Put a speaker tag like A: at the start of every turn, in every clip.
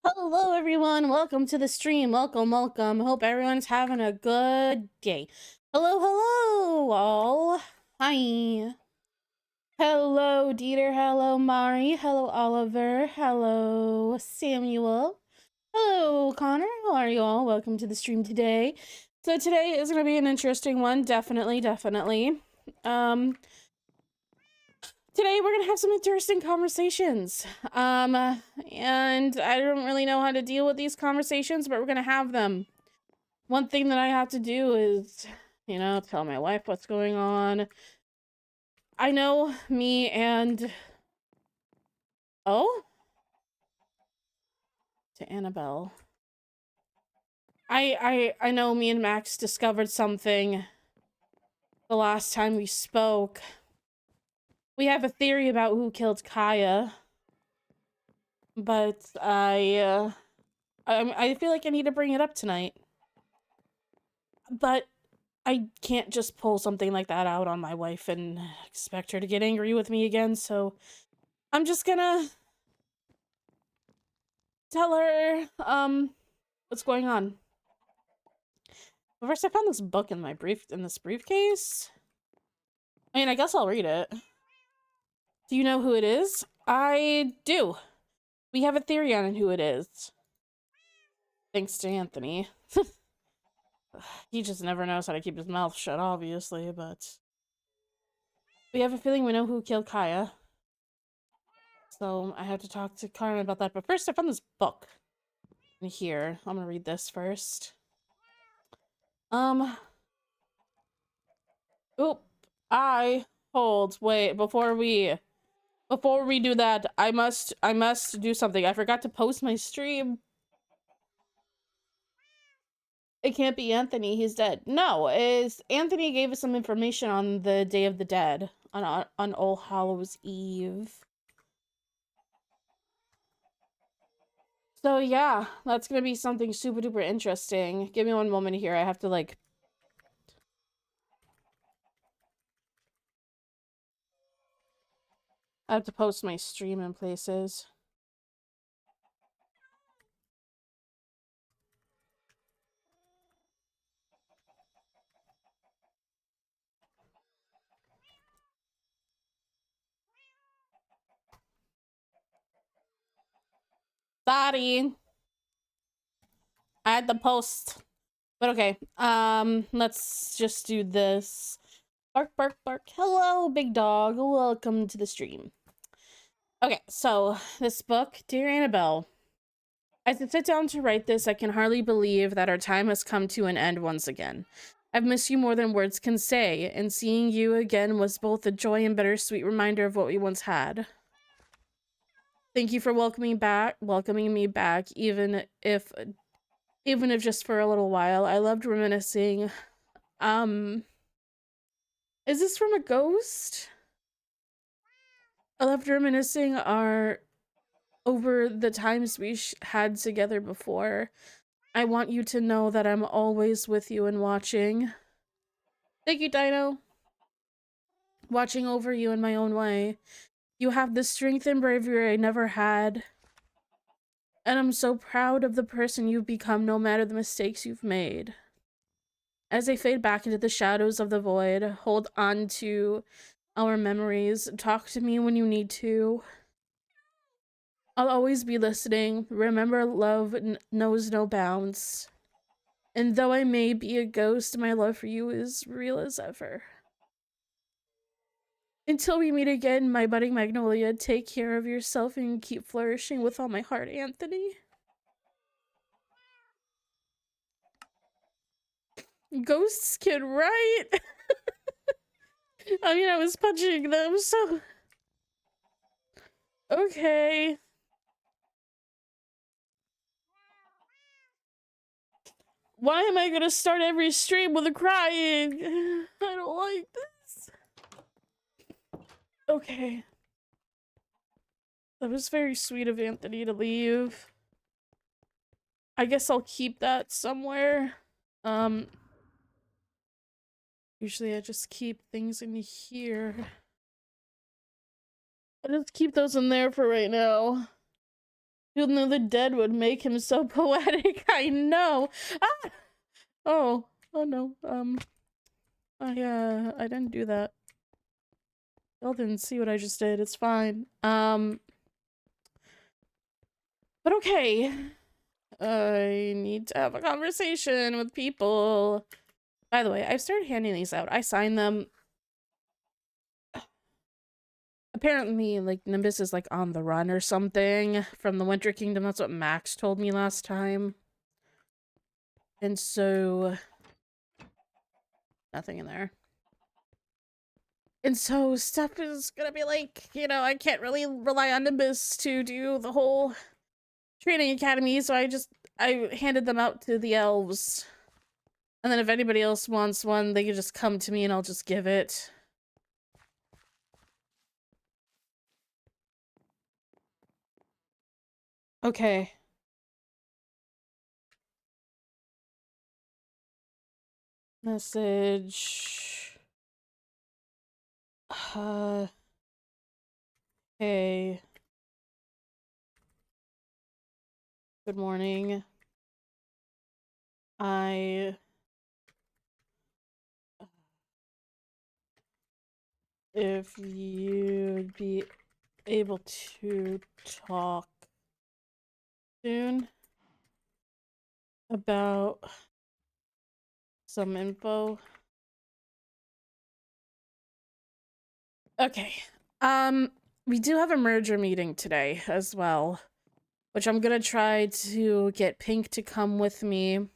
A: Hello everyone, welcome to the stream. Welcome. Hope everyone's having a good day. Hello all. Hi. Hello Dieter, hello Mari, hello Oliver, hello Samuel. Hello Connor, how are you all? Welcome to the stream today. So today is going to be an interesting one, definitely. Today we're gonna have some interesting conversations. And I don't really know how to deal with these conversations, but we're gonna have them. One thing that I have to do is, tell my wife what's going on. I know me and to Annabelle. I know me and Max discovered something the last time we spoke. We have a theory about who killed Kaya, but I feel like I need to bring it up tonight. But I can't just pull something like that out on my wife and expect her to get angry with me again, so I'm just gonna tell her, what's going on. But first, I found this book in this briefcase. I mean, I guess I'll read it. Do you know who it is? I do. We have a theory on who it is. Thanks to Anthony. He just never knows how to keep his mouth shut, obviously, but we have a feeling we know who killed Kaya. So I have to talk to Carmen about that. But first, I found this book in here. I'm gonna read this first. Oop. Wait, before we do that, I must do something. I forgot to post my stream. It can't be Anthony, he's dead. No, Anthony gave us some information on the Day of the Dead, on All Hallows Eve. So yeah, that's gonna be something super duper interesting. Give me one moment here. I have to post my stream in places. Sorry. I had to post. But okay. Let's just do this. Bark, bark, bark. Hello, big dog. Welcome to the stream. Okay, so this book, Dear Annabelle. As I sit down to write this, I can hardly believe that our time has come to an end once again. I've missed you more than words can say, and seeing you again was both a joy and bittersweet reminder of what we once had. Thank you for welcoming me back, even if just for a little while. I loved reminiscing. Is this from a ghost? I loved reminiscing over the times we had together before. I want you to know that I'm always with you and watching. Thank you, Dino. Watching over you in my own way. You have the strength and bravery I never had. And I'm so proud of the person you've become, no matter the mistakes you've made. As I fade back into the shadows of the void, hold on to our memories. Talk to me when you need to. I'll always be listening. Remember, love knows no bounds. And though I may be a ghost, my love for you is real as ever. Until we meet again, my budding magnolia, take care of yourself and keep flourishing with all my heart, Anthony. Ghosts can write. I mean, I was punching them, so... Okay. Why am I gonna start every stream with a crying? I don't like this. Okay. That was very sweet of Anthony to leave. I guess I'll keep that somewhere. Usually I just keep things in here. I'll just keep those in there for right now. Even though the dead would make him so poetic. I know. Ah! Oh no. I didn't do that. Y'all didn't see what I just did. It's fine. But okay. I need to have a conversation with people. By the way, I've started handing these out. I signed them. Apparently, like, Nimbus is, like, on the run or something from the Winter Kingdom. That's what Max told me last time. And so... nothing in there. And so stuff is gonna be like, you know, I can't really rely on Nimbus to do the whole training academy, so I handed them out to the elves. And then if anybody else wants one, they can just come to me and I'll just give it. Okay. Message. Hey. Good morning. If you'd be able to talk soon about some info. Okay. We do have a merger meeting today as well, which I'm gonna try to get Pink to come with me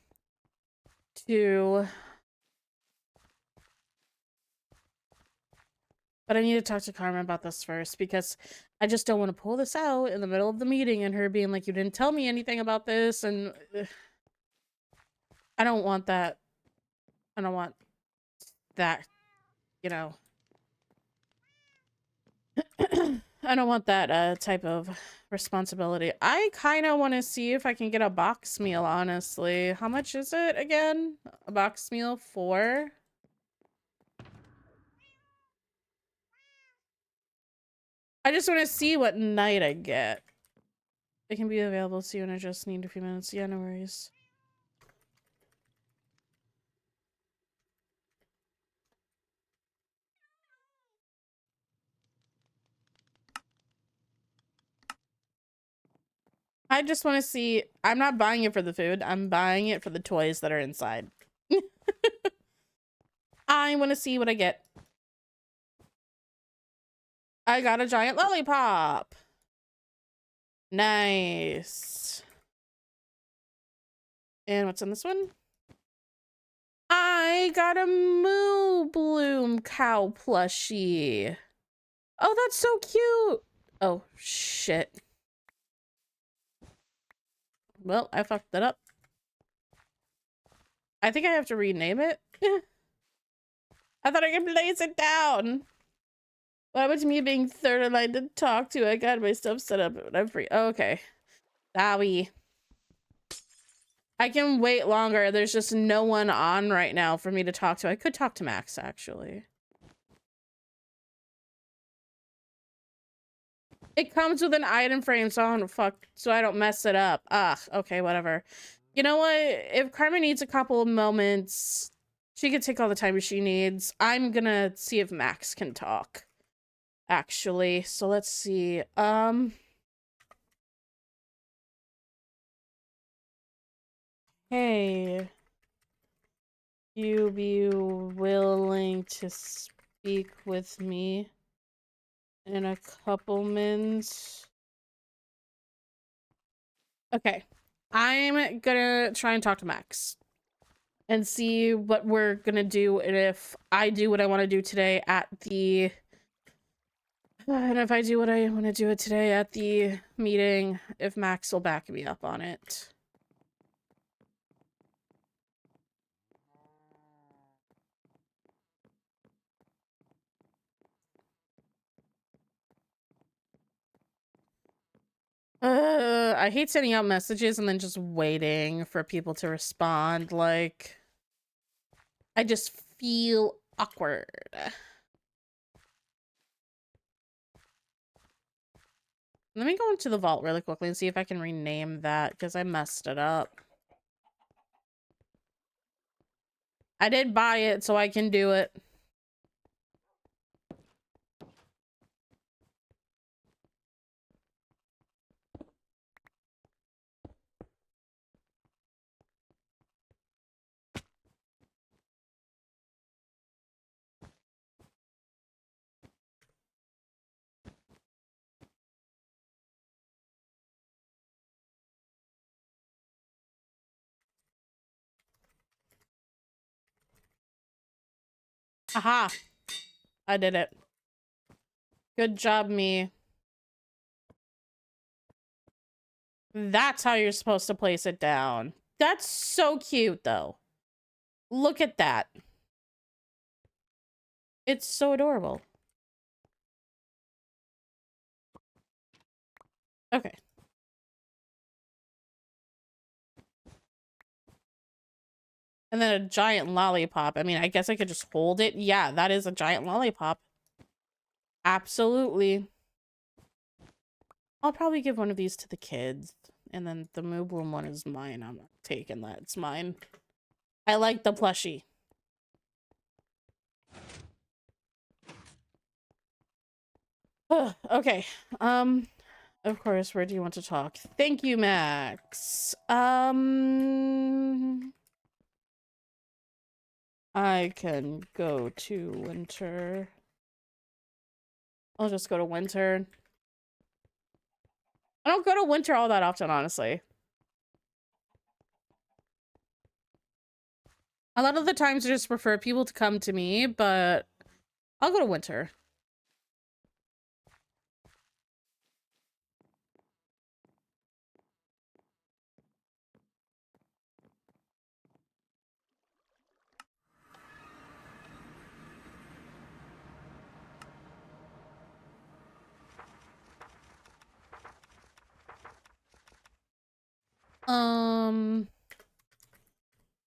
A: to... But I need to talk to Carmen about this first, because I just don't want to pull this out in the middle of the meeting and her being like, you didn't tell me anything about this, and... I don't want that. I don't want that, you know... I don't want that type of responsibility. I kind of want to see if I can get a box meal, honestly. How much is it again? A box meal for? I just want to see what night I get. It can be available soon. I just need a few minutes. Yeah, no worries. I just want to see. I'm not buying it for the food. I'm buying it for the toys that are inside. I want to see what I get. I got a giant lollipop. Nice. And what's in this one? I got a Moo Bloom cow plushie. Oh, that's so cute. Oh, shit. Well, I fucked that up. I think I have to rename it. I thought I could place it down. What happened to me being third in line to talk to? I got my stuff set up and I'm free. Oh, okay. Sorry. I can wait longer. There's just no one on right now for me to talk to. I could talk to Max, actually. It comes with an item frame, so I don't mess it up. Ugh, okay, whatever. You know what? If Carmen needs a couple of moments, she can take all the time she needs. I'm gonna see if Max can talk, actually. So let's see. Hey. You be willing to speak with me in a couple minutes? Okay. I'm gonna try and talk to Max and see what we're gonna do, and if I do what I want to do today at the... and if I do what I want to do today at the meeting, if Max will back me up on it. I hate sending out messages and then just waiting for people to respond. Like, I just feel awkward. Let me go into the vault really quickly and see if I can rename that, because I messed it up. I did buy it, so I can do it. Aha! I did it. Good job, me. That's how you're supposed to place it down. That's so cute, though. Look at that. It's so adorable. Okay. And then a giant lollipop. I mean, I guess I could just hold it. Yeah, that is a giant lollipop. Absolutely. I'll probably give one of these to the kids. And then the Moo Bloom one is mine. I'm not taking that. It's mine. I like the plushie. Okay. Of course, where do you want to talk? Thank you, Max. I can go to winter. I'll just go to winter. I don't go to winter all that often, honestly. A lot of the times I just prefer people to come to me, but I'll go to winter.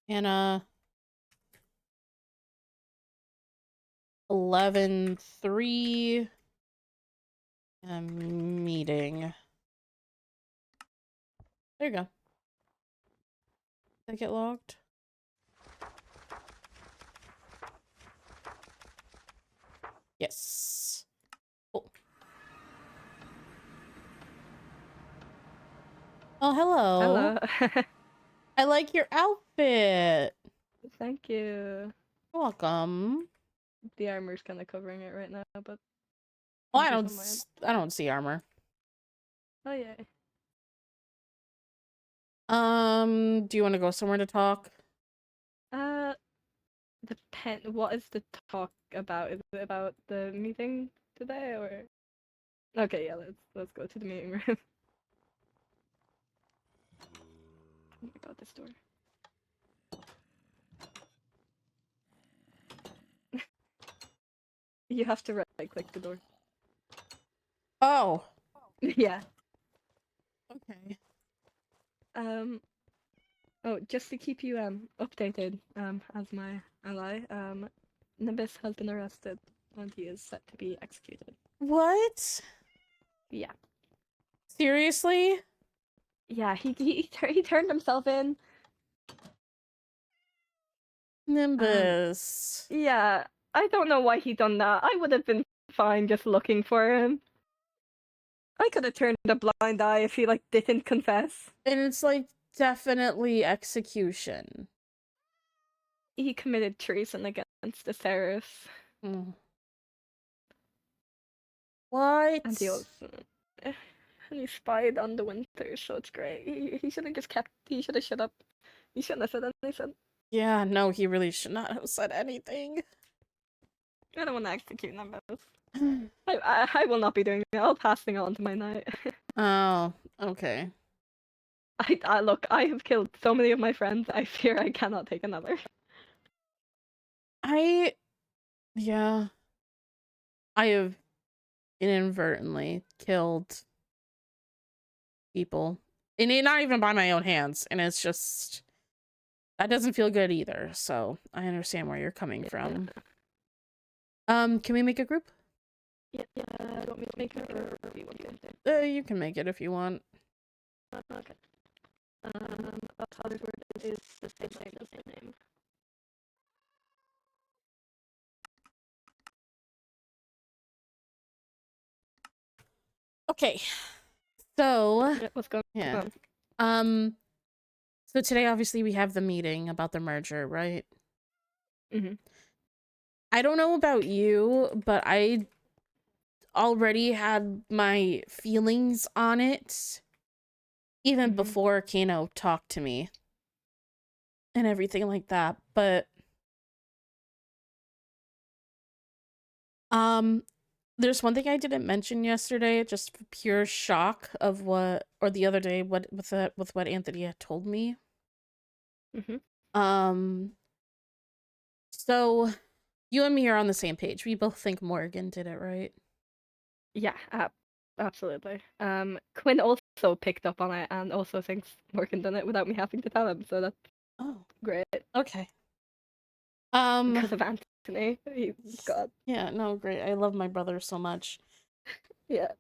A: Anna 11:3 meeting. There you go. Did I get logged? Yes. Cool. Oh, hello.
B: Hello.
A: I like your outfit.
B: Thank you.
A: You're welcome.
B: The armor's kind of covering it right now, but
A: Oh, I don't see armor.
B: Oh yeah.
A: Do you want to go somewhere to talk?
B: What is the talk about? Is it about the meeting today or? Okay, yeah. Let's go to the meeting room. Oh my god, this door. You have to right-click the door.
A: Oh.
B: Yeah.
A: Okay.
B: Oh, just to keep you updated, as my ally, Nimbus has been arrested and he is set to be executed.
A: What?
B: Yeah.
A: Seriously?
B: Yeah, he turned himself in.
A: Nimbus.
B: Yeah, I don't know why he done that. I would have been fine just looking for him. I could have turned a blind eye if he didn't confess.
A: And it's like definitely execution.
B: He committed treason against the Seraph.
A: Mm. What?
B: And he also and he spied on the Winter, so it's great. He should have just kept. He should have shut up. He shouldn't have said anything.
A: Yeah, no, he really should not have said anything.
B: I don't want to execute them both. I will not be doing that. I'll passing on to my knight.
A: Oh, okay.
B: I look. I have killed so many of my friends. I fear I cannot take another.
A: Yeah. I have inadvertently killed people. And not even by my own hands. And it's just, that doesn't feel good either. So I understand where you're coming from. Can we make a group?
B: Yeah, do you want me to make it, or do you want to?
A: You can make it if you want.
B: Okay. Father's word is the same name.
A: Okay. So,
B: Yeah, what's going
A: yeah.
B: on?
A: So today obviously we have the meeting about the merger, right?
B: Mm-hmm.
A: I don't know about you, but I already had my feelings on it even before Kano talked to me and everything like that. But there's one thing I didn't mention yesterday, just for pure shock of what, or the other day, what with what Anthony had told me. So you and me are on the same page. We both think Morgan did it, right?
B: Yeah, absolutely. Quinn also picked up on it and also thinks Morgan done it without me having to tell him, so that's great.
A: Okay.
B: Because of Anthony. God.
A: Yeah, no, great. I love my brother so much.
B: Yeah.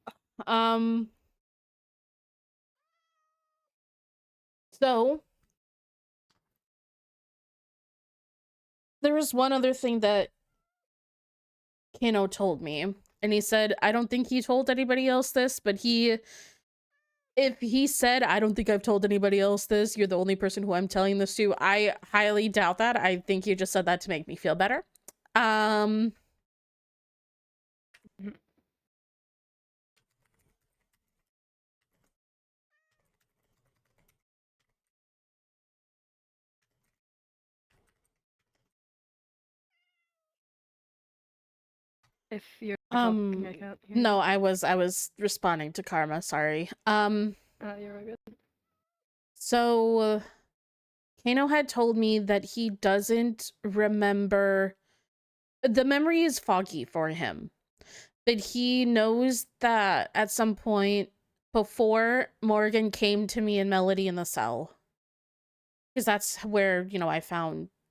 A: So there was one other thing that Kano told me, and he said, I don't think he told anybody else this, but if he said, I don't think I've told anybody else this, you're the only person who I'm telling this to, I highly doubt that. I think you just said that to make me feel better.
B: If you're talking, I can't hear
A: no,
B: you.
A: I was responding to Karma, sorry.
B: You're good.
A: So Kano had told me that he doesn't remember, the memory is foggy for him, but he knows that at some point before Morgan came to me and Melody in the cell, because that's where, you know,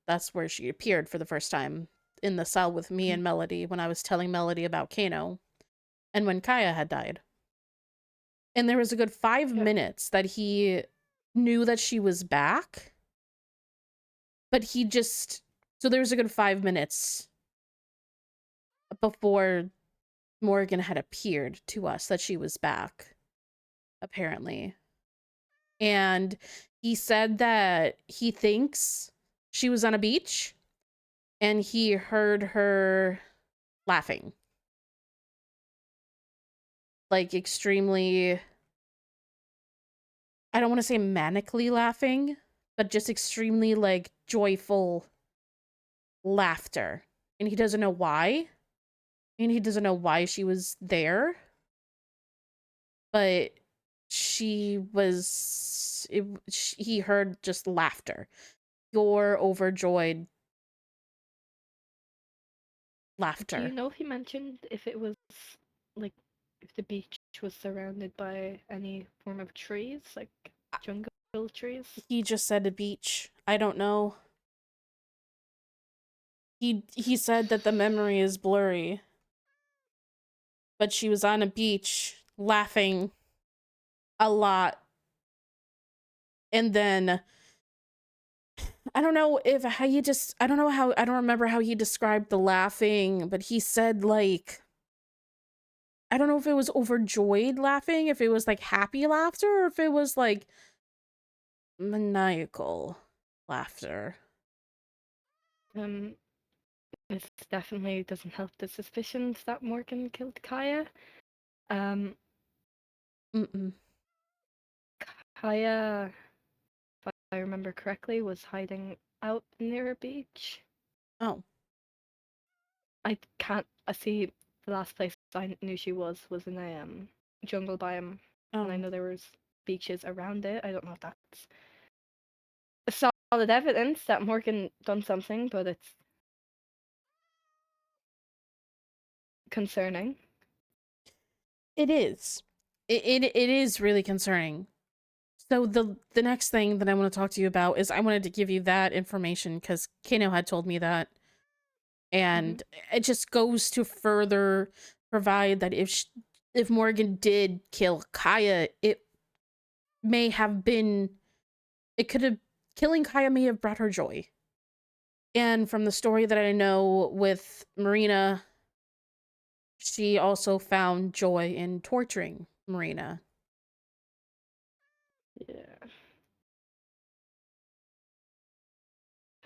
A: that's where she appeared for the first time, in the cell with me and Melody, when I was telling Melody about Kano and when Kaya had died. And there was a good 5 minutes that he knew that she was back, but so there was a good 5 minutes before Morgan had appeared to us that she was back, apparently. And he said that he thinks she was on a beach and he heard her laughing. Like extremely, I don't want to say manically laughing, but just extremely like joyful laughter. And he doesn't know why. And he doesn't know why she was there. But he heard just laughter. Pure, overjoyed laughter.
B: Do you know if he mentioned if it was, like, if the beach was surrounded by any form of trees, like jungle trees?
A: He just said a beach. I don't know. He said that the memory is blurry. But she was on a beach laughing a lot. And then I don't know I don't remember how he described the laughing, but he said like, I don't know if it was overjoyed laughing, if it was like happy laughter, or if it was like maniacal laughter.
B: This definitely doesn't help the suspicions that Morgan killed Kaya. Kaya, if I remember correctly, was hiding out near a beach.
A: Oh.
B: I can't. I see. The last place I knew she was in a jungle biome, and I know there was beaches around it. I don't know if that's solid evidence that Morgan done something, but it's concerning.
A: It is. It is really concerning. So the next thing that I want to talk to you about is I wanted to give you that information because Kano had told me that. And it just goes to further provide that if Morgan did kill Kaya, it may have been, it could have, killing Kaya may have brought her joy. And from the story that I know with Marina, she also found joy in torturing Marina.
B: Yeah.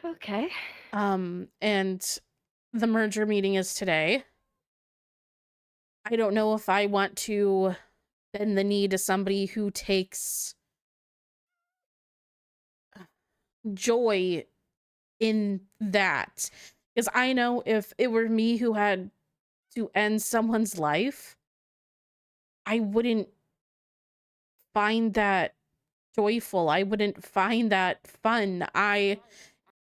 B: Okay.
A: And the merger meeting is today. I don't know if I want to bend the knee to somebody who takes joy in that. Because I know if it were me who had to end someone's life, I wouldn't find that joyful. I wouldn't find that fun.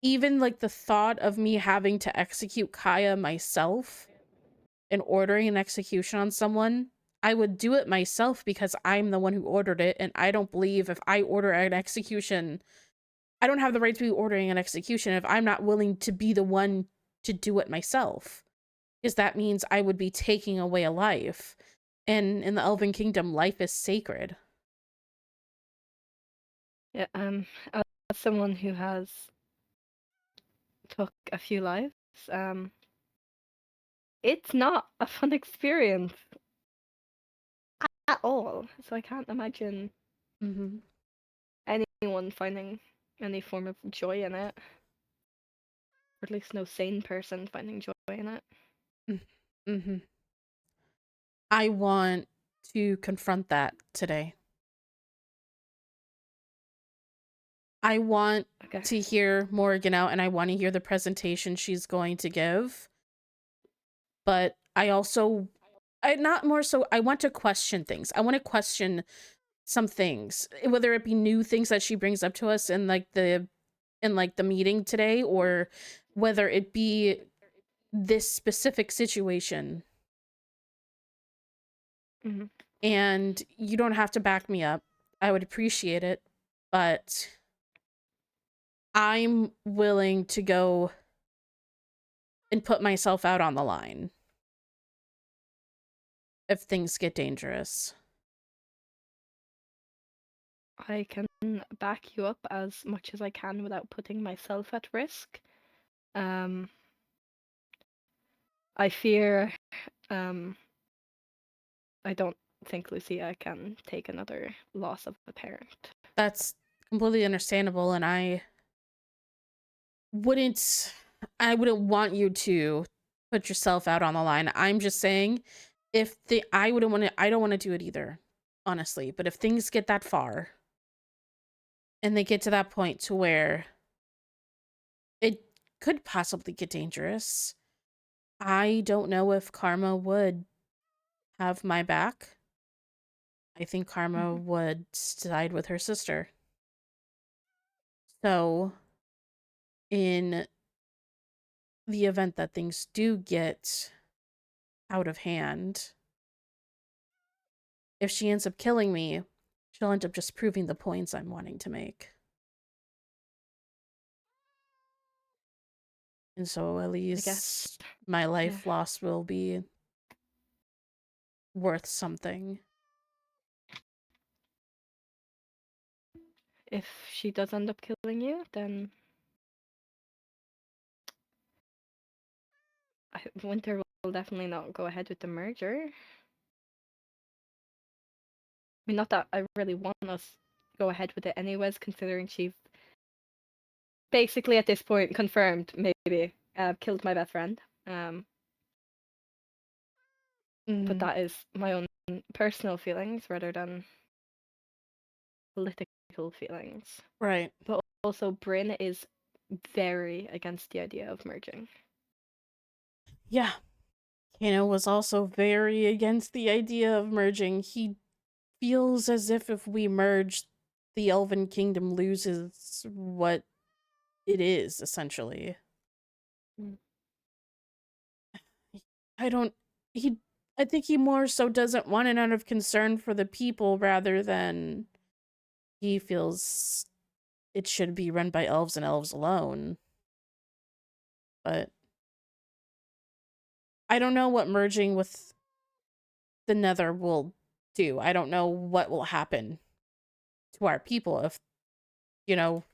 A: Even like the thought of me having to execute Kaya myself and ordering an execution on someone, I would do it myself because I'm the one who ordered it, and I don't believe if I order an execution, I don't have the right to be ordering an execution if I'm not willing to be the one to do it myself. Because that means I would be taking away a life. And in the Elven Kingdom, life is sacred.
B: Yeah, as someone who has took a few lives, it's not a fun experience at all. So I can't imagine anyone finding any form of joy in it. Or at least no sane person finding joy in it.
A: I want to confront that today. I want to hear Morgan out, and I want to hear the presentation she's going to give. But I also, I want to question things. I want to question some things, whether it be new things that she brings up to us in the meeting today, or whether it be this specific situation. And you don't have to back me up. I would appreciate it, but I'm willing to go and put myself out on the line if things get dangerous.
B: I can back you up as much as I can without putting myself at risk. I fear I don't think Lucia can take another loss of a parent.
A: That's completely understandable, and I wouldn't want you to put yourself out on the line. I'm just saying, I don't want to do it either, honestly. But if things get that far and they get to that point to where it could possibly get dangerous, I don't know if Karma would have my back. I think Karma would side with her sister. So, in the event that things do get out of hand, if she ends up killing me, she'll end up just proving the points I'm wanting to make. And so at least my life loss will be worth something.
B: If she does end up killing you, then Winter will definitely not go ahead with the merger. I mean, not that I really want us to go ahead with it anyways, considering she basically at this point confirmed maybe killed my best friend. But that is my own personal feelings rather than political feelings.
A: Right.
B: But also Bryn is very against the idea of merging.
A: Yeah. Kano was also very against the idea of merging. He feels as if we merge, the Elven Kingdom loses what it is, essentially. I think he more so doesn't want it out of concern for the people rather than he feels it should be run by elves and elves alone. But I don't know what merging with the Nether will do. I don't know what will happen to our people if, you know,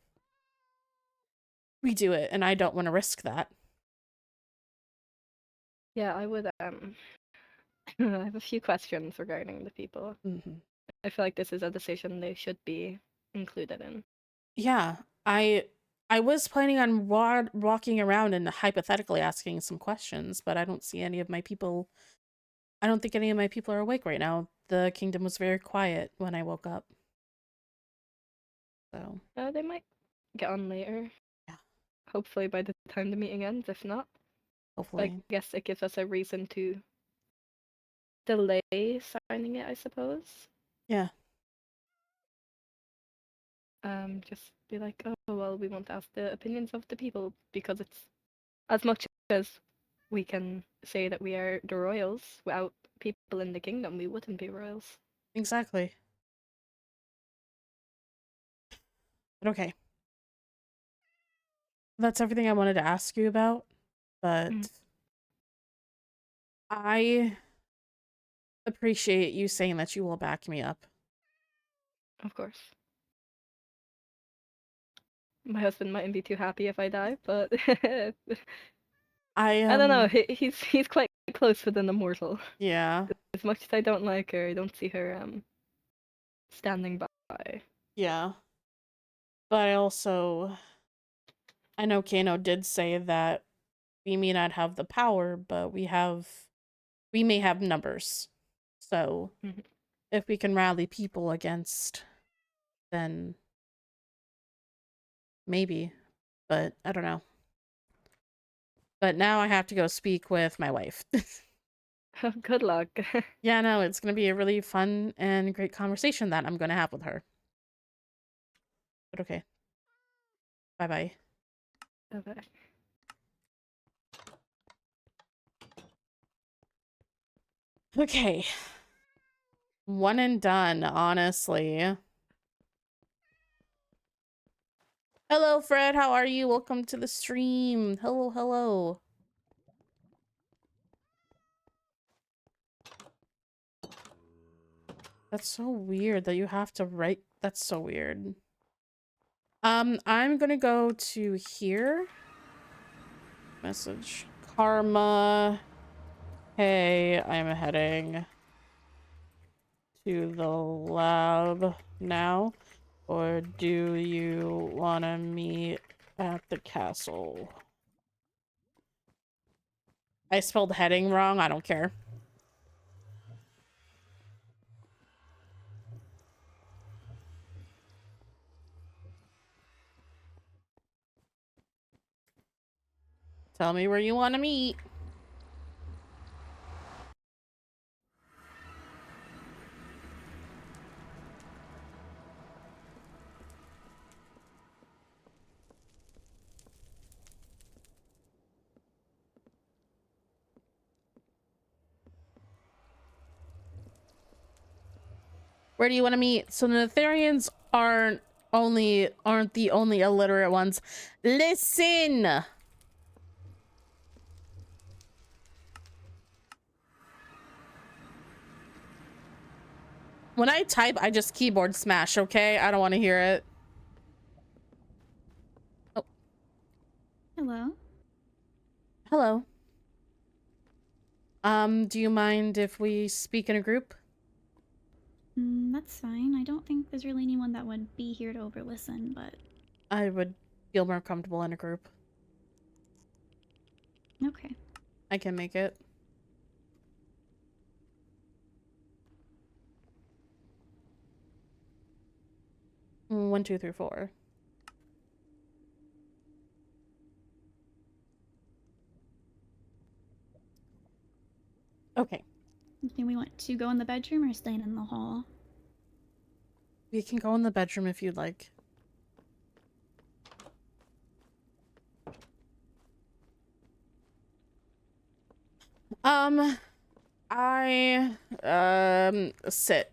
A: we do it, and I don't want to risk that.
B: Yeah, I would I have a few questions regarding the people.
A: Mm-hmm.
B: I feel like this is a decision they should be included in.
A: Yeah, I was planning on walking around and hypothetically asking some questions, but I don't see any of my people. I don't think any of my people are awake right now. The kingdom was very quiet when I woke up. So
B: They might get on later.
A: yeah,
B: Hopefully by the time the meeting ends. If not, I
A: hopefully.
B: guess it gives us a reason to delay signing it, I suppose.
A: Yeah.
B: Just be like, oh well, we want to ask the opinions of the people because it's as much as we can say that we are the royals. Without people in the kingdom, we wouldn't be royals.
A: Exactly. But okay. That's everything I wanted to ask you about, but I appreciate you saying that you will back me up.
B: Of course. My husband mightn't be too happy if I die, but
A: I
B: I don't know. He's quite close with an immortal.
A: Yeah.
B: As much as I don't like her, I don't see her standing by.
A: Yeah. But I know Kano did say that we may not have the power, but we may have numbers. So if we can rally people against, then maybe. But I don't know. But now I have to go speak with my wife.
B: Good luck.
A: Yeah, no, it's going to be a really fun and great conversation that I'm going to have with her. But okay. Bye-bye.
B: Okay.
A: Okay. One and done, honestly. Hello, Fred. How are you? Welcome to the stream. Hello, hello. That's so weird that you have to write. That's so weird. I'm gonna go to here. Message. Karma. Hey, I'm heading to the lab now. Or do you wanna meet at the castle? I spelled heading wrong. I don't care. Tell me where you want to meet. Where do you want to meet? So the Netherians aren't the only illiterate ones. Listen. When I type, I just keyboard smash, okay? I don't want to hear it. Oh.
C: Hello.
A: Hello. Do you mind if we speak in a group?
C: That's fine. I don't think there's really anyone that would be here to overlisten, but...
A: I would feel more comfortable in a group.
C: Okay.
A: I can make it. One, two, three, four. Okay.
C: Do we want to go in the bedroom or stay in the hall?
A: We can go in the bedroom if you'd like. Sit.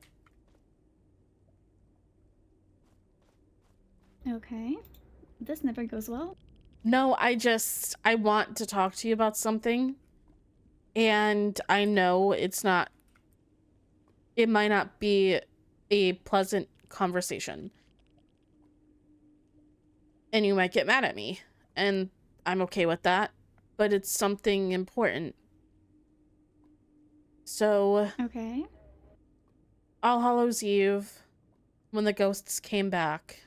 C: Okay. This never goes well.
A: No, I want to talk to you about something. And I know it's not it might not be a pleasant conversation. And you might get mad at me, and I'm okay with that, but it's something important. So,
C: Okay.
A: All Hallows Eve, when the ghosts came back,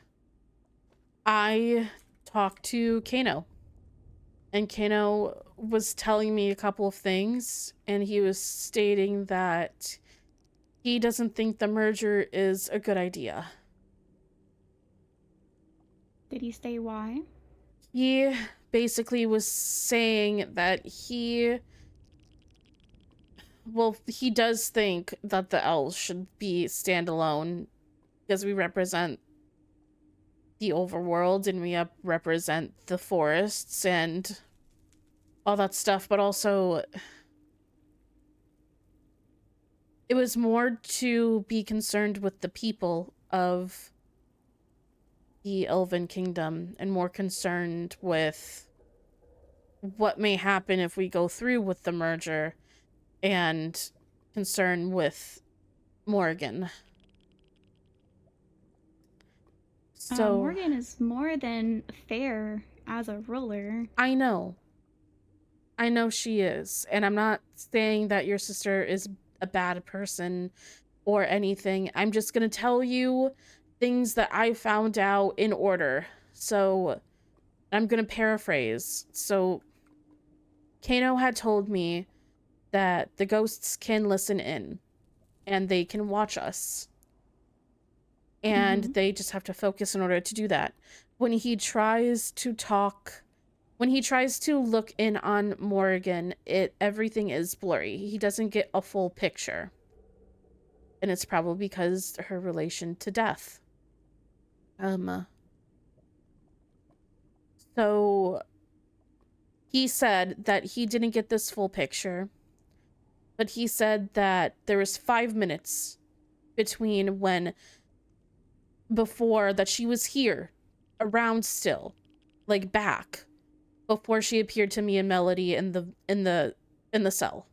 A: I talked to Kano. And Kano was telling me a couple of things, and he was stating that he doesn't think the merger is a good idea.
C: Did he say why?
A: He basically was saying that he does think that the elves should be standalone because we represent the overworld and we represent the forests and all that stuff, but also it was more to be concerned with the people of the Elven Kingdom and more concerned with what may happen if we go through with the merger and concern with Morgan. So
C: Morgan is more than fair as a ruler.
A: I know she is, and I'm not saying that your sister is a bad person or anything. I'm just gonna tell you things that I found out in order. So I'm gonna paraphrase. So Kano had told me that the ghosts can listen in and they can watch us. And they just have to focus in order to do that. When he tries to look in on Morgan, everything is blurry. He doesn't get a full picture. And it's probably because her relation to death. So he said that he didn't get this full picture, but he said that there was 5 minutes before that she was here, around still, like back, before she appeared to me and Melody in the cell.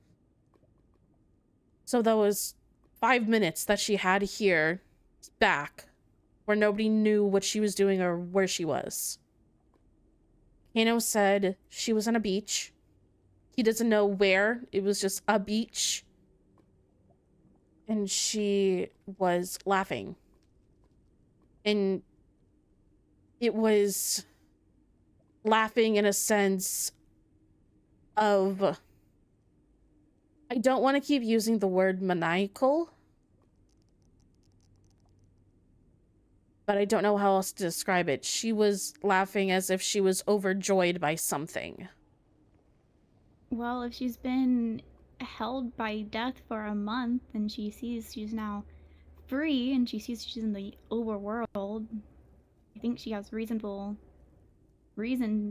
A: So that was 5 minutes that she had here back, where nobody knew what she was doing or where she was. Kano said she was on a beach. He doesn't know where. It was just a beach. And she was laughing. And it was laughing in a sense of... I don't want to keep using the word maniacal, but I don't know how else to describe it. She was laughing as if she was overjoyed by something.
C: Well, if she's been held by death for a month and she sees she's now free and she sees she's in the overworld, I think she has reason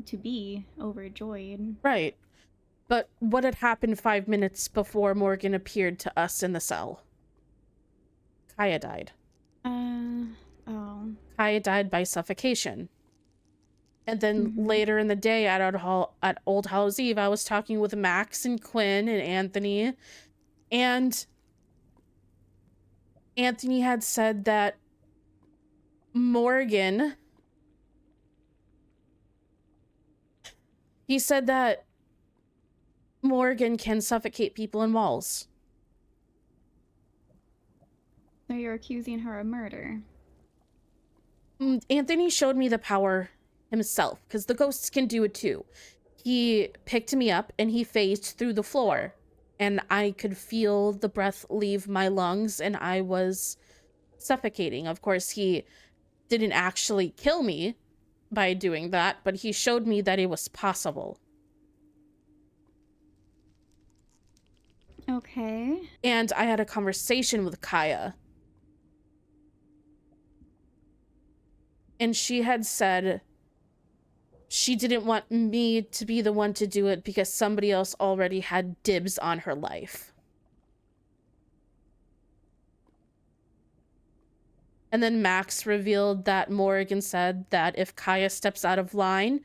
C: to be overjoyed.
A: Right. But what had happened 5 minutes before Morgan appeared to us in the cell? Kaya died.
C: Oh.
A: Kaya died by suffocation. And then later in the day at Old Hallows Eve, I was talking with Max and Quinn and Anthony. And Anthony had said that he said that Morgan can suffocate people in walls.
C: So you're accusing her of murder?
A: Anthony showed me the power himself, because the ghosts can do it too. He picked me up and he phased through the floor, and I could feel the breath leave my lungs, and I was suffocating. Of course, he didn't actually kill me by doing that, but he showed me that it was possible.
C: Okay.
A: And I had a conversation with Kaya. And she had said she didn't want me to be the one to do it because somebody else already had dibs on her life. And then Max revealed that Morgan said that if Kaya steps out of line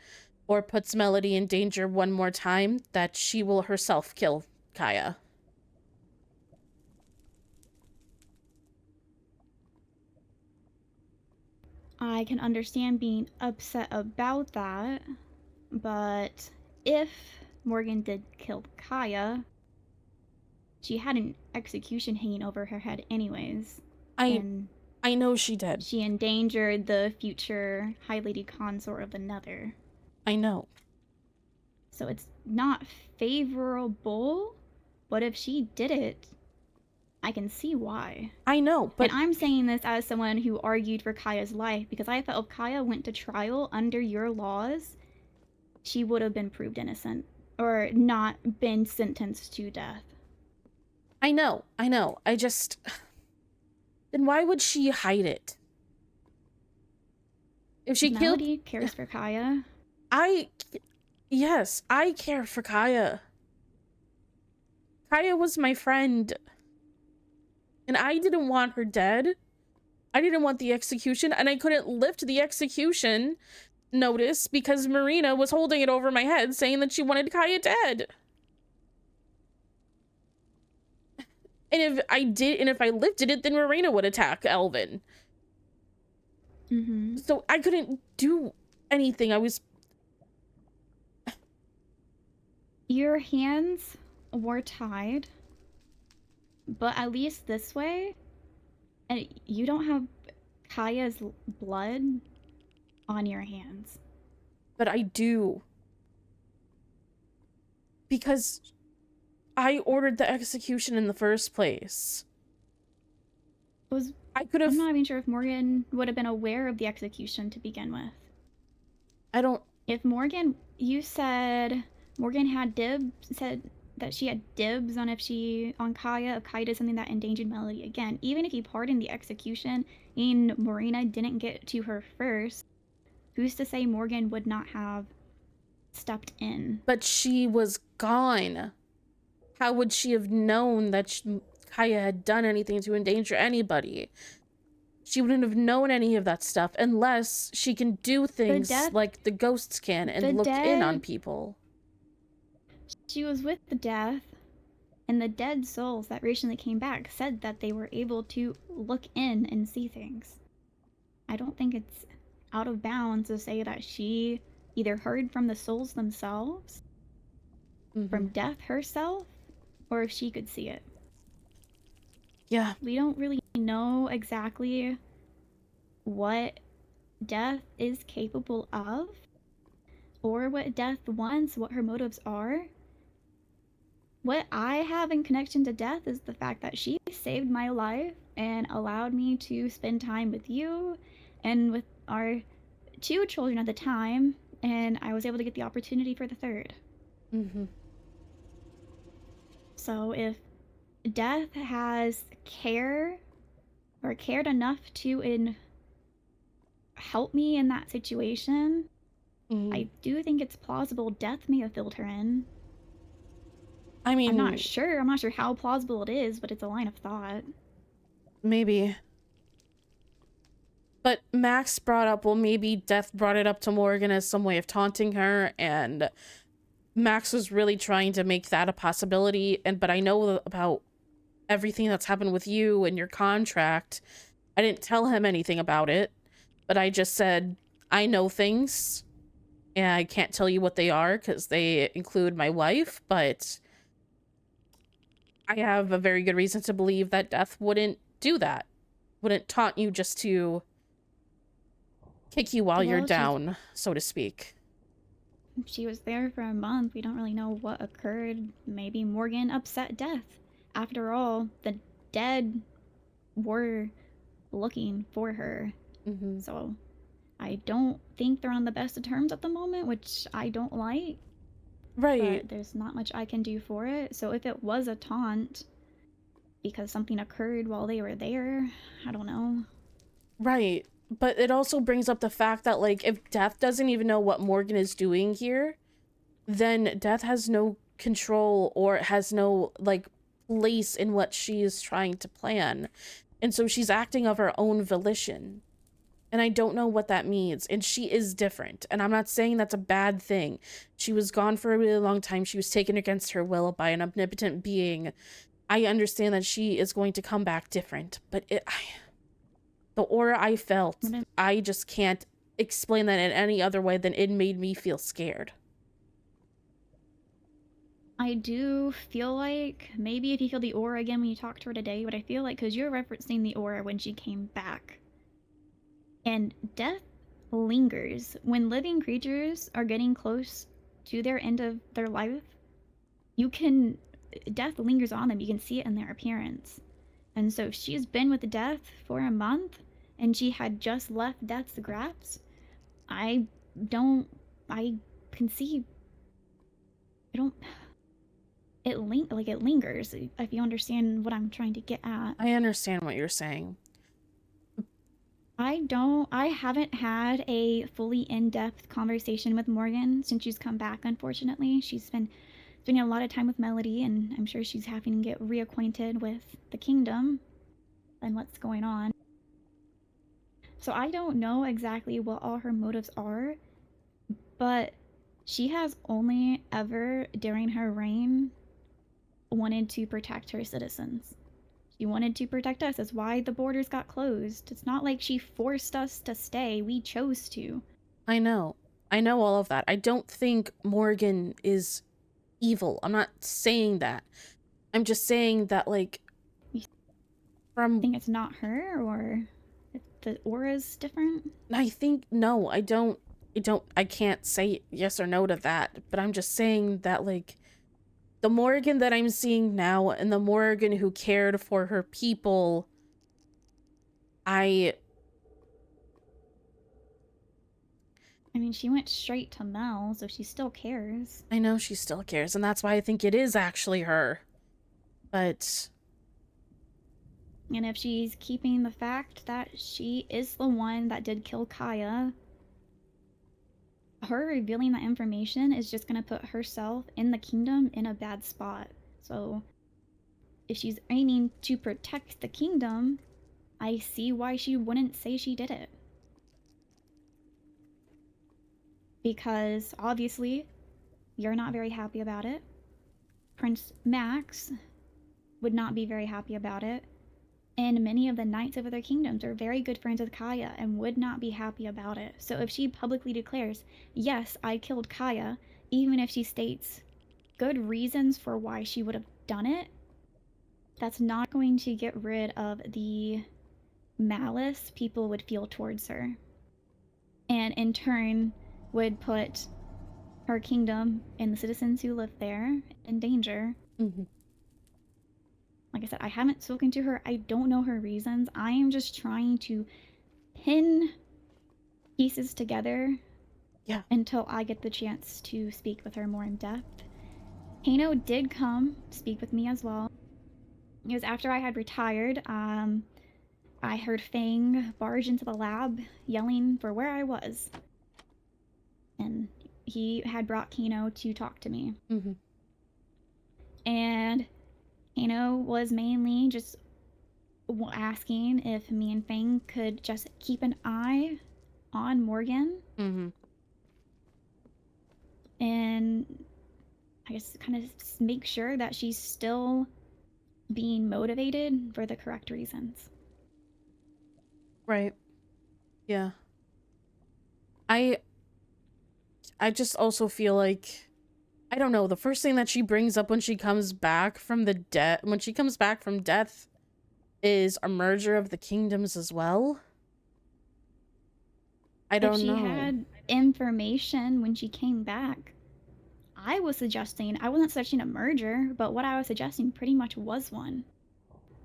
A: or puts Melody in danger one more time, that she will herself kill Kaya.
C: I can understand being upset about that, but if Morgan did kill Kaya, she had an execution hanging over her head anyways. And
A: I know she did.
C: she endangered the future High Lady Consort of the Nether.
A: I know.
C: So it's not favorable, but if she did it, I can see why.
A: I know, but...
C: And I'm saying this as someone who argued for Kaya's life, because I felt if Kaya went to trial under your laws, she would have been proved innocent, or not been sentenced to death.
A: I know. I just... Then why would she hide it? If she
C: Melody cares for Kaya.
A: Yes, I care for Kaya. Kaya was my friend. And I didn't want her dead. I didn't want the execution, and I couldn't lift the execution notice because Marina was holding it over my head saying that she wanted Kaya dead. And if I lifted it, then Marina would attack Elven. So I couldn't do anything.
C: Your hands were tied, but at least this way, and you don't have Kaya's blood on your hands.
A: But I do. Because I ordered the execution in the first place. I could have...
C: I'm not even sure if Morgan would have been aware of the execution to begin with.
A: I don't...
C: If Morgan... You said Morgan had said that she had dibs on on Kaya if Kaya did something that endangered Melody. Again, even if you pardoned the execution and Marina didn't get to her first, who's to say Morgan would not have stepped in?
A: But she was gone. How would she have known that Kaya had done anything to endanger anybody? She wouldn't have known any of that stuff unless she can do things like the ghosts can and look in on people.
C: She was with the death, and the dead souls that recently came back said that they were able to look in and see things. I don't think it's out of bounds to say that she either heard from the souls themselves, from death herself, or if she could see it.
A: Yeah.
C: We don't really know exactly what death is capable of, or what death wants, what her motives are. What I have in connection to death is the fact that she saved my life and allowed me to spend time with you and with our 2 children at the time, and I was able to get the opportunity for the 3rd. So if death has care or cared enough to help me in that situation, I do think it's plausible death may have filled her in.
A: I mean,
C: I'm not sure how plausible it is, but it's a line of thought.
A: Maybe. But Max brought up, well, maybe Death brought it up to Morgan as some way of taunting her, and Max was really trying to make that a possibility. But I know about everything that's happened with you and your contract. I didn't tell him anything about it, but I just said, I know things, and I can't tell you what they are because they include my wife, but I have a very good reason to believe that Death wouldn't do that. Wouldn't taunt you just to kick you while you're down, so to speak.
C: She was there for a month. We don't really know what occurred. Maybe Morgan upset Death. After all, the dead were looking for her. So I don't think they're on the best of terms at the moment, which I don't like.
A: Right.
C: But there's not much I can do for it. So if it was a taunt because something occurred while they were there, I don't know.
A: Right. But it also brings up the fact that, like, if Death doesn't even know what Morgan is doing here, then Death has no control or has no, like, place in what she is trying to plan. And so she's acting of her own volition. And I don't know what that means. And she is different. And I'm not saying that's a bad thing. She was gone for a really long time. She was taken against her will by an omnipotent being. I understand that she is going to come back different. But The aura I felt,
C: What if-
A: I just can't explain that in any other way than it made me feel scared.
C: I do feel like maybe if you feel the aura again when you talk to her today, but I feel like because you're referencing the aura when she came back. And death lingers. When living creatures are getting close to their end of their life, death lingers on them. You can see it in their appearance. And so if she's been with death for a month and she had just left death's grasp, I can see, it lingers, if you understand what I'm trying to get at.
A: I understand what you're saying.
C: I haven't had a fully in-depth conversation with Morgan since she's come back, unfortunately. She's been spending a lot of time with Melody, and I'm sure she's having to get reacquainted with the kingdom and what's going on. So I don't know exactly what all her motives are, but she has only ever, during her reign, wanted to protect her citizens. She wanted to protect us. That's why the borders got closed. It's not like she forced us to stay. We chose to.
A: I know all of that. I don't think Morgan is evil. I'm not saying that. I'm just saying that, like,
C: I think it's not her, or if the aura's different.
A: I think, no, I can't say yes or no to that, but I'm just saying that, like, the Morgan that I'm seeing now and the Morgan who cared for her people, I
C: mean, she went straight to Mel, so she still cares.
A: I know she still cares, and that's why I think it is actually her. But...
C: And if she's keeping the fact that she is the one that did kill Kaya, her revealing that information is just going to put herself in the kingdom in a bad spot. So if she's aiming to protect the kingdom, I see why she wouldn't say she did it. Because obviously, you're not very happy about it. Prince Max would not be very happy about it. And many of the knights of other kingdoms are very good friends with Kaya and would not be happy about it. So if she publicly declares, yes, I killed Kaya, even if she states good reasons for why she would have done it, that's not going to get rid of the malice people would feel towards her. And in turn, would put her kingdom and the citizens who live there in danger.
A: Mm-hmm.
C: Like I said, I haven't spoken to her. I don't know her reasons. I am just trying to pin pieces together until I get the chance to speak with her more in depth. Kano did come speak with me as well. It was after I had retired. I heard Fang barge into the lab yelling for where I was. And he had brought Kano to talk to me.
A: Mm-hmm.
C: And Kano was mainly just asking if me and Fang could just keep an eye on Morgan.
A: Mm-hmm.
C: And I guess kind of make sure that she's still being motivated for the correct reasons.
A: Right. Yeah. I just also feel like, I don't know, the first thing that she brings up when she comes back from death is a merger of the kingdoms as well. I don't know.
C: If she had information when she came back, I wasn't suggesting a merger, but what I was suggesting pretty much was one.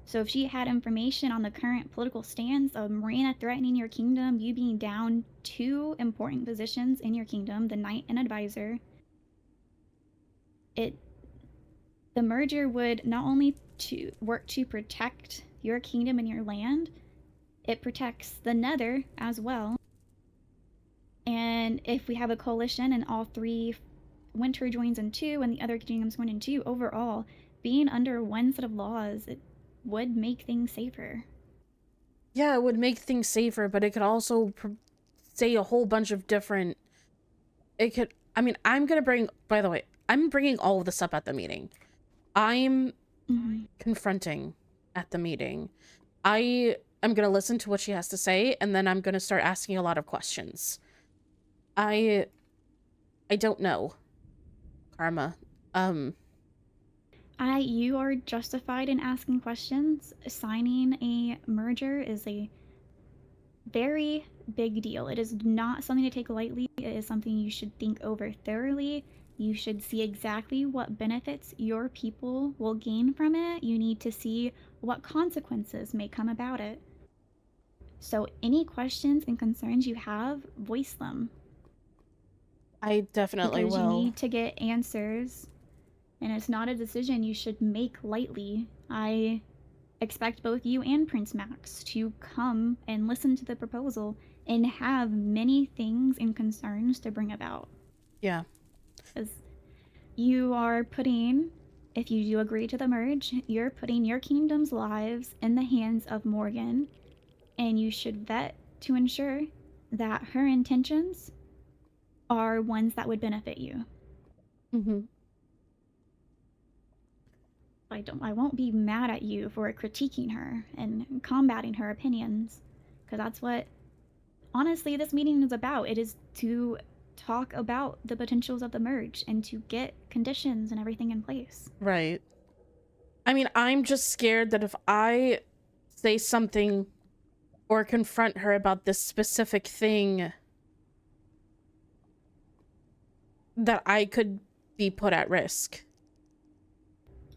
C: So if she had information on the current political stance of Marina threatening your kingdom, you being down 2 important positions in your kingdom, the Knight and Advisor, the merger would not only to work to protect your kingdom and your land, it protects the Nether as well. And if we have a coalition and all 3 Winter joins in 2 and the other kingdoms join in 2, overall, being under one set of laws, it would make things safer.
A: Yeah, it would make things safer, but it could also say a whole bunch of different... I'm bringing all of this up at the meeting. I'm confronting at the meeting. I I'm gonna listen to what she has to say, and then I'm gonna start asking a lot of questions. I don't know, Karma.
C: You are justified in asking questions. Signing a merger is a very big deal. It is not something to take lightly. It is something you should think over thoroughly. You should see exactly what benefits your people will gain from it. You need to see what consequences may come about it. So, any questions and concerns you have, voice them.
A: I definitely
C: because
A: will.
C: You need to get answers, and it's not a decision you should make lightly. I expect both you and Prince Max to come and listen to the proposal and have many things and concerns to bring about.
A: Yeah.
C: Because you are putting, if you do agree to the merge, you're putting your kingdom's lives in the hands of Morgan, and you should vet to ensure that her intentions are ones that would benefit you.
A: Mm-hmm.
C: I won't be mad at you for critiquing her and combating her opinions, because that's what, honestly, this meeting is about. It is to talk about the potentials of the merge and to get conditions and everything in place.
A: Right. I mean, I'm just scared that if I say something or confront her about this specific thing, that I could be put at risk.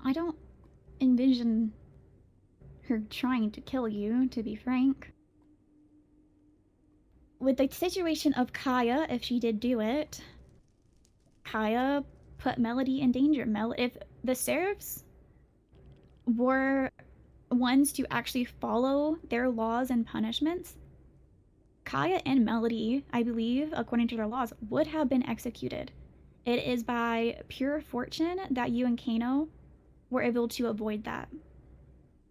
C: I don't envision her trying to kill you, to be frank. With the situation of Kaya, if she did do it, Kaya put Melody in danger. If the Seraphs were ones to actually follow their laws and punishments, Kaya and Melody, I believe, according to their laws, would have been executed. It is by pure fortune that you and Kano were able to avoid that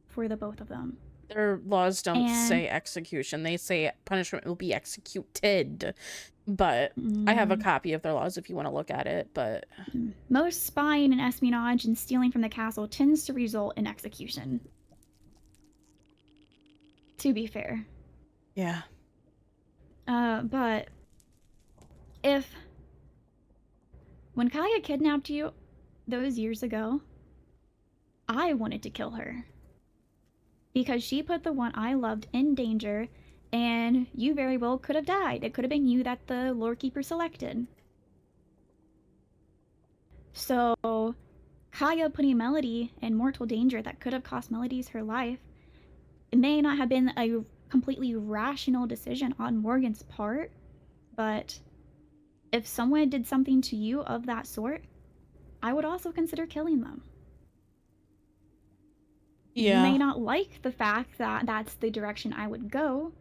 C: for the both of them.
A: Their laws don't say execution. They say punishment will be executed. But I have a copy of their laws if you want to look at it, but...
C: Most spying and espionage and stealing from the castle tends to result in execution. To be fair.
A: Yeah.
C: But... When Kaya kidnapped you those years ago, I wanted to kill her. Because she put the one I loved in danger, and you very well could have died. It could have been you that the Lord Keeper selected. So, Kaya putting Melody in mortal danger that could have cost Melody's her life, it may not have been a completely rational decision on Morgan's part, but if someone did something to you of that sort, I would also consider killing them. Yeah. You may not like the fact that that's the direction I would go,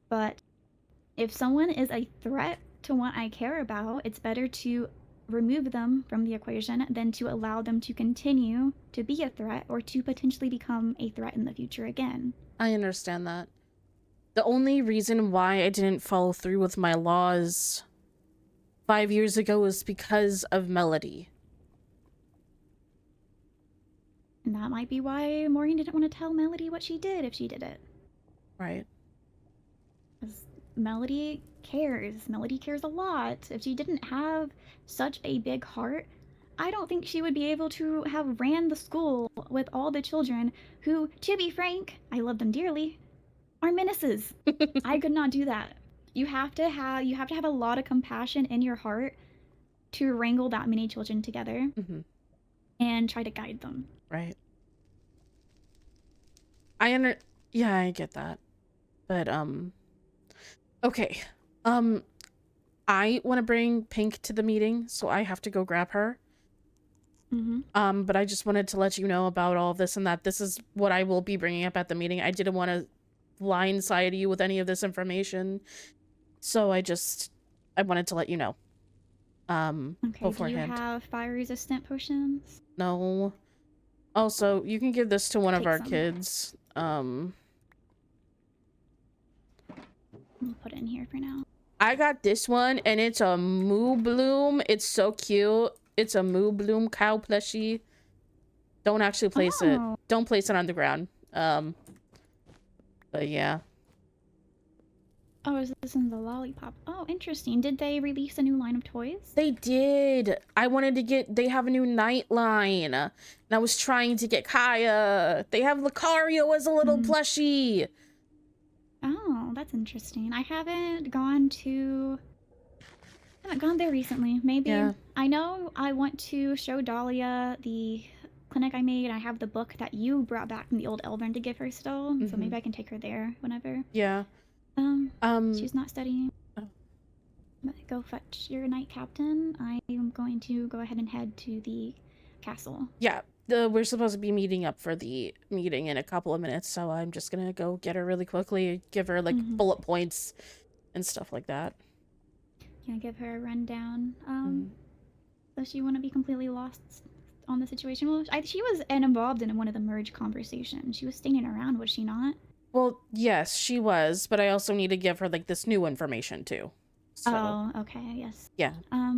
C: but if someone is a threat to what I care about, it's better to remove them from the equation than to allow them to continue to be a threat or to potentially become a threat in the future again.
A: I understand that. The only reason why I didn't follow through with my laws 5 years ago was because of Melody.
C: And that might be why Morgan didn't want to tell Melody what she did if she did it.
A: Right.
C: Because Melody cares. Melody cares a lot. If she didn't have such a big heart, I don't think she would be able to have ran the school with all the children who, to be frank, I love them dearly, are menaces. I could not do that. You have to have a lot of compassion in your heart to wrangle that many children together and try to guide them.
A: Right. Yeah, I get that. But, okay. I want to bring Pink to the meeting, so I have to go grab her. But I just wanted to let you know about all of this and that this is what I will be bringing up at the meeting. I didn't want to blindside you with any of this information, so I wanted to let you know.
C: Okay,
A: beforehand.
C: Do you have fire-resistant potions?
A: No. Also, you can give this to one of our kids.
C: I'll put it in here for now.
A: I got this one, and it's a Moo Bloom. It's so cute. It's a Moo Bloom cow plushie. Don't actually place it. Don't place it on the ground. So But yeah.
C: Oh, is this in the lollipop? Oh, interesting. Did they release a new line of toys?
A: They did. I wanted to get, they have a new night line. And I was trying to get Kaya. They have Lucario as a little plushie.
C: Oh, that's interesting. I haven't gone there recently. Maybe.
A: Yeah.
C: I know I want to show Dahlia the clinic I made. I have the book that you brought back from the old Elven to give her still. So maybe I can take her there whenever.
A: Yeah.
C: She's not studying. Go fetch your knight captain. I am going to go ahead and head to the castle.
A: Yeah. We're supposed to be meeting up for the meeting in a couple of minutes, so I'm just gonna go get her really quickly, give her like bullet points and stuff like that.
C: Yeah, give her a rundown. Does she want to be completely lost on the situation? Well, she was involved in one of the merge conversations. She was standing around, was she not?
A: Well, yes, she was, but I also need to give her like this new information too. So.
C: Oh, okay, yes.
A: Yeah.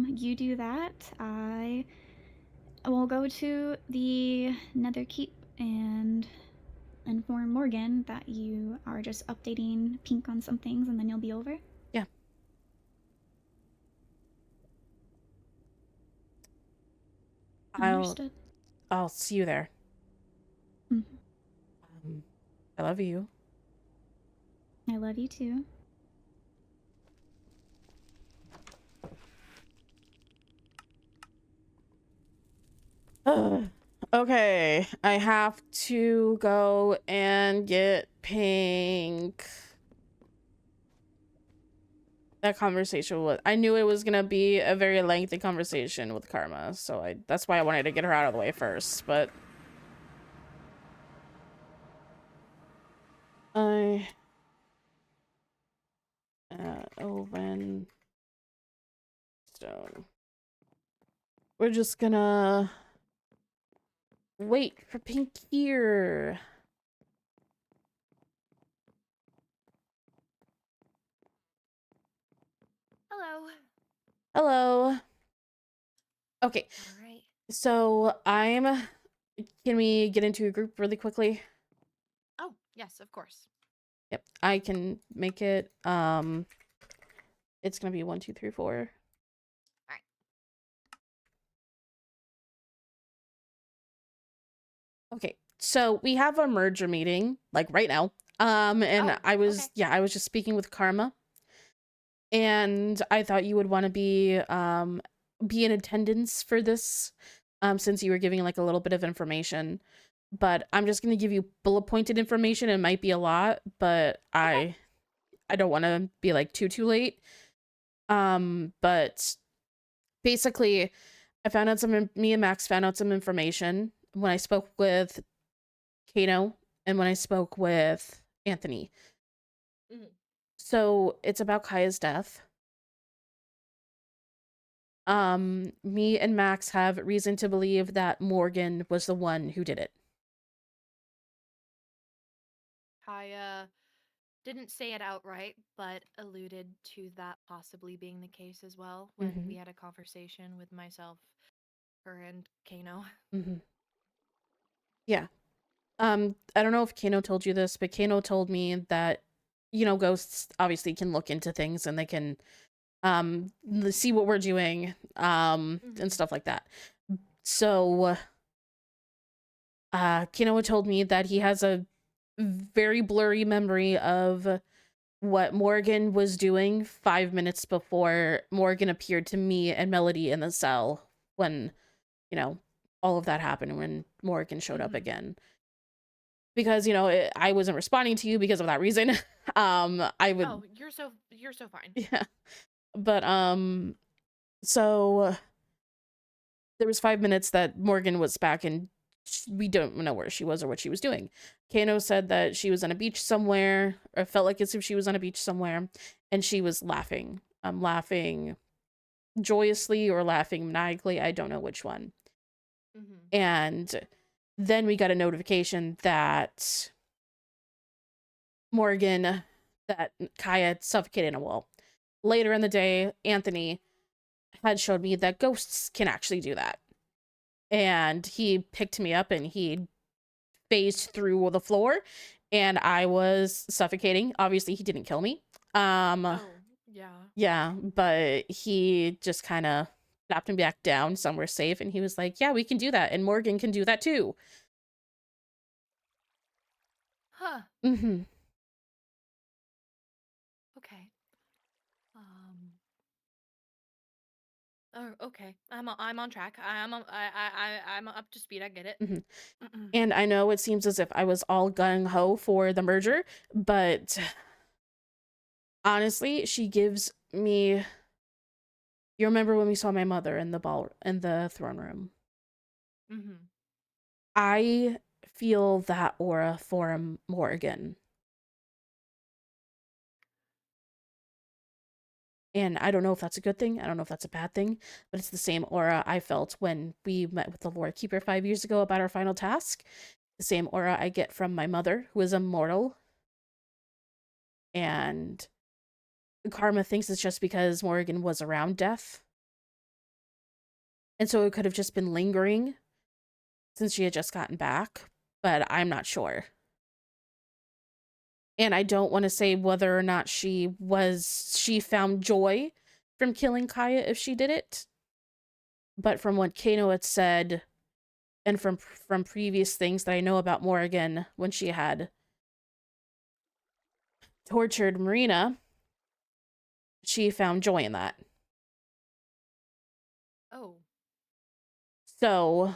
C: You do that. I will go to the Nether Keep and inform Morgan that you are just updating Pink on some things, and then you'll be over.
A: Yeah.
C: Understood.
A: I'll see you there. I love you.
C: I love you too.
A: Okay, I have to go and get Pink. That conversation was, I knew it was gonna be a very lengthy conversation with Karma, so that's why I wanted to get her out of the way first, but Elven Stone. We're just gonna wait for Pink here.
D: Hello.
A: Hello. Okay.
D: All right.
A: So can we get into a group really quickly?
D: Oh, yes, of course.
A: Yep, I can make it. It's gonna be 1, 2, 3, 4.
D: All right.
A: Okay, so we have a merger meeting like right now. And I was just speaking with Karma, and I thought you would want to be in attendance for this, since you were giving like a little bit of information. But I'm just gonna give you bullet pointed information. It might be a lot, but I don't want to be like too late. But basically, I found out me and Max found out some information when I spoke with Kano and when I spoke with Anthony. So it's about Kaya's death. Me and Max have reason to believe that Morgan was the one who did it.
D: Kaya didn't say it outright, but alluded to that possibly being the case as well when we had a conversation with myself, her, and Kano.
A: Yeah. I don't know if Kano told you this, but Kano told me that, you know, ghosts obviously can look into things and they can see what we're doing and stuff like that. So Kano told me that he has a very blurry memory of what Morgan was doing 5 minutes before Morgan appeared to me and Melody in the cell when, you know, all of that happened, when Morgan showed up again. Because, you know, I wasn't responding to you because of that reason. I would.
D: Oh, you're so fine.
A: Yeah. But so there was 5 minutes that Morgan was back, and we don't know where she was or what she was doing. Kano said that she was on a beach somewhere, or felt like as if she was on a beach somewhere, and she was laughing. Laughing joyously or laughing maniacally. I don't know which one. And then we got a notification that Kaya had suffocated in a wall. Later in the day, Anthony had showed me that ghosts can actually do that. And he picked me up and he phased through the floor and I was suffocating. Obviously, he didn't kill me.
D: Oh, yeah.
A: Yeah, but he just kind of slapped him back down somewhere safe, and he was like, "Yeah, we can do that, and Morgan can do that too."
D: Huh.
A: Mm-hmm.
D: Okay. Oh, okay. I'm on track. I'm up to speed. I get it.
A: Mm-hmm. And I know it seems as if I was all gung-ho for the merger, but honestly, she gives me... You remember when we saw my mother in the throne room?
D: Mm-hmm.
A: I feel that aura for Morgan. And I don't know if that's a good thing. I don't know if that's a bad thing, but it's the same aura I felt when we met with the Lord Keeper 5 years ago about our final task. The same aura I get from my mother, who is immortal. And Karma thinks it's just because Morgan was around death. And so it could have just been lingering since she had just gotten back, but I'm not sure. And I don't want to say whether or not she found joy from killing Kaya if she did it. But from what Kano had said, and from previous things that I know about Morgan when she had tortured Marina, she found joy in that.
D: Oh.
A: So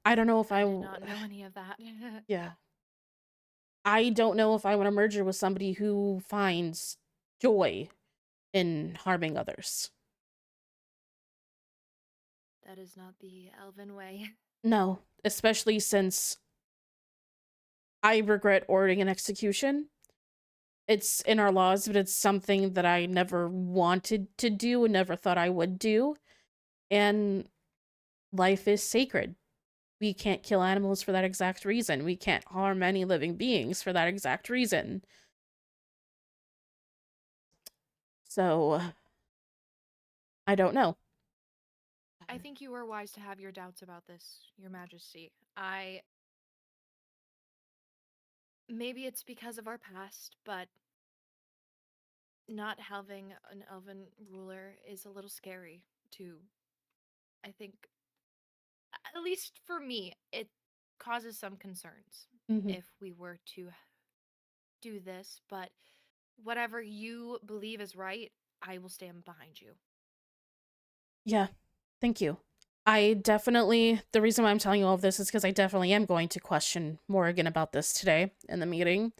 A: I don't know if
D: I did not know any of that.
A: Yeah. I don't know if I want to merge her with somebody who finds joy in harming others.
D: That is not the Elven way.
A: No, especially since I regret ordering an execution. It's in our laws, but it's something that I never wanted to do and never thought I would do. And life is sacred. We can't kill animals for that exact reason. We can't harm any living beings for that exact reason. So, I don't know.
D: I think you were wise to have your doubts about this, Your Majesty. Maybe it's because of our past, but not having an elven ruler is a little scary, too. I think, at least for me, it causes some concerns if we were to do this, but whatever you believe is right, I will stand behind you.
A: Yeah, thank you. The reason why I'm telling you all of this is because I definitely am going to question Morgan about this today in the meeting.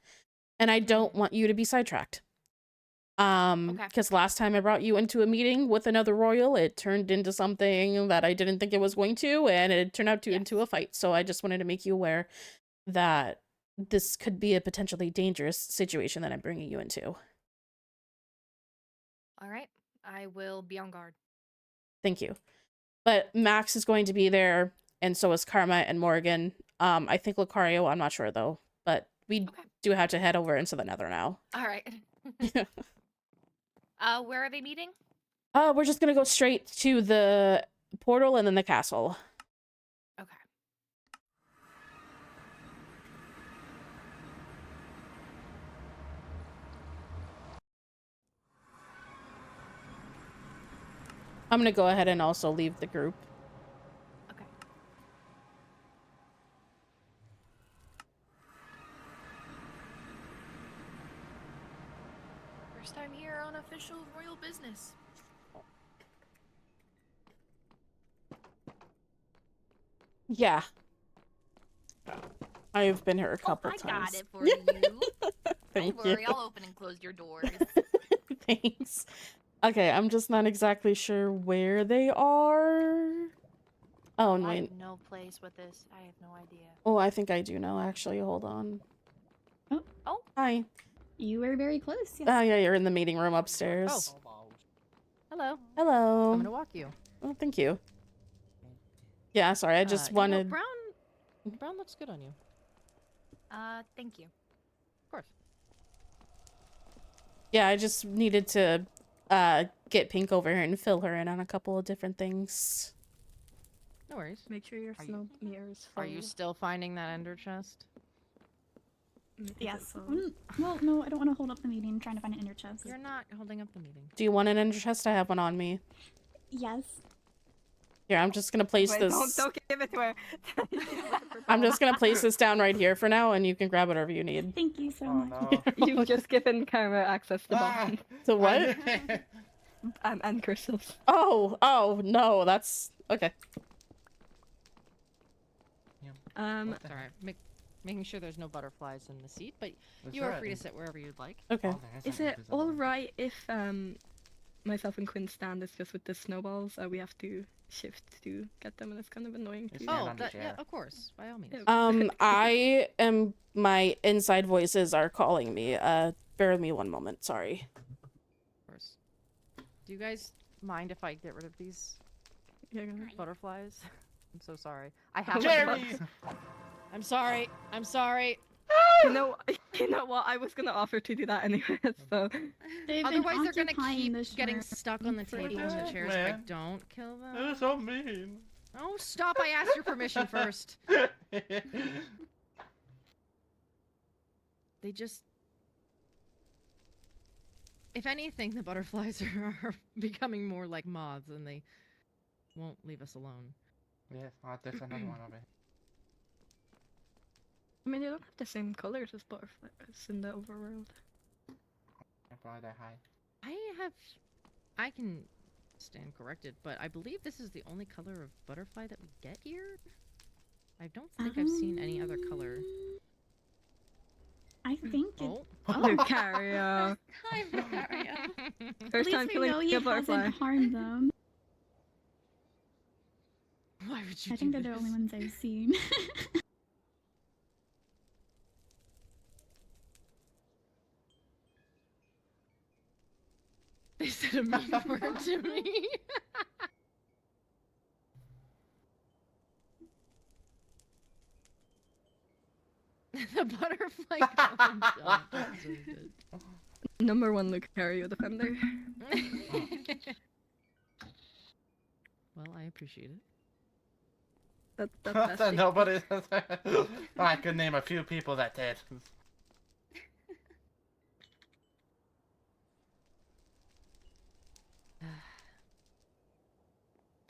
A: And I don't want you to be sidetracked. Because last time I brought you into a meeting with another royal, it turned into something that I didn't think it was going to, and it turned out into a fight. So I just wanted to make you aware that this could be a potentially dangerous situation that I'm bringing you into.
D: All right, I will be on guard.
A: Thank you. But Max is going to be there, and so is Karma and Morgan. I think Lucario, I'm not sure though, but we do have to head over into the Nether now.
D: All right. Where are they meeting?
A: We're just gonna go straight to the portal and then the castle.
D: Okay.
A: I'm gonna go ahead and also leave the group.
D: Okay. First time here on official royal business.
A: Yeah. I've been here a couple times.
D: I got it for you.
A: Thank
D: Don't worry,
A: you.
D: I'll open and close your doors.
A: Thanks. Okay, I'm just not exactly sure where they are. Oh, no.
D: I have no place with this. I have no idea.
A: Oh, I think I do know, actually. Hold on.
C: Oh.
A: Hi.
C: You were very close, yes.
A: Oh, yeah, you're in the meeting room upstairs.
E: Oh.
B: Hello.
A: Hello.
B: I'm gonna walk you.
A: Oh, thank you. Yeah, sorry, I just wanted...
E: Brown looks good on you.
D: Thank you.
E: Of course.
A: Yeah, I just needed to get Pink over here and fill her in on a couple of different things.
E: No worries.
B: Make sure your
E: Are
B: snow meter is full.
E: Are you still finding that ender chest?
B: Is it
C: Yes.
B: full?
C: Well, no, I don't want to hold up the meeting trying to find an inner chest.
E: You're not holding up the meeting.
A: Do you want an ender chest? I have one on me.
C: Yes.
A: Here, I'm just gonna place
B: Wait,
A: this.
B: Don't give it to her.
A: I'm just gonna place this down right here for now, and you can grab whatever you need.
C: Thank you so
F: Oh
C: much.
F: no.
B: You've just given Karma access to
F: Ah!
B: bombs
A: To what?
B: and crystals.
A: Oh, no, that's okay.
E: It's alright. Making sure there's no butterflies in the seat, but you are free to sit wherever you'd like.
A: Okay.
F: Oh, there
B: Is
F: an
B: it
F: invisible-
B: alright if myself and Quinn stand is just with the snowballs? We have to shift to get them, and it's kind of annoying
F: You
B: too.
F: stand
E: Oh,
F: on the
E: yeah,
F: chair.
E: of course, by all means.
B: Yeah.
A: My inside voices are calling me. Bear with me one moment, sorry.
E: Of course. Do you guys mind if I get rid of these
B: Yeah, go ahead.
E: butterflies? I'm so sorry. I have
F: Jerry!
E: I'm sorry. I'm sorry.
B: you know what? I was gonna offer to do that anyway. So
C: They've
E: Otherwise,
C: been
E: they're gonna
C: occupying the
E: keep getting
C: shrimp
E: stuck on the
C: for
E: table and the
F: days.
E: chairs if I
F: Man.
E: don't kill them.
F: That was so mean.
E: Oh, stop! I asked your permission first. They just... If anything, the butterflies are becoming more like moths, and they won't leave us alone.
F: Yes, there's another one over here.
B: I mean, they don't have the same colors as butterflies in the overworld.
F: Probably that high.
E: I can stand corrected, but I believe this is the only color of butterfly that we get here. I don't think I've seen any other color.
C: I think it.
E: Oh.
B: Lucario.
G: Hi, Lucario.
C: At
B: First
C: least
B: time
C: we
B: killing
C: know
B: a
C: you
B: butterfly.
C: hasn't harmed them.
E: Why would you
C: I
E: do
C: think they're the only
E: this?
C: ones I've seen.
E: They said a mean word to me. The butterfly column jump is really good.
B: Number 1 Lucario defender.
E: Well, I appreciate it.
B: That's bestie.
F: Nobody. I could name a few people that did.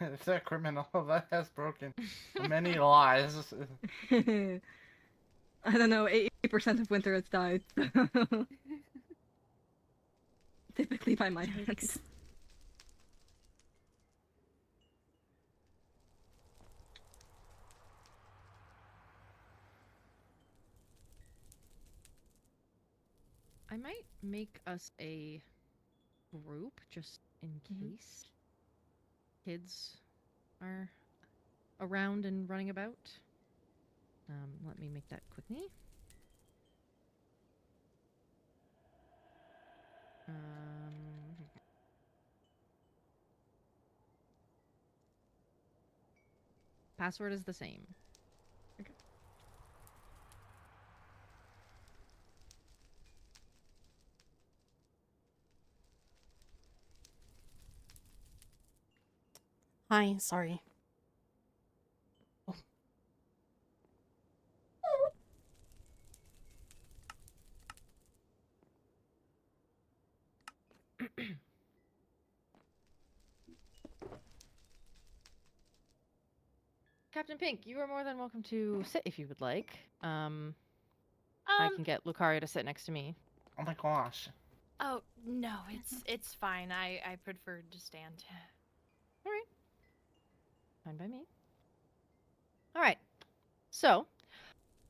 F: If they're criminal, that has broken many lies.
B: I don't know, 80% of winter has died. Typically by my hands.
E: I might make us a group just in case kids are around and running about. Let me make that quickly. Password is the same.
B: Okay.
A: Hi, sorry. Oh.
E: Captain Pink, you are more than welcome to sit if you would like. I can get Lucario to sit next to me.
F: Oh my gosh.
D: Oh no, it's fine. I prefer to stand.
E: All right. Fine by me. All right. So,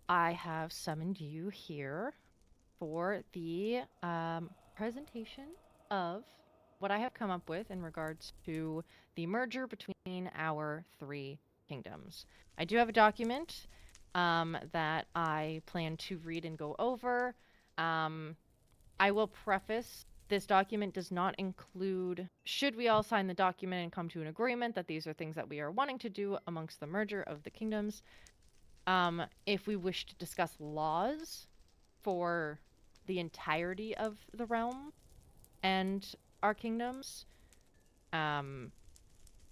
E: I have summoned you here for the presentation of what I have come up with in regards to the merger between our 3 kingdoms. I do have a document that I plan to read and go over. I will preface, this document does not include, should we all sign the document and come to an agreement that these are things that we are wanting to do amongst the merger of the kingdoms. If we wish to discuss laws for the entirety of the realm and our kingdoms,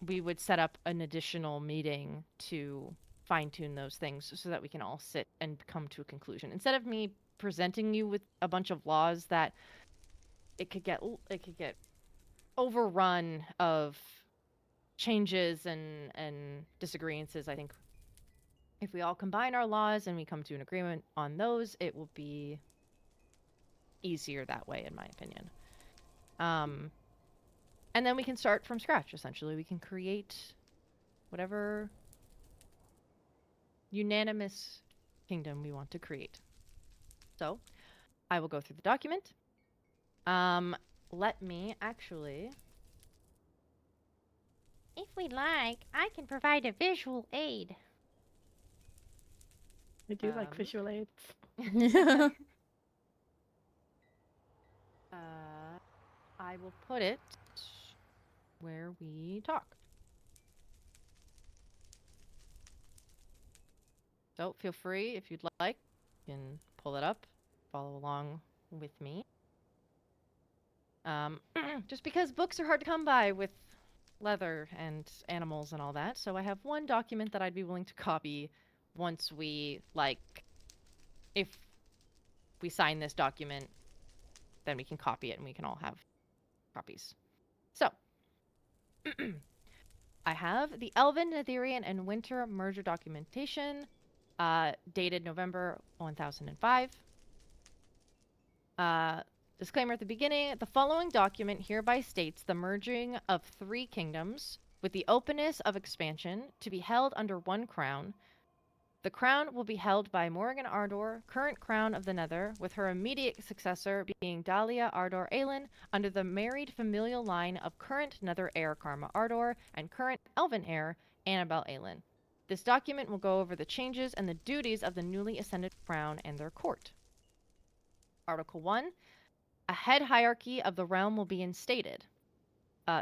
E: we would set up an additional meeting to fine-tune those things so that we can all sit and come to a conclusion. Instead of me presenting you with a bunch of laws that it could get overrun of changes and disagreements, I think if we all combine our laws and we come to an agreement on those, it will be easier that way, in my opinion. And then we can start from scratch, essentially. We can create whatever unanimous kingdom we want to create. So, I will go through the document. Let me actually... If we like, I can provide a visual aid.
B: I do like visual aids.
E: I will put it where we talk. So feel free, if you'd like, you can pull it up, follow along with me. Just because books are hard to come by with leather and animals and all that, so I have one document that I'd be willing to copy once we, if we sign this document, then we can copy it and we can all have copies. So, I have the Elven, Netherian, and Winter merger documentation, dated November 1005. Disclaimer at the beginning, the following document hereby states the merging of 3 kingdoms with the openness of expansion to be held under one crown. The crown will be held by Morrigan Ardor, current crown of the Nether, with her immediate successor being Dahlia Ardor Aelin, under the married familial line of current Nether heir Karma Ardor and current Elven heir Annabelle Aelin. This document will go over the changes and the duties of the newly ascended crown and their court. Article 1. A head hierarchy of the realm will be instated.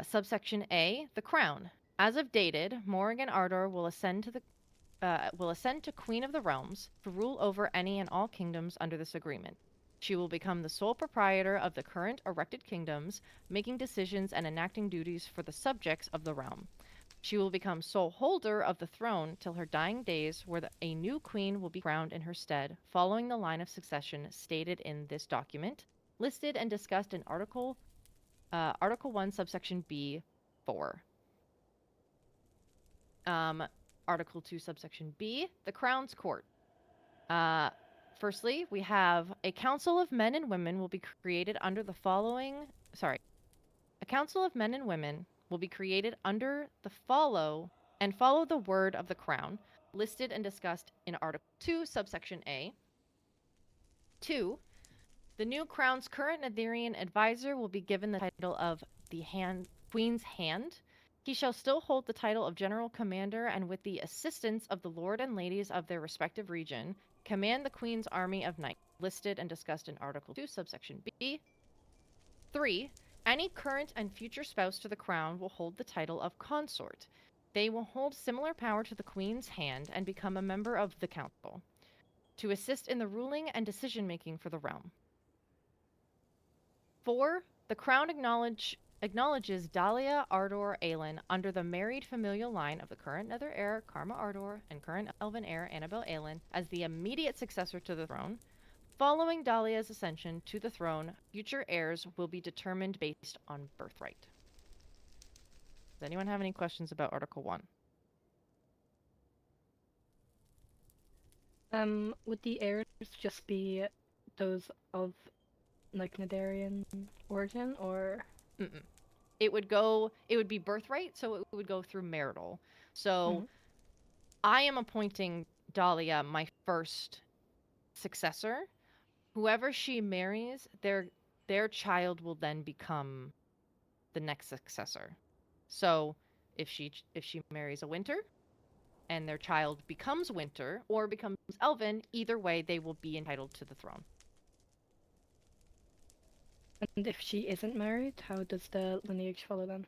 E: Subsection A. The crown. As of dated, Morrigan Ardor will ascend to Queen of the Realms to rule over any and all kingdoms under this agreement. She will become the sole proprietor of the current erected kingdoms, making decisions and enacting duties for the subjects of the realm. She will become sole holder of the throne till her dying days, where a new queen will be crowned in her stead, following the line of succession stated in this document, listed and discussed in Article 1, subsection B, 4. Article 2, subsection B, the Crown's Court. Firstly, we have a council of men and women will be created under the following... Sorry. A council of men and women will be created under the follow the word of the Crown, listed and discussed in Article 2, subsection A. 2. The new Crown's current Netherian advisor will be given the title of the Queen's Hand. He shall still hold the title of General Commander, and with the assistance of the Lord and Ladies of their respective region, command the Queen's army of knights, listed and discussed in Article 2, subsection B. 3. Any current and future spouse to the Crown will hold the title of Consort. They will hold similar power to the Queen's Hand and become a member of the Council, to assist in the ruling and decision-making for the realm. 4. The Crown acknowledges Dahlia Ardor Aelin under the married familial line of the current Nether heir Karma Ardor and current Elven heir Annabelle Aelin as the immediate successor to the throne. Following Dahlia's ascension to the throne, future heirs will be determined based on birthright. Does anyone have any questions about Article 1?
B: Would the heirs just be those of Netherian origin, or?
E: Mm-mm. It would be birthright, so it would go through marital. So I am appointing Dahlia my first successor. Whoever she marries, their child will then become the next successor. So if she marries a Winter and their child becomes Winter or becomes Elven, either way they will be entitled to the throne.
B: And if she isn't married, how does the lineage follow then?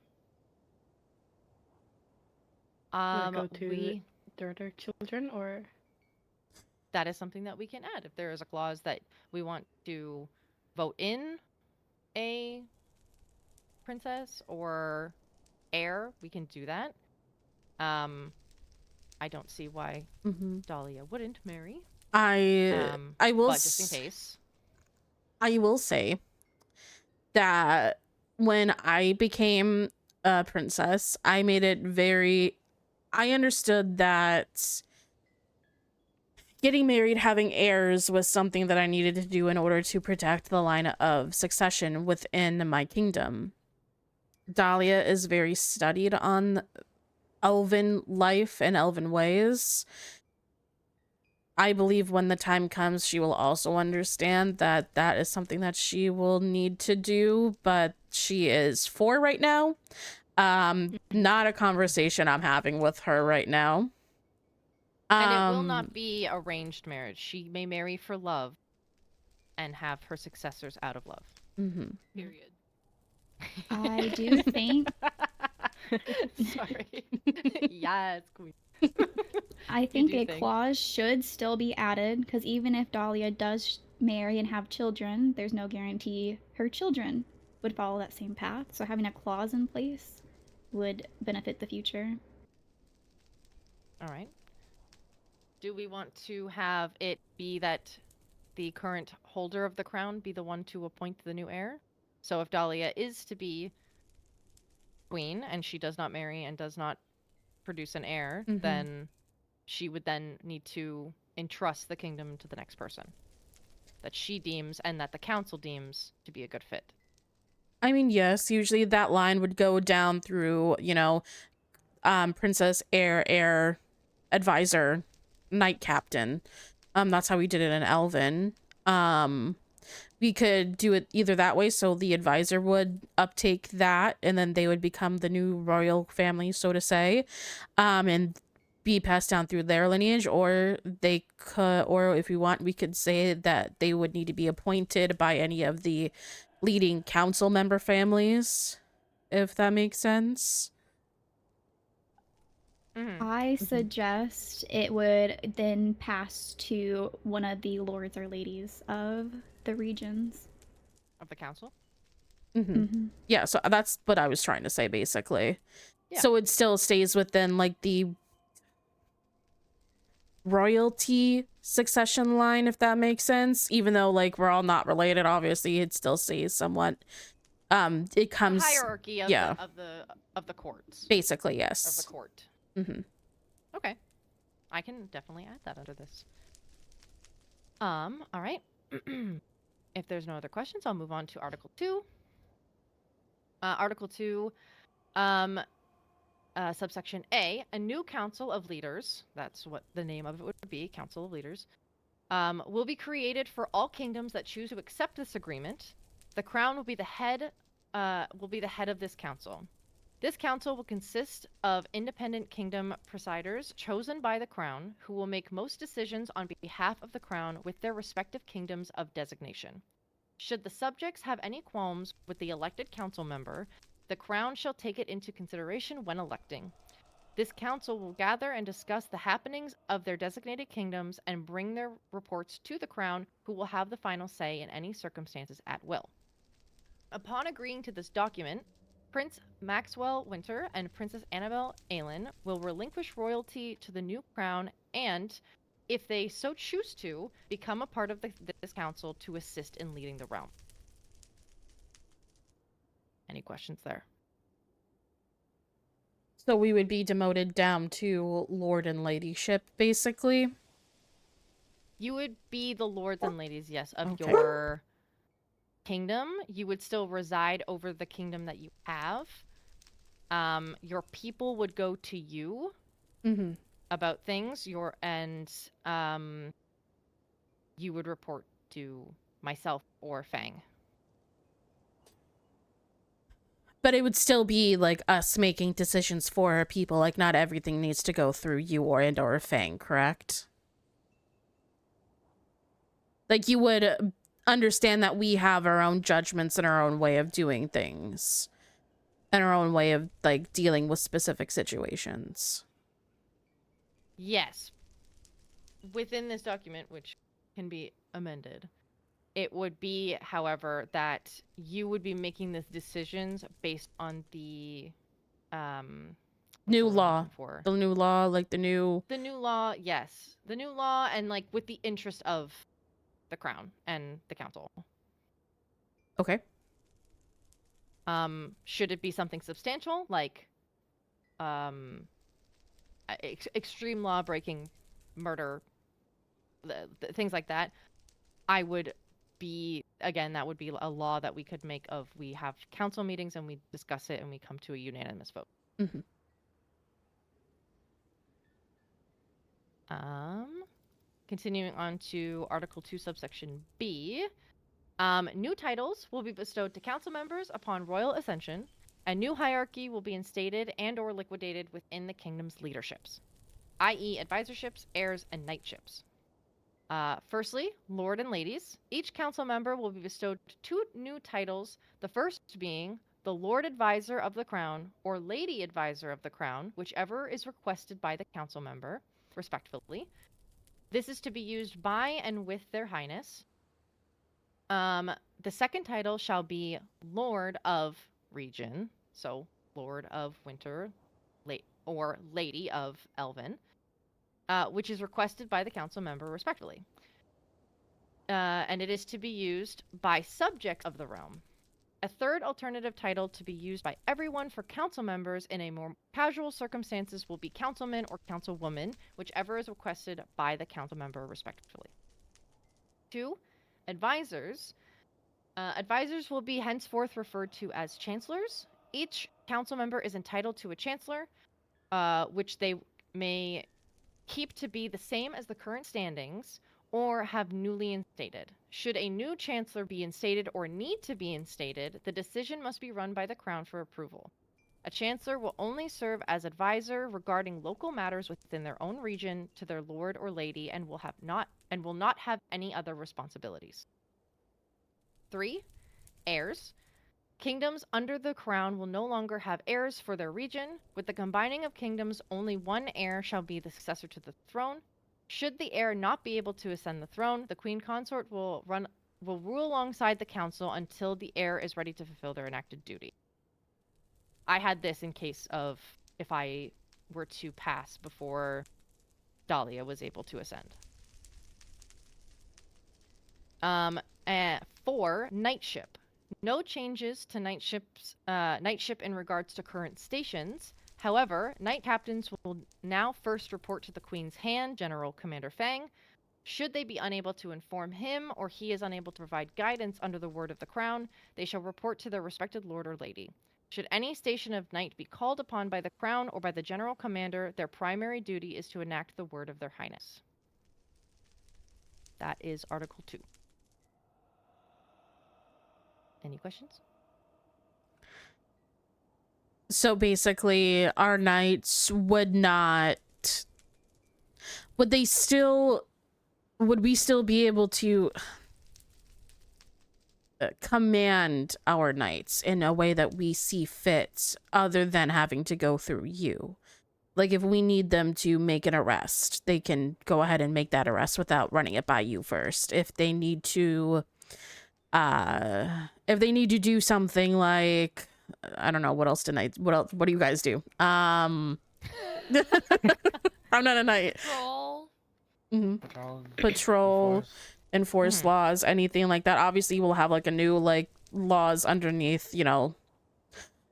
B: Will it go to their other children, or?
E: That is something that we can add. If there is a clause that we want to vote in a princess or heir, we can do that. I don't see why Dahlia wouldn't marry.
A: I will
E: but just in case.
A: I will say that when I became a princess, I made it I understood that getting married, having heirs was something that I needed to do in order to protect the line of succession within my kingdom. Dahlia is very studied on elven life and elven ways. I believe when the time comes, she will also understand that that is something that she will need to do, but she is 4 right now. Not a conversation I'm having with her right now.
E: And it will not be arranged marriage. She may marry for love and have her successors out of love.
D: Period.
C: I do think.
E: Sorry. Yes, queen.
C: I think a clause should still be added, because even if Dahlia does marry and have children, there's no guarantee her children would follow that same path. So having a clause in place would benefit the future.
E: All right. Do we want to have it be that the current holder of the crown be the one to appoint the new heir? So if Dahlia is to be queen and she does not marry and does not produce an heir, then she would then need to entrust the kingdom to the next person that she deems and that the council deems to be a good fit.
A: I mean, yes, usually that line would go down through, you know, princess, heir, advisor, knight captain. That's how we did it in Elven. We could do it either that way, so the advisor would uptake that, and then they would become the new royal family, so to say, and be passed down through their lineage, or they could, or if we want, we could say that they would need to be appointed by any of the leading council member families, if that makes sense.
C: I suggest it would then pass to one of the lords or ladies of the regions.
E: Of the council?
A: Yeah, so that's what I was trying to say, basically.
E: Yeah.
A: So it still stays within, like, the royalty succession line, if that makes sense. Even though, like, we're all not related, obviously, it still stays somewhat. It comes...
E: The hierarchy of, of the courts.
A: Basically, yes.
E: Of the court. Okay. I can definitely add that under this. All right. If there's no other questions, I'll move on to Article 2. Article 2, subsection A, a new council of leaders, that's what the name of it would be, council of leaders, will be created for all kingdoms that choose to accept this agreement. The crown will be the head of this council. This council will consist of independent kingdom presiders chosen by the crown, who will make most decisions on behalf of the crown with their respective kingdoms of designation. Should the subjects have any qualms with the elected council member, the crown shall take it into consideration when electing. This council will gather and discuss the happenings of their designated kingdoms and bring their reports to the crown, who will have the final say in any circumstances at will. Upon agreeing to this document, Prince Maxwell Winter and Princess Annabelle Aylin will relinquish royalty to the new crown and, if they so choose to, become a part of this council to assist in leading the realm. Any questions there?
A: So we would be demoted down to lord and ladyship, basically?
E: You would be the lords and ladies, yes, of your kingdom. You would still reside over the kingdom that you have. Your people would go to you about things. You would report to myself or Fang.
A: But it would still be, like, us making decisions for our people. Like, not everything needs to go through you or Fang, correct? Like, you would understand that we have our own judgments and our own way of doing things. And our own way of, like, dealing with specific situations.
E: Yes. Within this document, which can be amended, it would be, however, that you would be making these decisions based on the
A: New
E: the word I'm
A: law.
E: looking for.
A: The new law, like the new
E: law, yes. The new law, and like with the interest of the crown and the council.
A: Okay.
E: Should it be something substantial, like extreme law breaking, murder, things like that, I would be, again, that would be a law that we could make of, we have council meetings and we discuss it and we come to a unanimous vote.
A: Mm-hmm.
E: Continuing on to Article 2, subsection B. New titles will be bestowed to council members upon royal ascension, and new hierarchy will be instated and or liquidated within the kingdom's leaderships, i.e. advisorships, heirs, and knightships. Firstly, lord and ladies. Each council member will be bestowed 2 new titles, the first being the Lord Advisor of the Crown or Lady Advisor of the Crown, whichever is requested by the council member, respectively. This is to be used by and with their highness. The second title shall be Lord of Region, so Lord of Winter, or Lady of Elven, which is requested by the council member, respectively. And it is to be used by subject of the realm. A third alternative title to be used by everyone for council members in a more casual circumstances will be councilman or councilwoman, whichever is requested by the council member, respectively. 2. Advisors. Advisors will be henceforth referred to as chancellors. Each council member is entitled to a chancellor, which they may keep to be the same as the current standings or have newly instated. Should a new chancellor be instated or need to be instated, the decision must be run by the crown for approval. A chancellor will only serve as advisor regarding local matters within their own region to their lord or lady and will not have any other responsibilities. 3. Heirs. Kingdoms under the crown will no longer have heirs for their region. With the combining of kingdoms, only one heir shall be the successor to the throne. Should the heir not be able to ascend the throne, the queen consort will rule alongside the council until the heir is ready to fulfill their enacted duty. I had this in case of if I were to pass before Dahlia was able to ascend. 4. Knightship. No changes to knightship in regards to current stations. However, knight captains will now first report to the Queen's Hand, General Commander Fang. Should they be unable to inform him or he is unable to provide guidance under the word of the crown, they shall report to their respected lord or lady. Should any station of knight be called upon by the crown or by the general commander, their primary duty is to enact the word of their highness. That is Article 2. Any questions?
A: So basically, our knights would we still be able to command our knights in a way that we see fit other than having to go through you? Like, if we need them to make an arrest, they can go ahead and make that arrest without running it by you first. If they need to do something like, I don't know, what else do you guys do? I'm not a knight.
D: Roll.
A: Patrol, enforce laws, anything like that. Obviously we'll have like a new like laws underneath, you know,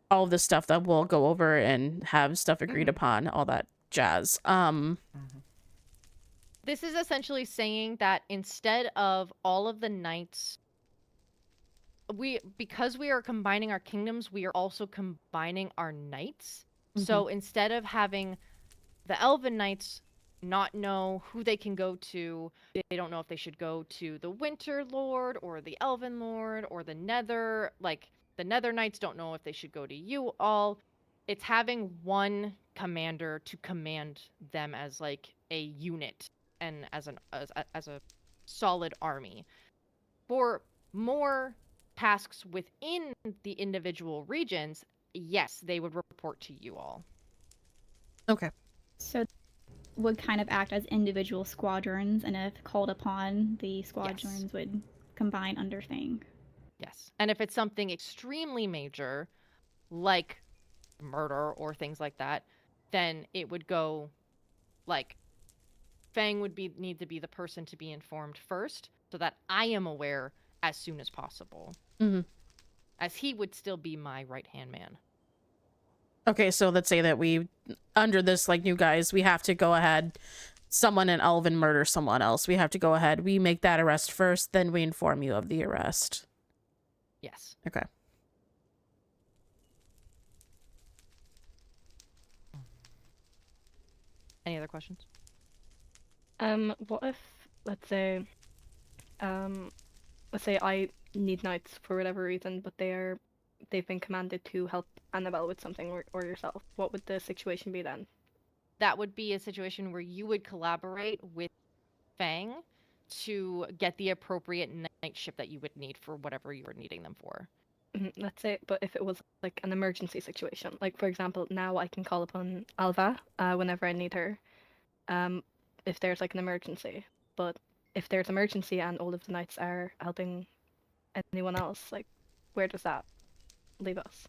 A: all of the stuff that we'll go over and have stuff agreed upon, all that jazz.
E: This is essentially saying that instead of all of the knights, because we are combining our kingdoms, we are also combining our knights. So instead of having the Elven knights not know who they can go to, they don't know if they should go to the Winter Lord or the Elven Lord or the Nether, like the Nether Knights don't know if they should go to you all. It's having one commander to command them as like a unit and as a solid army. For more tasks within the individual regions, yes, they would report to you all.
A: Okay.
C: So would kind of act as individual squadrons, and if called upon, the squadrons would combine under Thing.
E: Yes. And if it's something extremely major, like murder or things like that, then it would go like Fang would need to be the person to be informed first, so that I am aware as soon as possible.
A: Mm-hmm.
E: As he would still be my right-hand man.
A: Okay, so let's say that we, under this, like, new guys, we have to go ahead, someone in Elven murder someone else. We have to go ahead, we make that arrest first, then we inform you of the arrest.
E: Yes.
A: Okay.
E: Any other questions?
B: What if, let's say I need knights for whatever reason, but they've been commanded to help Annabelle with something, or yourself. What would the situation be then?
E: That would be a situation where you would collaborate with Fang to get the appropriate night shift that you would need for whatever you were needing them for.
B: Let's say, but if it was like an emergency situation, like for example, now I can call upon Alva whenever I need her, if there's like an emergency. But if there's emergency and all of the knights are helping anyone else, like where does that leave us?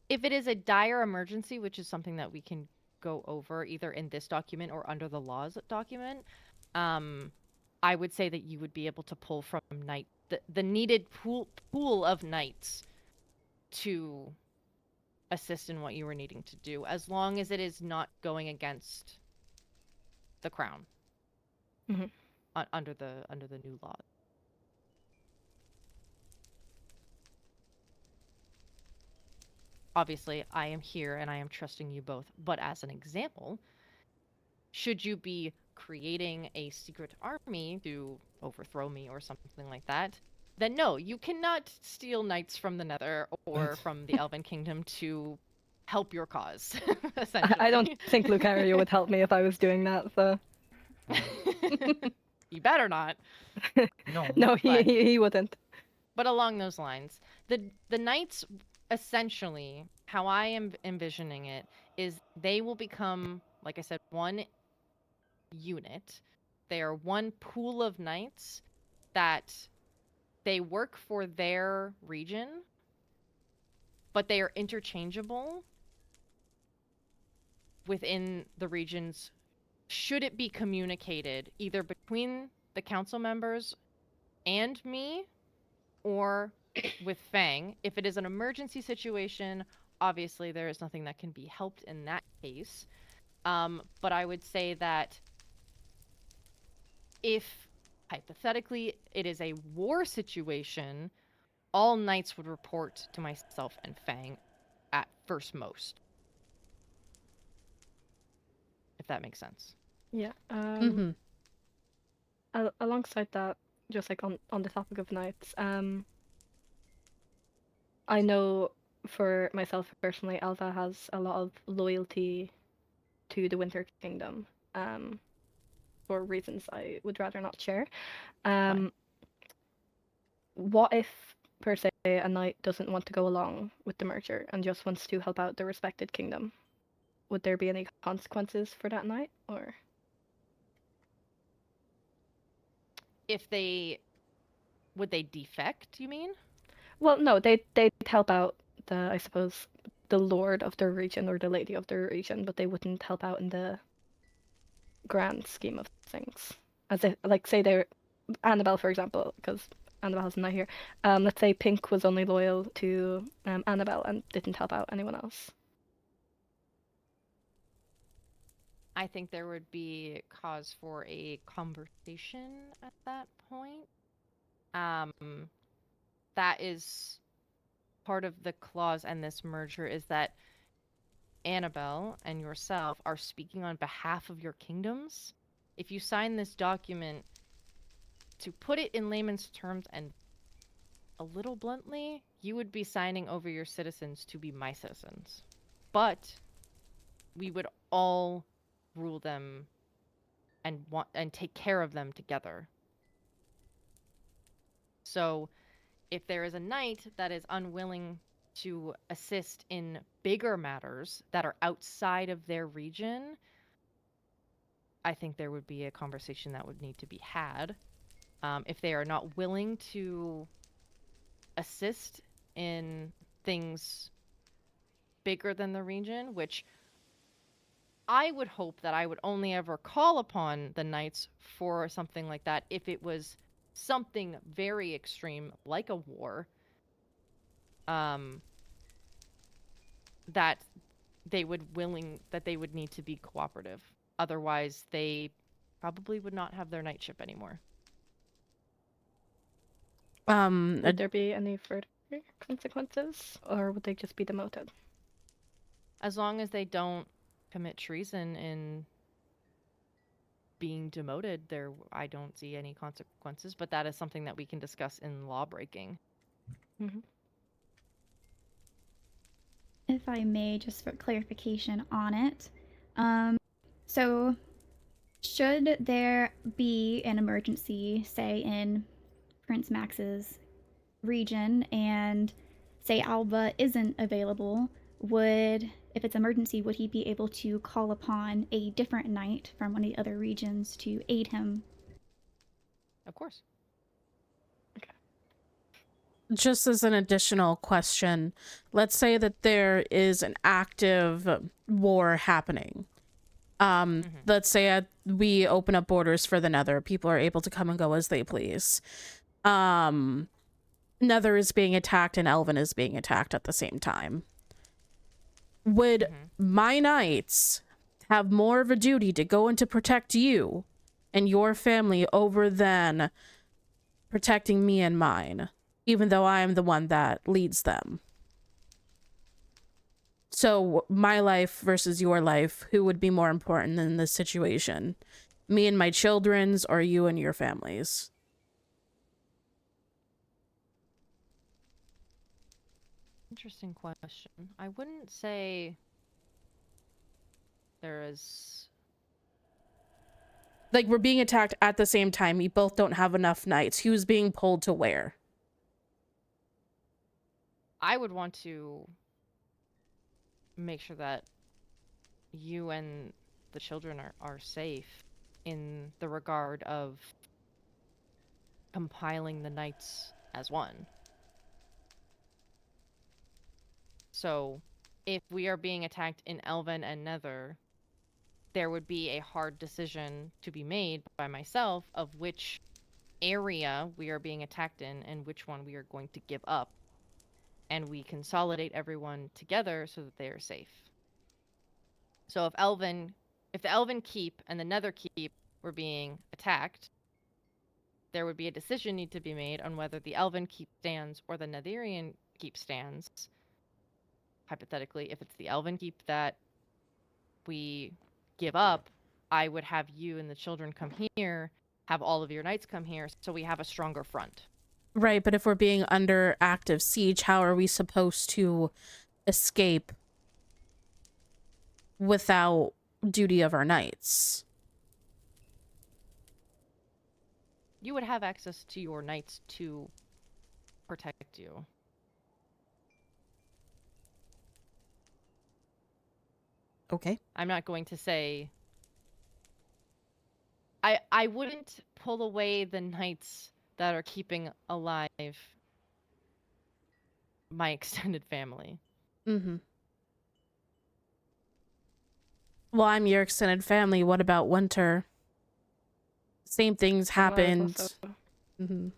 E: If it is a dire emergency, which is something that we can go over either in this document or under the laws document, I would say that you would be able to pull from the needed pool of knights to assist in what you were needing to do, as long as it is not going against the crown.
B: Mm-hmm.
E: Under the new law. Obviously, I am here and I am trusting you both. But as an example, should you be creating a secret army to overthrow me or something like that, then no, you cannot steal knights from the Nether or from the Elven Kingdom to help your cause, essentially.
B: I don't think Lucario would help me if I was doing that, so...
E: You better not.
B: No, he wouldn't.
E: But along those lines, the knights, essentially, how I am envisioning it, is they will become, like I said, one unit. They are one pool of knights that they work for their region, but they are interchangeable within the regions should it be communicated either between the council members and me or with Fang. If it is an emergency situation, obviously there is nothing that can be helped in that case. But I would say that if, hypothetically, it is a war situation, all knights would report to myself and Fang at first most. If that makes sense.
B: Yeah. Alongside that, just like on the topic of knights, I know for myself personally, Alva has a lot of loyalty to the Winter Kingdom, for reasons I would rather not share. What if, per se, a knight doesn't want to go along with the merger and just wants to help out the respected kingdom? Would there be any consequences for that knight, or?
E: Would they defect, you mean?
B: Well, no, they'd help out I suppose, the lord of their region or the lady of their region, but they wouldn't help out in the grand scheme of things. As if, like, say they're Annabelle, for example, because Annabelle's not here. Let's say Pink was only loyal to Annabelle and didn't help out anyone else.
E: I think there would be cause for a conversation at that point. That is part of the clause and this merger, is that Annabelle and yourself are speaking on behalf of your kingdoms. If you sign this document, to put it in layman's terms and a little bluntly, you would be signing over your citizens to be my citizens. But we would all rule them and take care of them together. So if there is a knight that is unwilling to assist in bigger matters that are outside of their region, I think there would be a conversation that would need to be had. If they are not willing to assist in things bigger than the region, which I would hope that I would only ever call upon the knights for something like that if it was something very extreme, like a war, that they would need to be cooperative. Otherwise, they probably would not have their knightship anymore.
B: Would there be any further consequences, or would they just be demoted?
E: As long as they don't commit treason in being demoted, I don't see any consequences, but that is something that we can discuss in law breaking.
B: Mm-hmm.
C: If I may, just for clarification on it. So, should there be an emergency, say in Prince Max's region, and say Alba isn't available, if it's emergency, would he be able to call upon a different knight from one of the other regions to aid him?
E: Of course.
A: Just as an additional question, let's say that there is an active war happening. Let's say we open up borders for the Nether. People are able to come and go as they please. Nether is being attacked and Elven is being attacked at the same time. Would my knights have more of a duty to go in to protect you and your family over than protecting me and mine, even though I am the one that leads them? So my life versus your life, who would be more important in this situation? Me and my children's, or you and your families?
E: Interesting question. I wouldn't say there is...
A: Like, we're being attacked at the same time. We both don't have enough knights. Who's being pulled to where?
E: I would want to make sure that you and the children are safe in the regard of compiling the knights as one. So, if we are being attacked in Elven and Nether, there would be a hard decision to be made by myself of which area we are being attacked in and which one we are going to give up. And we consolidate everyone together so that they are safe. So if the Elven keep and the Nether keep were being attacked, there would be a decision need to be made on whether the Elven keep stands or the Netherian keep stands. Hypothetically, if it's the Elven keep that we give up, I would have you and the children come here, have all of your knights come here, so we have a stronger front.
A: Right, but if we're being under active siege, how are we supposed to escape without duty of our knights?
E: You would have access to your knights to protect you.
A: Okay.
E: I'm not going to say... I wouldn't pull away the knights that are keeping alive my extended family.
A: Mm-hmm. Well, I'm your extended family. What about Winter? Same things happened. Mm-hmm.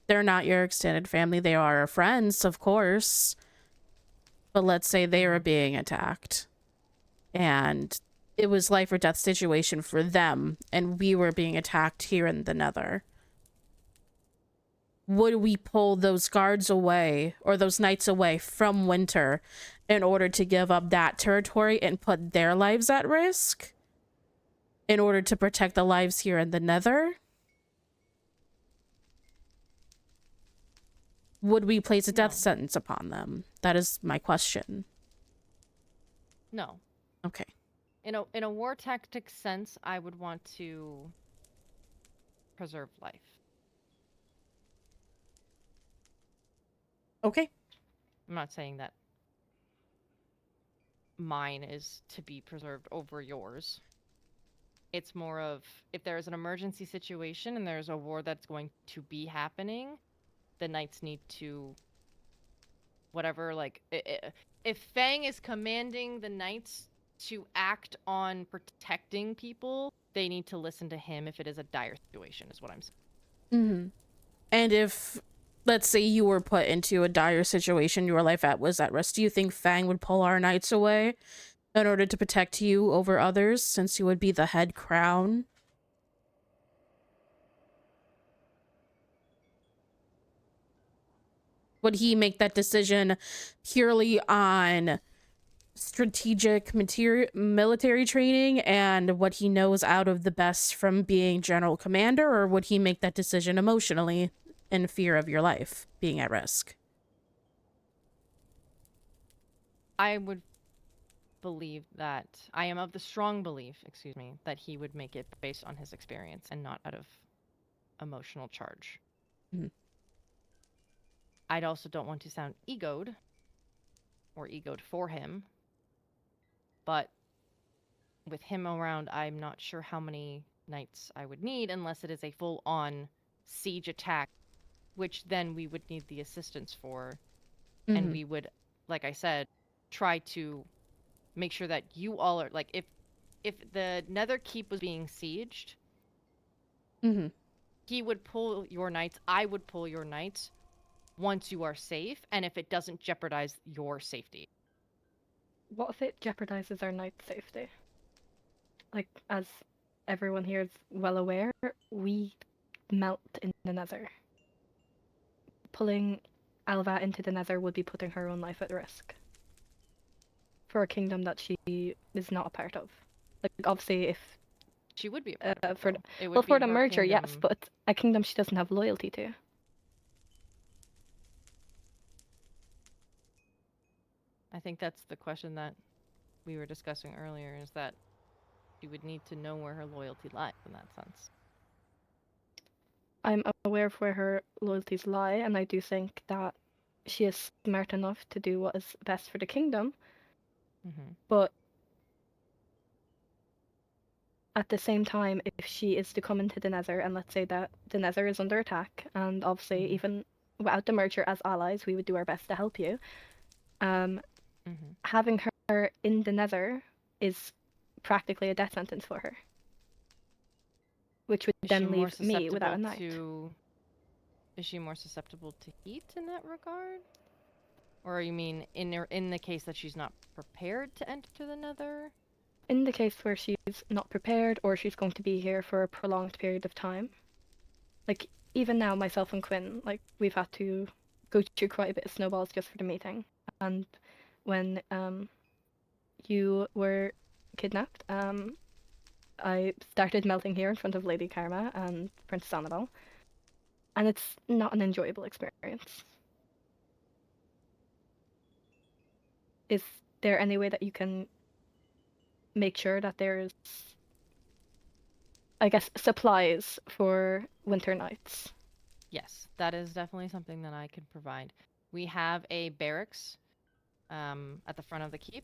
A: They're not your extended family. They are our friends, of course. But let's say they were being attacked. And it was life or death situation for them. And we were being attacked here in the Nether. Would we pull those guards away or those knights away from Winter in order to give up that territory and put their lives at risk in order to protect the lives here in the Nether? Would we place a death sentence upon them? That is my question.
E: No.
A: Okay.
E: In a war tactic sense, I would want to preserve life.
A: Okay.
E: I'm not saying that mine is to be preserved over yours. It's more of, if there's an emergency situation and there's a war that's going to be happening, the knights need to... Whatever, like... If Fang is commanding the knights to act on protecting people, they need to listen to him if it is a dire situation, is what I'm saying.
A: And if, let's say, you were put into a dire situation, your life was at risk, do you think Fang would pull our knights away in order to protect you over others, since you would be the head crown? Would he make that decision purely on strategic military training and what he knows out of the best from being general commander, or would he make that decision emotionally in fear of your life being at risk?
E: I would believe that, I am of the strong belief, that he would make it based on his experience and not out of emotional charge. I'd also don't want to sound egoed or egoed for him, but with him around, I'm not sure how many knights I would need unless it is a full-on siege attack, which then we would need the assistance for, and we would, like I said, try to make sure that you all are, like, if the Nether Keep was being sieged, he would pull your knights, I would pull your knights once you are safe, and if it doesn't jeopardize your safety.
B: What if it jeopardizes our knight's safety? Like, as everyone here is well aware, we melt in the Nether. Pulling Alva into the Nether would be putting her own life at risk. For a kingdom that she is not a part of. Like, obviously, if
E: she would be a part of
B: for
E: it, it would
B: well,
E: be
B: for the
E: her
B: merger,
E: kingdom.
B: yes, but a kingdom she doesn't have loyalty to.
E: I think that's the question that we were discussing earlier, is that she would need to know where her loyalty lies in that sense.
B: I'm aware of where her loyalties lie, and I do think that she is smart enough to do what is best for the kingdom. But at the same time, if she is to come into the Nether, and let's say that the Nether is under attack, and obviously even without the merger as allies, we would do our best to help you. Having her in the Nether is practically a death sentence for her. Which would then leave me without a knight.
E: Is she more susceptible to heat in that regard? Or you mean in the case that she's not prepared to enter the Nether?
B: In the case where she's not prepared, or she's going to be here for a prolonged period of time. Like, even now, myself and Quinn, like, we've had to go through quite a bit of snowballs just for the meeting. And when you were kidnapped, I started melting here in front of Lady Karma and Princess Annabelle. And it's not an enjoyable experience. Is there any way that you can make sure that there's, I guess, supplies for winter nights?
E: Yes, that is definitely something that I can provide. We have a barracks at the front of the keep,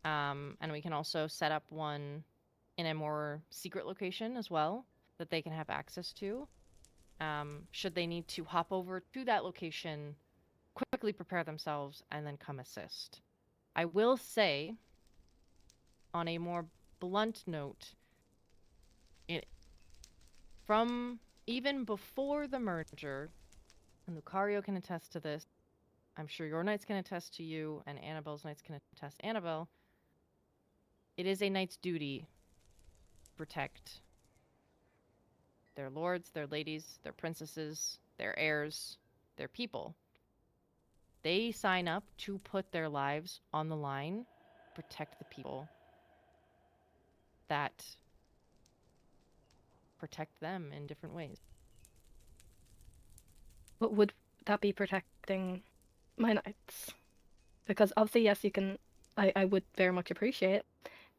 E: and we can also set up one in a more secret location as well that they can have access to. Should they need to hop over to that location, quickly prepare themselves, and then come assist. I will say, on a more blunt note, from even before the merger, and Lucario can attest to this, I'm sure your knights can attest to you, and Annabelle's knights can attest to Annabelle, it is a knight's duty to protect their lords, their ladies, their princesses, their heirs, their people. They sign up to put their lives on the line, protect the people that protect them in different ways.
B: But would that be protecting my knights? Because obviously, yes, you can. I would very much appreciate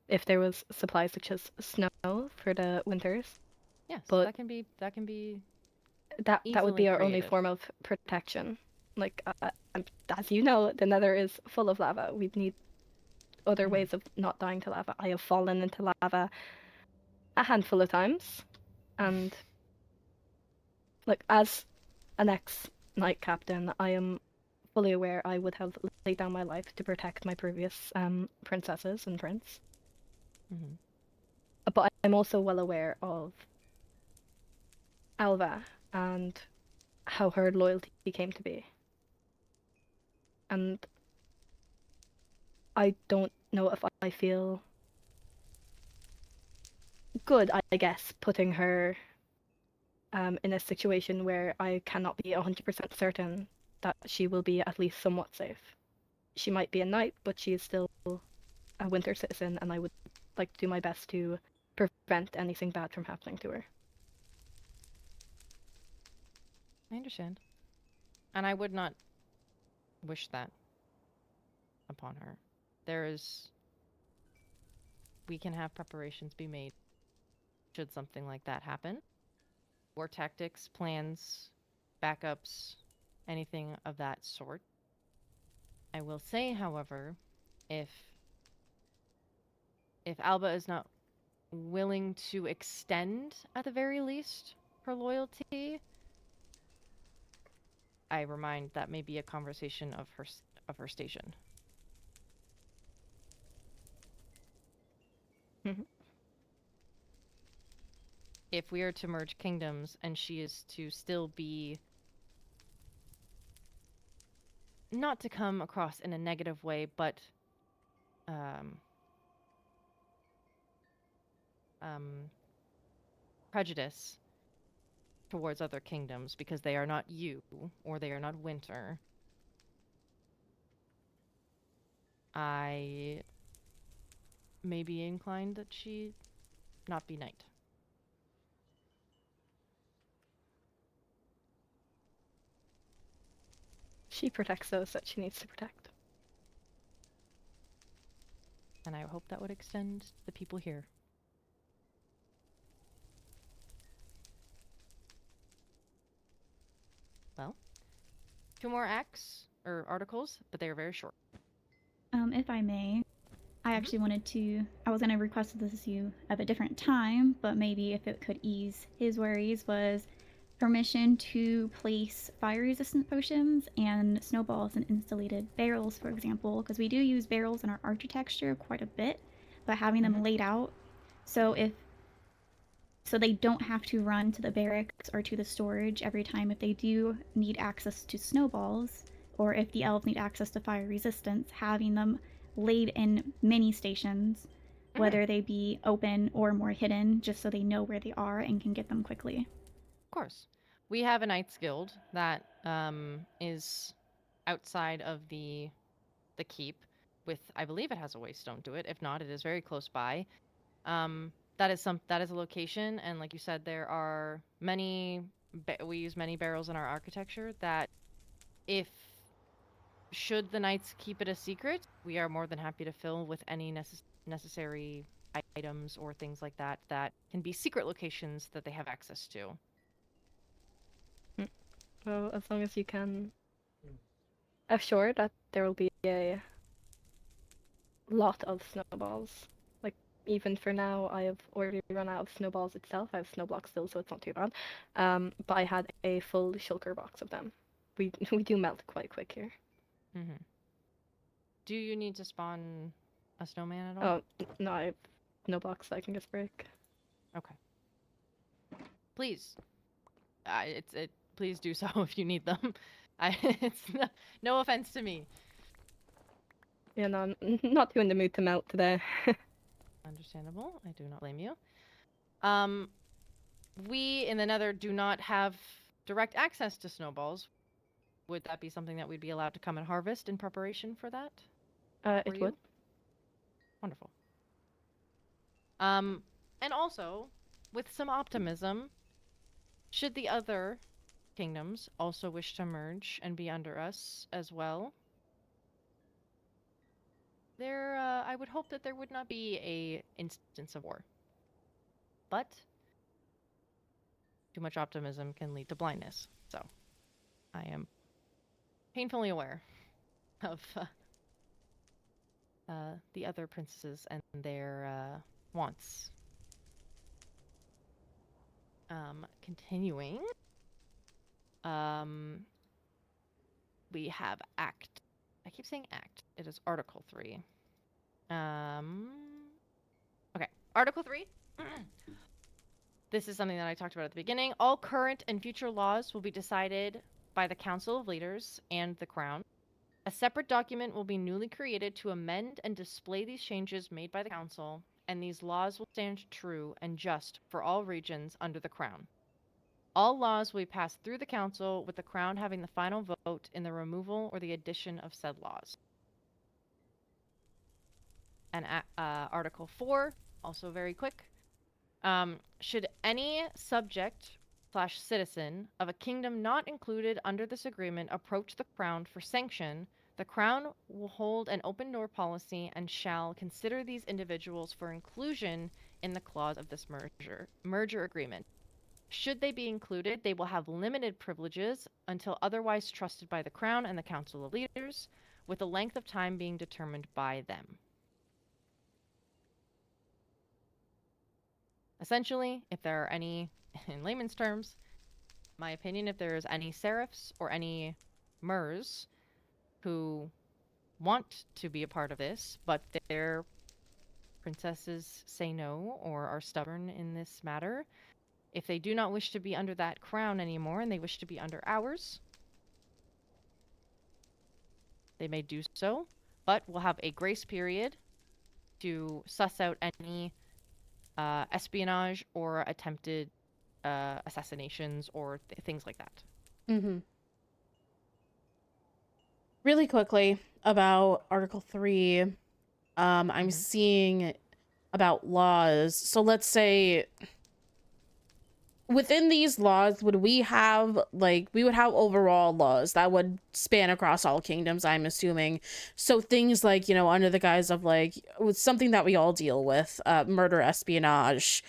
B: if there was supplies such as snow for the winters.
E: Yes,
B: but
E: that can be
B: that would be our only form of protection. Like, as you know, the Nether is full of lava. We'd need other ways of not dying to lava. I have fallen into lava a handful of times, and like, as an ex-knight captain, I am fully aware I would have laid down my life to protect my previous princesses and prince.
E: Mm-hmm.
B: But I'm also well aware of Alva and how her loyalty came to be. And I don't know if I feel good, I guess, putting her in a situation where I cannot be 100% certain that she will be at least somewhat safe. She might be a knight, but she is still a winter citizen, and I would like to do my best to prevent anything bad from happening to her.
E: I understand. And I would not wish that upon her. We can have preparations be made should something like that happen. War tactics, plans, backups, anything of that sort. I will say, however, if Alba is not willing to extend, at the very least, her loyalty, I remind that may be a conversation of her station.
B: Mm-hmm.
E: If we are to merge kingdoms and she is to still be, not to come across in a negative way, but prejudice towards other kingdoms because they are not you or they are not winter, I may be inclined that she not be knight.
B: She protects those that she needs to protect.
E: And I hope that would extend to the people here. Well, 2 more acts or articles, but they are very short.
C: If I may, I actually I was going to request this of you at a different time, but maybe if it could ease his worries, was permission to place fire-resistant potions and snowballs in insulated barrels, for example, because we do use barrels in our architecture quite a bit, but having them laid out so they don't have to run to the barracks or to the storage every time if they do need access to snowballs, or if the elves need access to fire resistance, having them laid in mini stations, whether they be open or more hidden, just so they know where they are and can get them quickly.
E: Of course. We have a Knights Guild that is outside of the keep with, I believe it has a waystone to it. If not, it is very close by. That is a location, and like you said, there are many we use many barrels in our architecture that if should the knights keep it a secret, we are more than happy to fill with any necessary items or things like that that can be secret locations that they have access to.
B: Well, as long as you can assure that there will be a lot of snowballs. Like, even for now, I have already run out of snowballs itself. I have snowblocks still, so it's not too bad. But I had a full shulker box of them. We do melt quite quick here.
E: Mm-hmm. Do you need to spawn a snowman at all?
B: Oh, no, I have snowblocks that I can just break.
E: Okay. Please. Please do so if you need them. It's no offense to me.
B: Yeah, no, I'm not too in the mood to melt today.
E: Understandable. I do not blame you. We in the Nether do not have direct access to snowballs. Would that be something that we'd be allowed to come and harvest in preparation for that?
B: It would.
E: Wonderful. And also, with some optimism, should the other kingdoms also wish to merge and be under us as well, I would hope that there would not be a instance of war. But too much optimism can lead to blindness. So I am painfully aware of the other princesses and their wants. Continuing. we have Act. I keep saying Act. It is Article 3. Okay, Article 3. This is something that I talked about at the beginning. All current and future laws will be decided by the Council of Leaders and the Crown. A separate document will be newly created to amend and display these changes made by the Council, and these laws will stand true and just for all regions under the Crown. All laws will be passed through the Council, with the Crown having the final vote in the removal or the addition of said laws. And Article 4, also very quick. Should any subject/citizen of a kingdom not included under this agreement approach the Crown for sanction, the Crown will hold an open door policy and shall consider these individuals for inclusion in the clause of this merger agreement. Should they be included, they will have limited privileges until otherwise trusted by the Crown and the Council of Leaders, with the length of time being determined by them. Essentially, if there are any, in layman's terms, my opinion, if there is any serifs or any mers who want to be a part of this, but their princesses say no or are stubborn in this matter, if they do not wish to be under that crown anymore and they wish to be under ours, they may do so, but we'll have a grace period to suss out any espionage or attempted assassinations or things like that.
A: Mm-hmm. Really quickly about Article 3, I'm seeing about laws. So let's say within these laws, would we have, like, we would have overall laws that would span across all kingdoms, I'm assuming. So things like, you know, under the guise of, like, with something that we all deal with, murder, espionage,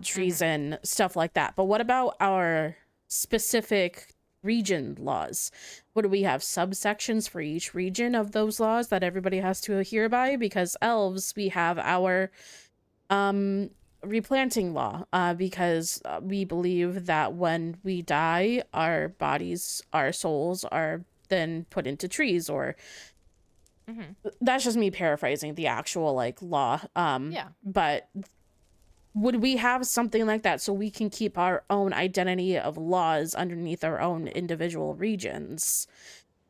A: treason, stuff like that. But what about our specific region laws? Would we have subsections for each region of those laws that everybody has to adhere by? Because elves, we have our, replanting law, because we believe that when we die, our bodies, our souls are then put into trees, or that's just me paraphrasing the actual, like, law.
E: Yeah.
A: But would we have something like that so we can keep our own identity of laws underneath our own individual regions,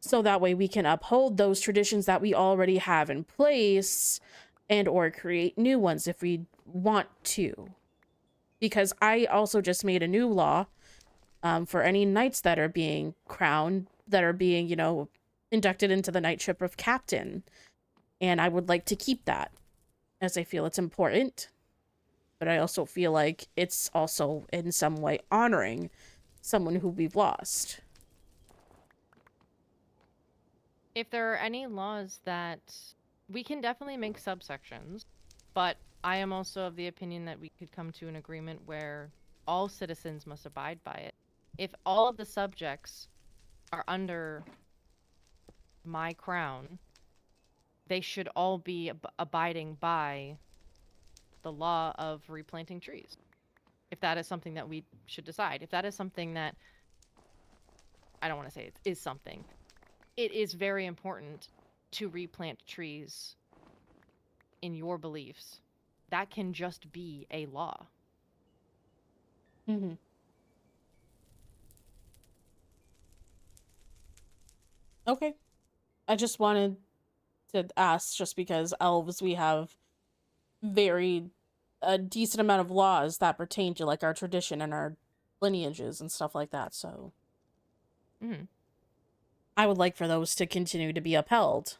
A: so that way we can uphold those traditions that we already have in place and or create new ones if we want to? Because I also just made a new law for any knights that are being crowned, that are being, you know, inducted into the knightship of captain. And I would like to keep that, as I feel it's important. But I also feel like it's also in some way honoring someone who we've lost.
E: If there are any laws that we can definitely make subsections, but I am also of the opinion that we could come to an agreement where all citizens must abide by it. If all of the subjects are under my crown, they should all be abiding by the law of replanting trees. If that is something that we should decide. If that is something that, I don't want to say it is something, it is very important to replant trees in your beliefs. That can just be a law.
A: Okay. I just wanted to ask, just because elves, we have a decent amount of laws that pertain to, like, our tradition and our lineages and stuff like that, so I would like for those to continue to be upheld.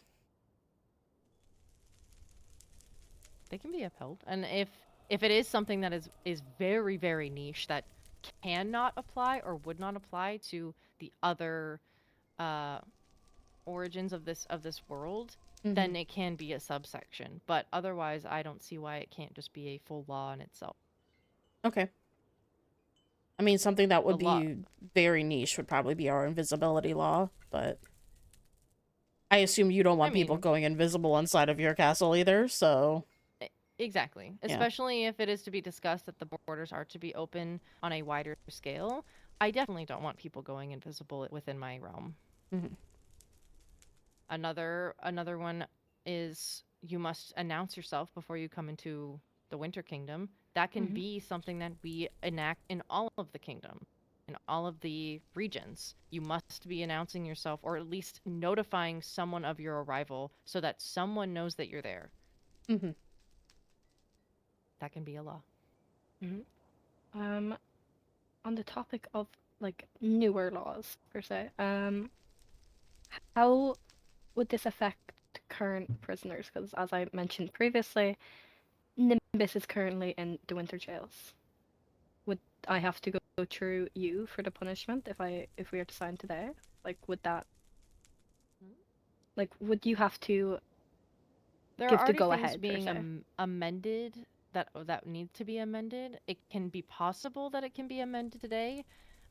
E: They can be upheld. And if it is something that is very, very niche that cannot apply or would not apply to the other origins of this world, then it can be a subsection. But otherwise, I don't see why it can't just be a full law in itself.
A: Okay. I mean, something that would be very niche would probably be our invisibility law, but I assume you don't want people going invisible inside of your castle either, so...
E: Exactly. Especially if it is to be discussed that the borders are to be open on a wider scale. I definitely don't want people going invisible within my realm. Another one is you must announce yourself before you come into the Winter Kingdom. That can be something that we enact in all of the kingdom, in all of the regions. You must be announcing yourself, or at least notifying someone of your arrival so that someone knows that you're there.
A: Mm-hmm.
E: That can be a law.
B: On the topic of like newer laws per se, how would this affect current prisoners? Because as I mentioned previously, Nimbus is currently in the winter jails. Would I have to go through you for the punishment if we are to sign today? Like, would that, like, would you have to
E: There
B: give
E: are
B: the
E: already
B: go
E: things
B: ahead per
E: being
B: se?
E: amended that need to be amended. It can be possible that it can be amended today,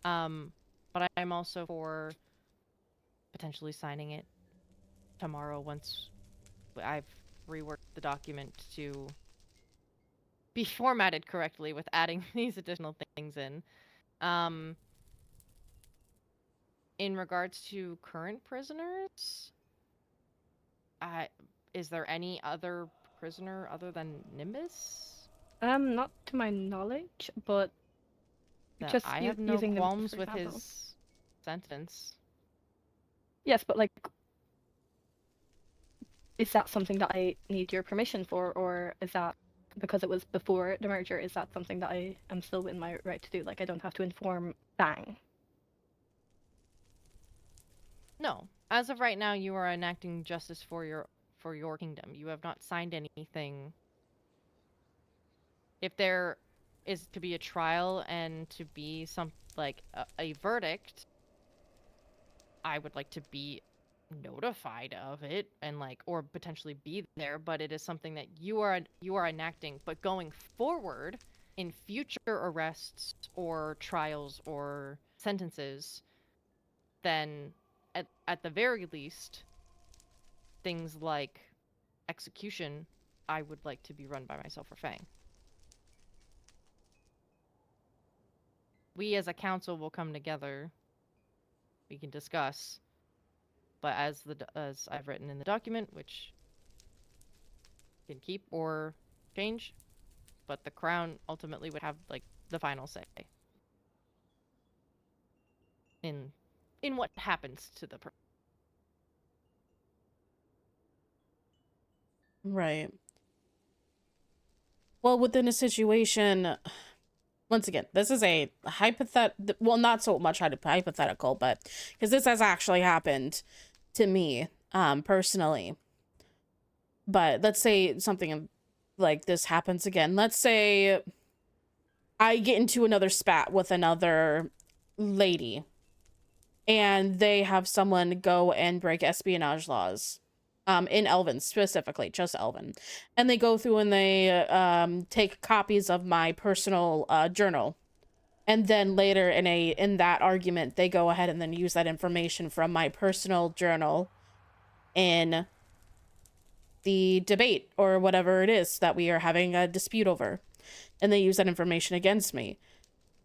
E: but I'm also for potentially signing it tomorrow once I've reworked the document to be formatted correctly with adding these additional things in. In regards to current prisoners, is there any other prisoner other than Nimbus?
B: Not to my knowledge, but
E: That
B: just
E: I have no
B: using Nimbus,
E: qualms
B: for
E: with
B: example.
E: his sentence.
B: Yes, but like, is that something that I need your permission for, or is that because it was before the merger? Is that something that I am still within my right to do? Like, I don't have to inform Bang.
E: No. As of right now, you are enacting justice for your kingdom. You have not signed anything. If there is to be a trial and to be some like a verdict, I would like to be notified of it and like or potentially be there, but it is something that you are enacting. But going forward in future arrests or trials or sentences, then at the very least, things like execution, I would like to be run by myself or Fang. We as a council will come together. We can discuss, but as I've written in the document, which can keep or change, but the crown ultimately would have like the final say in what happens to the person.
A: Right. Well, within a situation, once again, this is a well, not so much hypothetical, but because this has actually happened to me, personally. But let's say something like this happens again. Let's say I get into another spat with another lady, and they have someone go and break espionage laws. In Elven specifically, just Elven. And they go through and they take copies of my personal journal. And then later in that argument, they go ahead and then use that information from my personal journal in the debate or whatever it is that we are having a dispute over. And they use that information against me.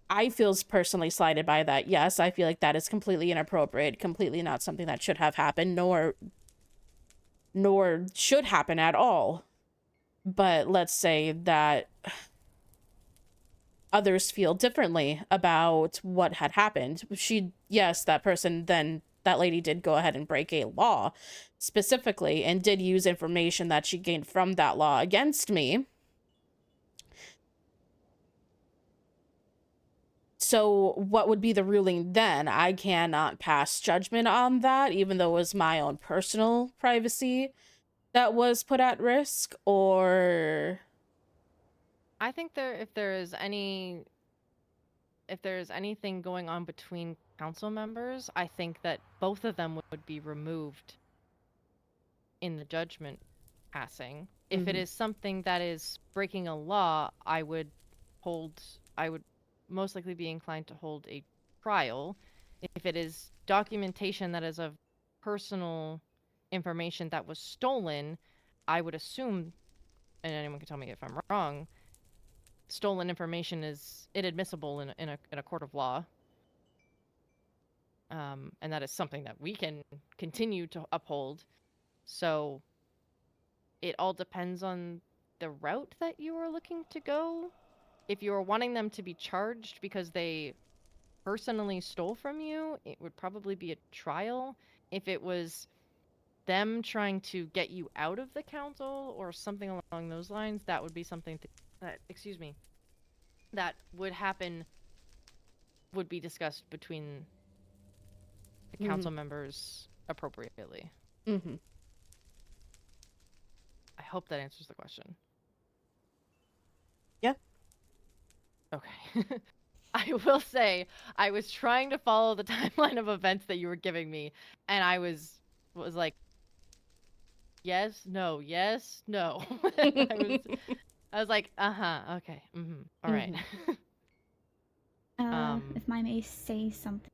A: I feel personally slighted by that. Yes, I feel like that is completely inappropriate, completely not something that should have happened, nor should happen at all. But let's say that others feel differently about what had happened. Yes, that lady did go ahead and break a law specifically and did use information that she gained from that law against me. So what would be the ruling then? I cannot pass judgment on that, even though it was my own personal privacy that was put at risk, or...
E: I think if there is anything going on between council members, I think that both of them would be removed in the judgment passing. If it is something that is breaking a law, I would most likely be inclined to hold a trial. If it is documentation that is of personal information that was stolen, I would assume, and anyone can tell me if I'm wrong, stolen information is inadmissible in a court of law. And that is something that we can continue to uphold. So it all depends on the route that you are looking to go. If you are wanting them to be charged because they personally stole from you, it would probably be a trial. If it was them trying to get you out of the council or something along those lines, that would be something that, excuse me, that would happen, would be discussed between the council members appropriately.
A: Mm-hmm.
E: I hope that answers the question.
A: Yeah.
E: Okay. I will say, I was trying to follow the timeline of events that you were giving me, and I was like, yes, no, yes, no. I was like, okay, all right.
C: If I may say something,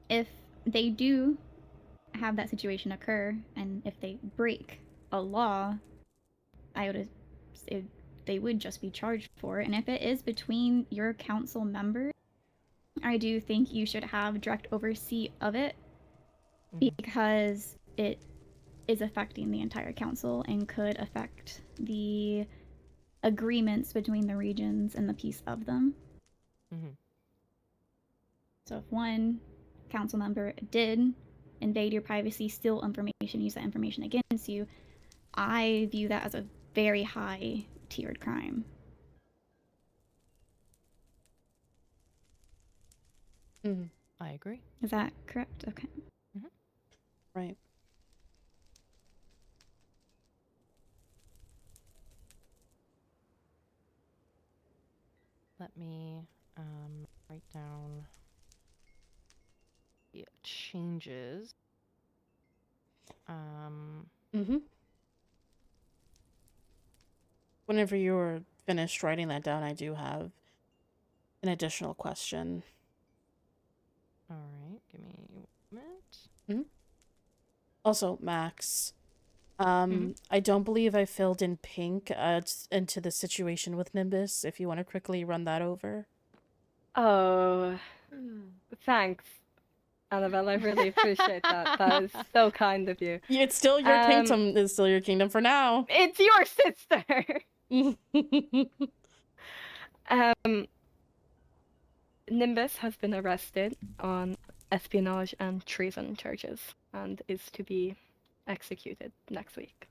C: if they do have that situation occur, and if they break a law, I would they would just be charged for it. And if it is between your council members, I do think you should have direct oversee of it, because it is affecting the entire council and could affect the agreements between the regions and the peace of them. So if one council member did invade your privacy, steal information, use that information against you, I view that as a very high tiered crime.
E: I agree.
C: Is that correct? Okay.
A: Right.
E: Let me write down the changes.
A: Whenever you're finished writing that down, I do have an additional question.
E: All right, give me a minute.
A: Also, Max, I don't believe I filled in pink into the situation with Nimbus. If you want to quickly run that over.
B: Oh, thanks, Annabelle. I really appreciate that. That is so kind of you.
A: It's still your kingdom. It's still your kingdom for now.
B: It's your sister. Nimbus has been arrested on espionage and treason charges and is to be executed next week.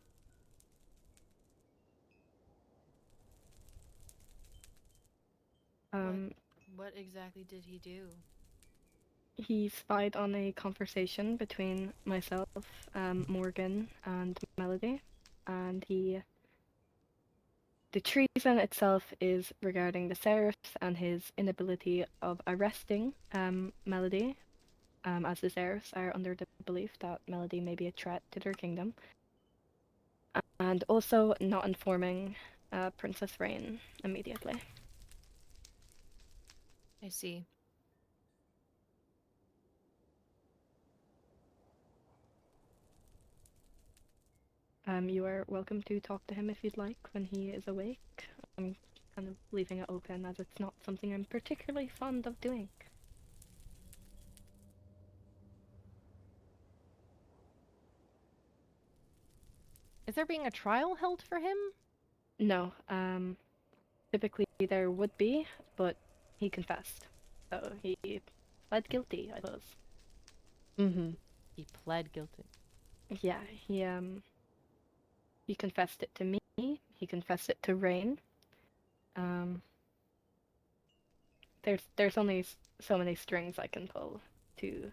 D: What exactly did he do?
B: He spied on a conversation between myself, Morgan, and Melody, and the treason itself is regarding the Seraphs and his inability of arresting Melody, as the Seraphs are under the belief that Melody may be a threat to their kingdom, and also not informing Princess Rain immediately.
D: I see.
B: You are welcome to talk to him if you'd like when he is awake. I'm kind of leaving it open as it's not something I'm particularly fond of doing.
E: Is there being a trial held for him?
B: No. Typically there would be, but he confessed. So he pled guilty, I suppose.
E: He pled guilty.
B: Yeah, he confessed it to me. He confessed it to Rain. There's only so many strings I can pull to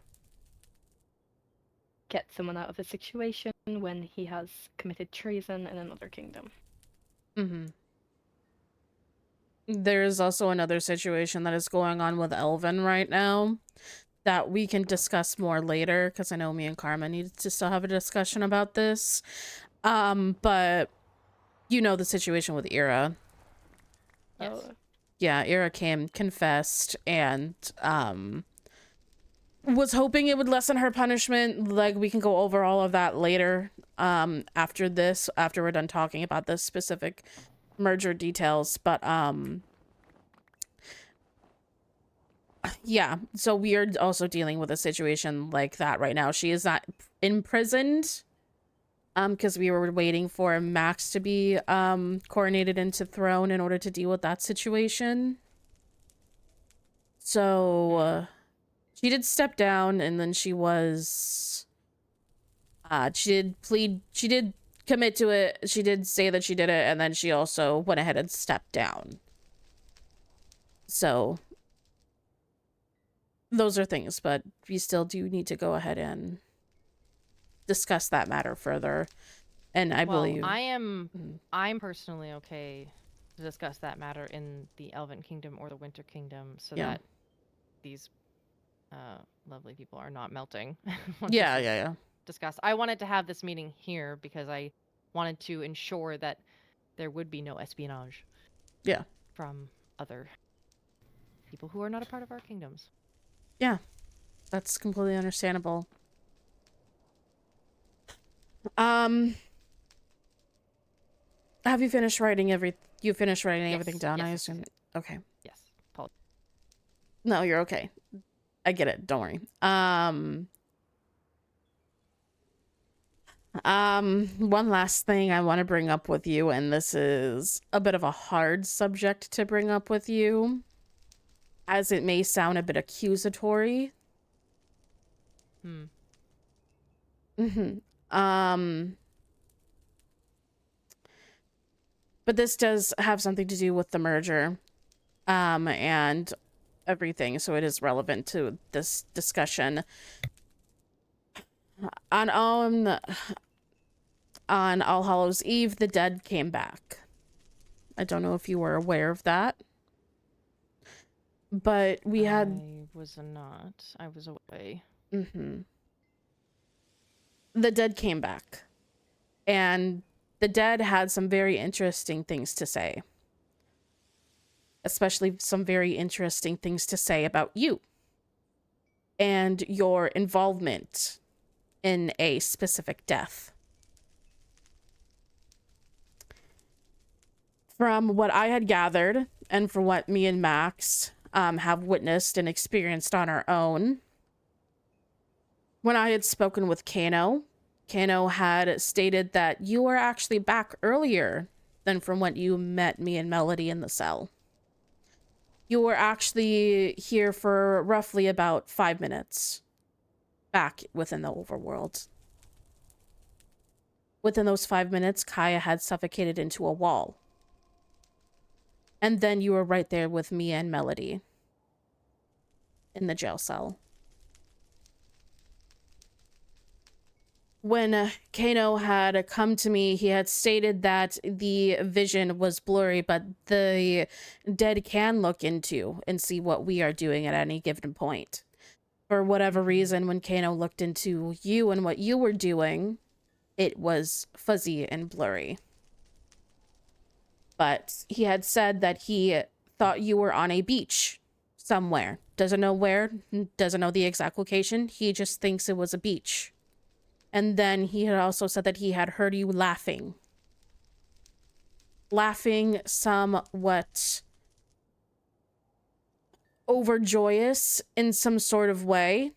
B: get someone out of a situation when he has committed treason in another kingdom.
A: There's also another situation that is going on with Elven right now that we can discuss more later, because I know me and Karma need to still have a discussion about this. But you know the situation with Ira.
E: Yes.
B: Oh.
A: Yeah, Ira came, confessed, and was hoping it would lessen her punishment. Like, we can go over all of that later, after we're done talking about the specific merger details. But yeah, so we are also dealing with a situation like that right now. She is not imprisoned, because we were waiting for Max to be coronated into throne in order to deal with that situation. So she did step down, and then she did commit to it. She did say that she did it, and then she also went ahead and stepped down. So those are things, but we still do need to go ahead and discuss that matter further. And I believe
E: I'm personally okay to discuss that matter in the Elven Kingdom or the Winter Kingdom, so that these lovely people are not melting.
A: Yeah.
E: Discuss. I wanted to have this meeting here because I wanted to ensure that there would be no espionage.
A: Yeah.
E: From other people who are not a part of our kingdoms.
A: Yeah. That's completely understandable. Have you finished writing everything down?
E: Yes.
A: I assume. Okay.
E: Yes. Paul.
A: No, you're okay. I get it. Don't worry. One last thing I want to bring up with you, and this is a bit of a hard subject to bring up with you, as it may sound a bit accusatory. But this does have something to do with the merger, and everything, so it is relevant to this discussion. On All Hallows Eve, the dead came back. I don't know if you were aware of that, but
E: I was not. I was away.
A: The dead came back, and the dead had some very interesting things to say. Especially some very interesting things to say about you and your involvement in a specific death. From what I had gathered, and from what me and Max have witnessed and experienced on our own, when I had spoken with Kano had stated that you were actually back earlier than from when you met me and Melody in the cell. You were actually here for roughly about 5 minutes back within the overworld. Within those 5 minutes, Kaya had suffocated into a wall. And then you were right there with me and Melody in the jail cell. When Kano had come to me, he had stated that the vision was blurry, but the dead can look into and see what we are doing at any given point. For whatever reason, when Kano looked into you and what you were doing, it was fuzzy and blurry. But he had said that he thought you were on a beach somewhere. Doesn't know where, doesn't know the exact location. He just thinks it was a beach. And then he had also said that he had heard you laughing. Laughing somewhat overjoyous in some sort of way.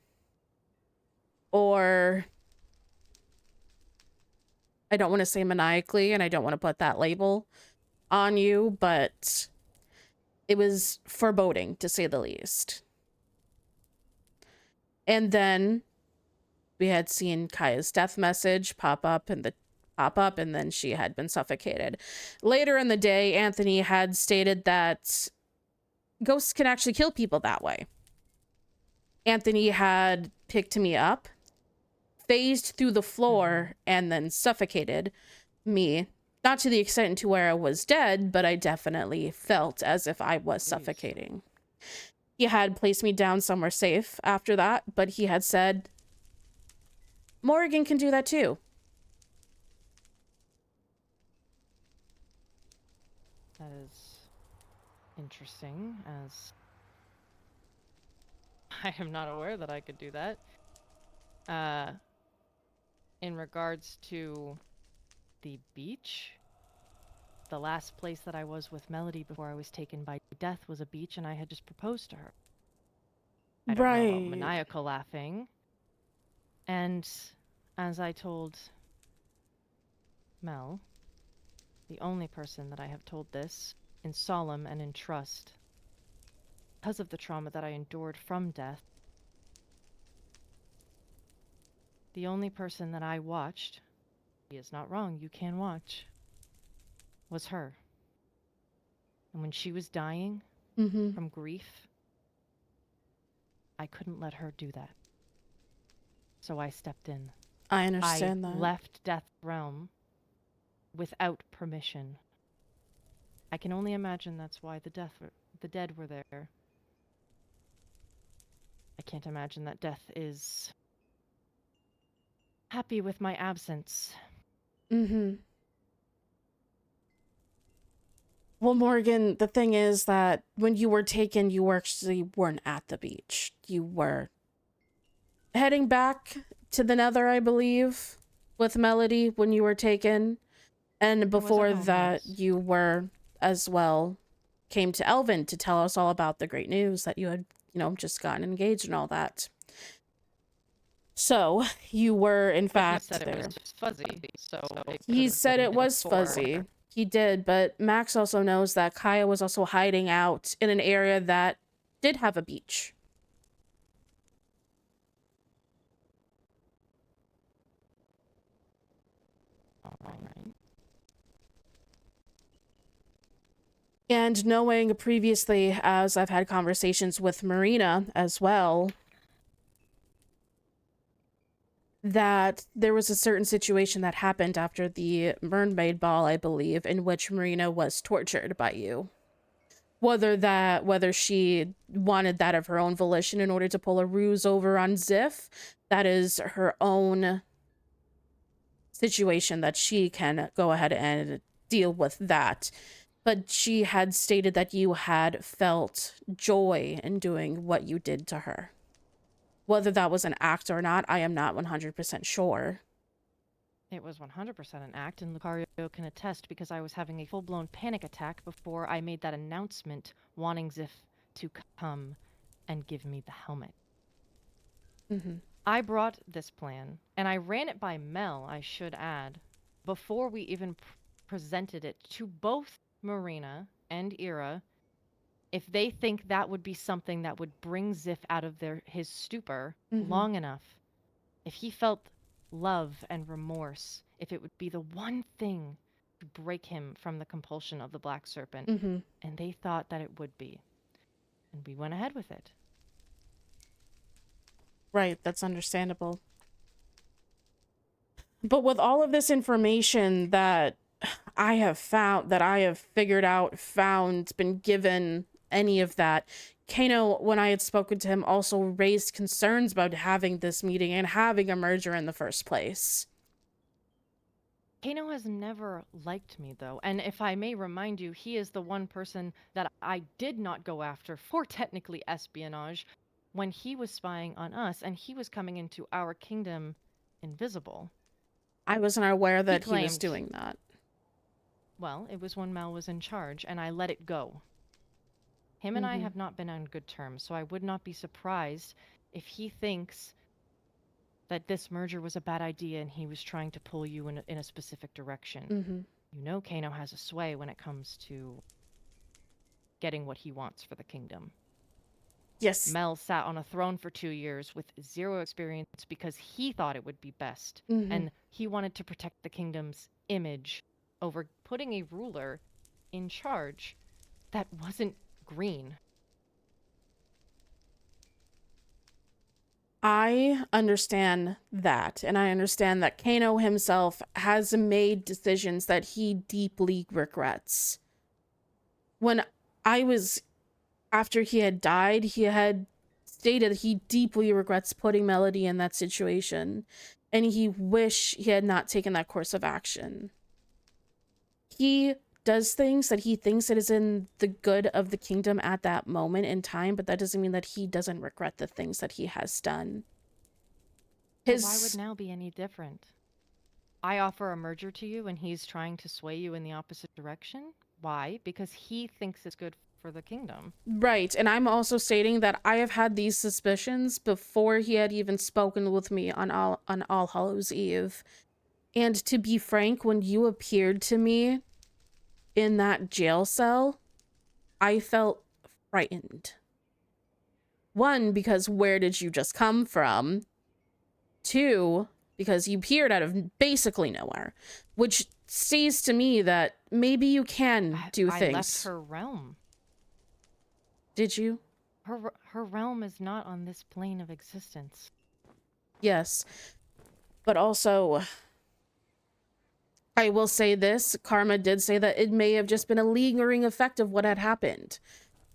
A: Or I don't want to say maniacally, and I don't want to put that label on you, but it was foreboding, to say the least. And then we had seen Kaya's death message pop up, and then she had been suffocated. Later in the day, Anthony had stated that ghosts can actually kill people that way. Anthony had picked me up, phased through the floor, and then suffocated me. Not to the extent to where I was dead, but I definitely felt as if I was suffocating. He had placed me down somewhere safe after that, but he had said, Morrigan can do that too.
E: That is interesting, as I am not aware that I could do that. In regards to the beach, the last place that I was with Melody before I was taken by death was a beach, and I had just proposed to her. I don't know about maniacal laughing. And as I told Mel, the only person that I have told this, in solemn and in trust, because of the trauma that I endured from death, the only person that I watched, he is not wrong, you can watch, was her. And when she was dying from grief, I couldn't let her do that. So I stepped in.
A: I understand
E: I
A: that.
E: left Death's realm without permission. I can only imagine that's why the dead were there. I can't imagine that Death is happy with my absence.
A: Well, Morgan, the thing is that when you were taken, you actually weren't at the beach. You were heading back to the Nether, I believe, with Melody when you were taken. And before that, you were as well came to Elven to tell us all about the great news that you had, just gotten engaged and all that. So you were, in fact,
E: he said
A: there.
E: It was fuzzy, so
A: He said it was fuzzy. He did, but Max also knows that Kaya was also hiding out in an area that did have a beach.
E: All right.
A: And knowing previously, as I've had conversations with Marina as well, that there was a certain situation that happened after the mermaid ball, I believe, in which Marina was tortured by you. Whether she wanted that of her own volition in order to pull a ruse over on Ziff, that is her own situation that she can go ahead and deal with that. But she had stated that you had felt joy in doing what you did to her. Whether that was an act or not, I am not 100% sure.
E: It was 100% an act, and Lucario can attest because I was having a full-blown panic attack before I made that announcement wanting Ziff to come and give me the helmet. I brought this plan, and I ran it by Mel, I should add, before we even presented it to both Marina and Ira, if they think that would be something that would bring Ziff out of his stupor long enough, if he felt love and remorse, if it would be the one thing to break him from the compulsion of the Black Serpent, and they thought that it would be. And we went ahead with it.
A: Right, that's understandable. But with all of this information that I have found, that I have figured out, been given any of that, Kano, when I had spoken to him, also raised concerns about having this meeting and having a merger in the first place.
E: Kano has never liked me, though, and if I may remind you, he is the one person that I did not go after for technically espionage when he was spying on us, and he was coming into our kingdom invisible.
A: I wasn't aware that he was doing that.
E: Well, it was when Mel was in charge, and I let it go. Him and I have not been on good terms, so I would not be surprised if he thinks that this merger was a bad idea and he was trying to pull you in a specific direction. You know Kano has a sway when it comes to getting what he wants for the kingdom.
A: Yes.
E: Mel sat on a throne for 2 years with zero experience because he thought it would be best. And he wanted to protect the kingdom's image over putting a ruler in charge that wasn't green.
A: I understand that, and I understand that Kano himself has made decisions that he deeply regrets. When after he had died, he had stated he deeply regrets putting Melody in that situation, and he wished he had not taken that course of action. He does things that he thinks it is in the good of the kingdom at that moment in time, but that doesn't mean that he doesn't regret the things that he has done.
E: Why would now be any different? I offer a merger to you and he's trying to sway you in the opposite direction? Why? Because he thinks it's good for the kingdom.
A: Right, and I'm also stating that I have had these suspicions before he had even spoken with me on All Hallows Eve. And to be frank, when you appeared to me in that jail cell, I felt frightened. One, because where did you just come from? Two, because you appeared out of basically nowhere, which says to me that maybe you can do things.
E: I left her realm.
A: Did you?
E: Her realm is not on this plane of existence.
A: Yes. But also, I will say this, Karma did say that it may have just been a lingering effect of what had happened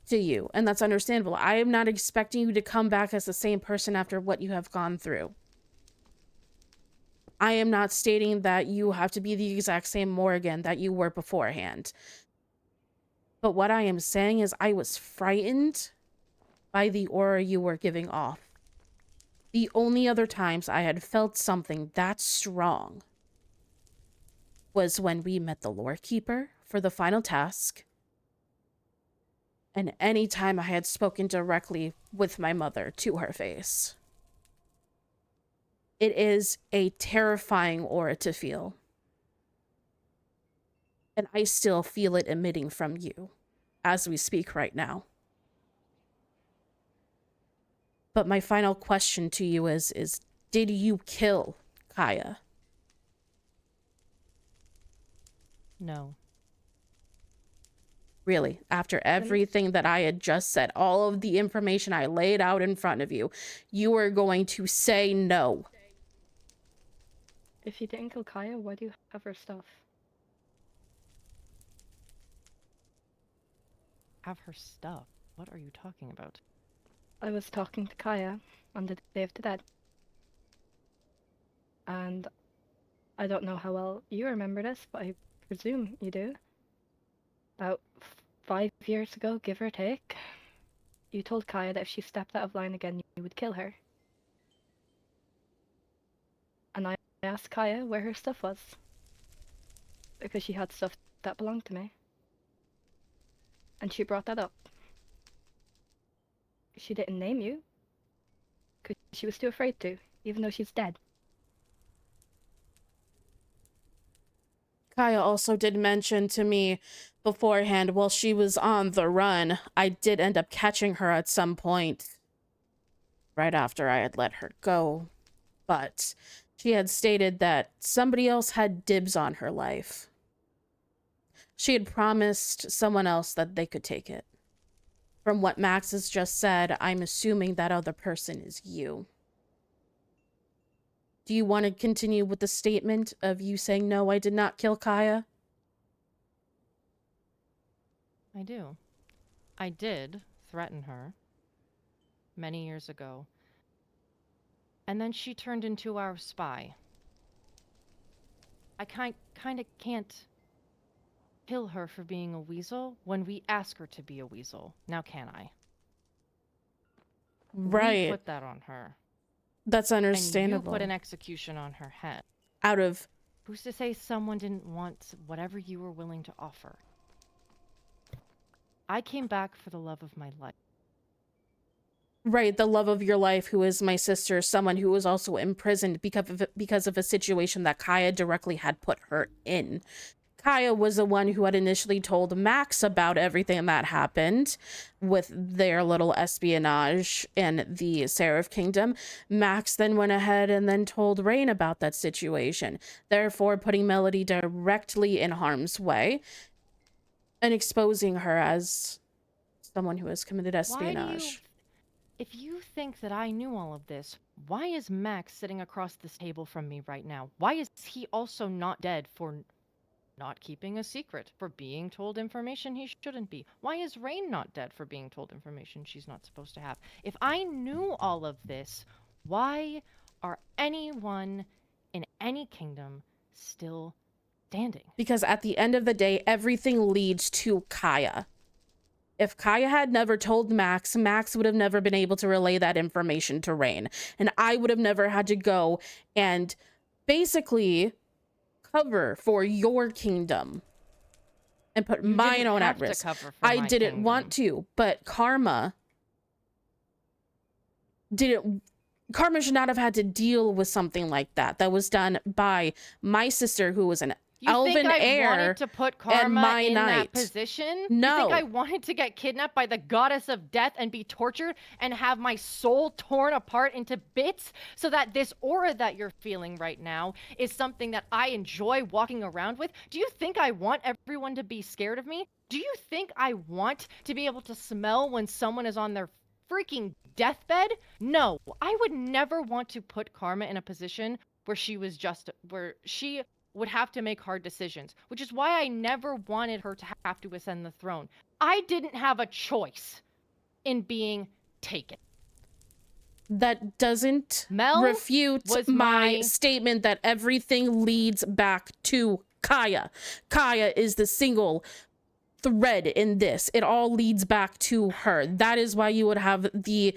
A: to you, and that's understandable. I am not expecting you to come back as the same person after what you have gone through. I am not stating that you have to be the exact same Morrigan that you were beforehand. But what I am saying is I was frightened by the aura you were giving off. The only other times I had felt something that strong was when we met the Lore Keeper for the final task, and any time I had spoken directly with my mother to her face. It is a terrifying aura to feel. And I still feel it emitting from you as we speak right now. But my final question to you is did you kill Kaya?
E: No.
A: Really, after everything that I had just said, all of the information I laid out in front of you, you are going to say no.
B: If you didn't kill Kaya, why do you have her stuff?
E: Have her stuff? What are you talking about?
B: I was talking to Kaya on the Day of the Dead. And I don't know how well you remember this, but I presume you do. About 5 years ago, give or take, you told Kaya that if she stepped out of line again, you would kill her. And I asked Kaya where her stuff was. Because she had stuff that belonged to me. And she brought that up. She didn't name you. Because she was too afraid to, even though she's dead.
A: Kaya also did mention to me beforehand, while she was on the run, I did end up catching her at some point right after I had let her go. But she had stated that somebody else had dibs on her life. She had promised someone else that they could take it. From what Max has just said, I'm assuming that other person is you. Do you want to continue with the statement of you saying, no, I did not kill Kaya?
E: I do. I did threaten her many years ago. And then she turned into our spy. I kind of can't kill her for being a weasel when we ask her to be a weasel. Now can I?
A: Right.
E: We put that on her.
A: That's understandable.
E: And you put an execution on her head.
A: Out of...
E: Who's to say someone didn't want whatever you were willing to offer? I came back for the love of my life.
A: Right, the love of your life, who is my sister, someone who was also imprisoned because of a situation that Kaya directly had put her in. Kaya was the one who had initially told Max about everything that happened with their little espionage in the Seraph Kingdom. Max then went ahead and then told Rain about that situation, therefore putting Melody directly in harm's way and exposing her as someone who has committed espionage.
E: If you think that I knew all of this, why is Max sitting across this table from me right now? Why is he also not dead for not keeping a secret, for being told information he shouldn't be? Why is Rain not dead for being told information she's not supposed to have? If I knew all of this, why are anyone in any kingdom still standing?
A: Because at the end of the day, everything leads to Kaya. If Kaya had never told Max, Max would have never been able to relay that information to Rain. And I would have never had to go and basically cover for your kingdom and put mine own at risk. I didn't want to, but Karma didn't Karma should not have had to deal with something like that. That was done by my sister, who was an
E: You
A: Elven
E: think I
A: heir
E: wanted to put
A: and
E: Karma
A: my
E: in
A: knight.
E: that position?
A: No.
E: You think I wanted to get kidnapped by the goddess of death and be tortured and have my soul torn apart into bits so that this aura that you're feeling right now is something that I enjoy walking around with? Do you think I want everyone to be scared of me? Do you think I want to be able to smell when someone is on their freaking deathbed? No, I would never want to put Karma in a position where she would have to make hard decisions, which is why I never wanted her to have to ascend the throne. I didn't have a choice in being taken.
A: That doesn't refute my statement that everything leads back to Kaya. Kaya is the single thread in this. It all leads back to her. That is why you would have the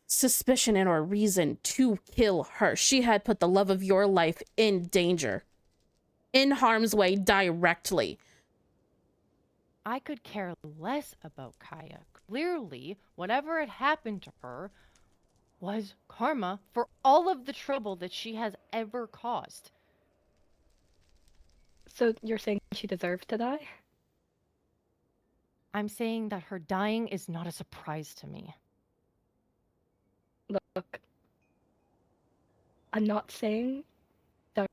A: suspicion and or reason to kill her. She had put the love of your life in danger, in harm's way directly.
E: I could care less about Kaya. Clearly, whatever had happened to her was karma for all of the trouble that she has ever caused.
B: So you're saying she deserves to die?
E: I'm saying that her dying is not a surprise to me.
B: Look, I'm not saying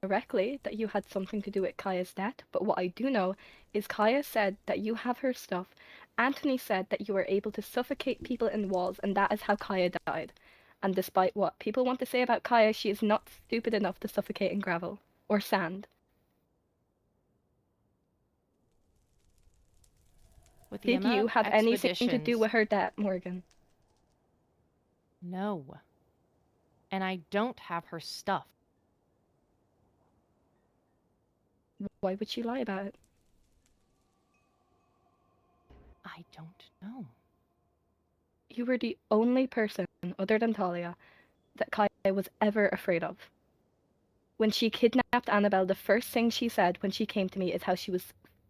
B: directly that you had something to do with Kaya's death, but what I do know is Kaya said that you have her stuff. Anthony said that you were able to suffocate people in walls, and that is how Kaya died. And despite what people want to say about Kaya, she is not stupid enough to suffocate in gravel or sand. Did you have anything to do with her death, Morgan?
E: No. And I don't have her stuff.
B: Why would she lie about it?
E: I don't know.
B: You were the only person, other than Talia, that Kaya was ever afraid of. When she kidnapped Annabelle, the first thing she said when she came to me is how she was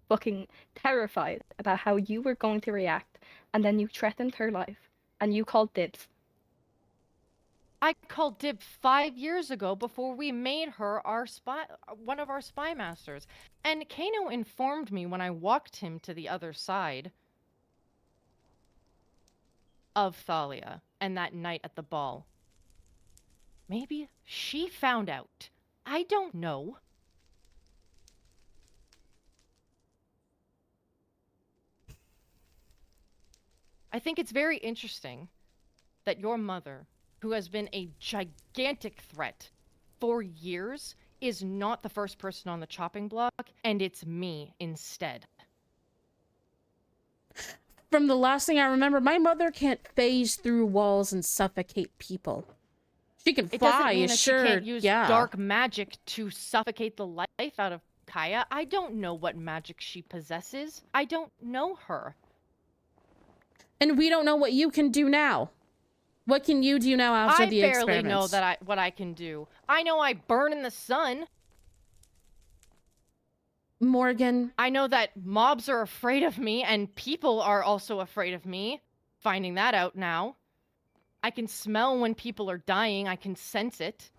B: fucking terrified about how you were going to react, and then you threatened her life, and you called dibs.
E: I called dibs 5 years ago before we made her our one of our spy masters. And Kano informed me when I walked him to the other side of Thalia and that night at the ball. Maybe she found out. I don't know. I think it's very interesting that your mother, who has been a gigantic threat for years, is not the first person on the chopping block, and it's me instead.
A: From the last thing I remember, my mother can't phase through walls and suffocate people. She can fly,
E: it doesn't mean that
A: sure,
E: she can't use dark magic to suffocate the life out of Kaya. I don't know what magic she possesses. I don't know her.
A: And we don't know what you can do now. What can you do now after the experiments?
E: I barely know that what I can do. I know I burn in the sun.
A: Morgan.
E: I know that mobs are afraid of me, and people are also afraid of me. Finding that out now. I can smell when people are dying. I can sense it.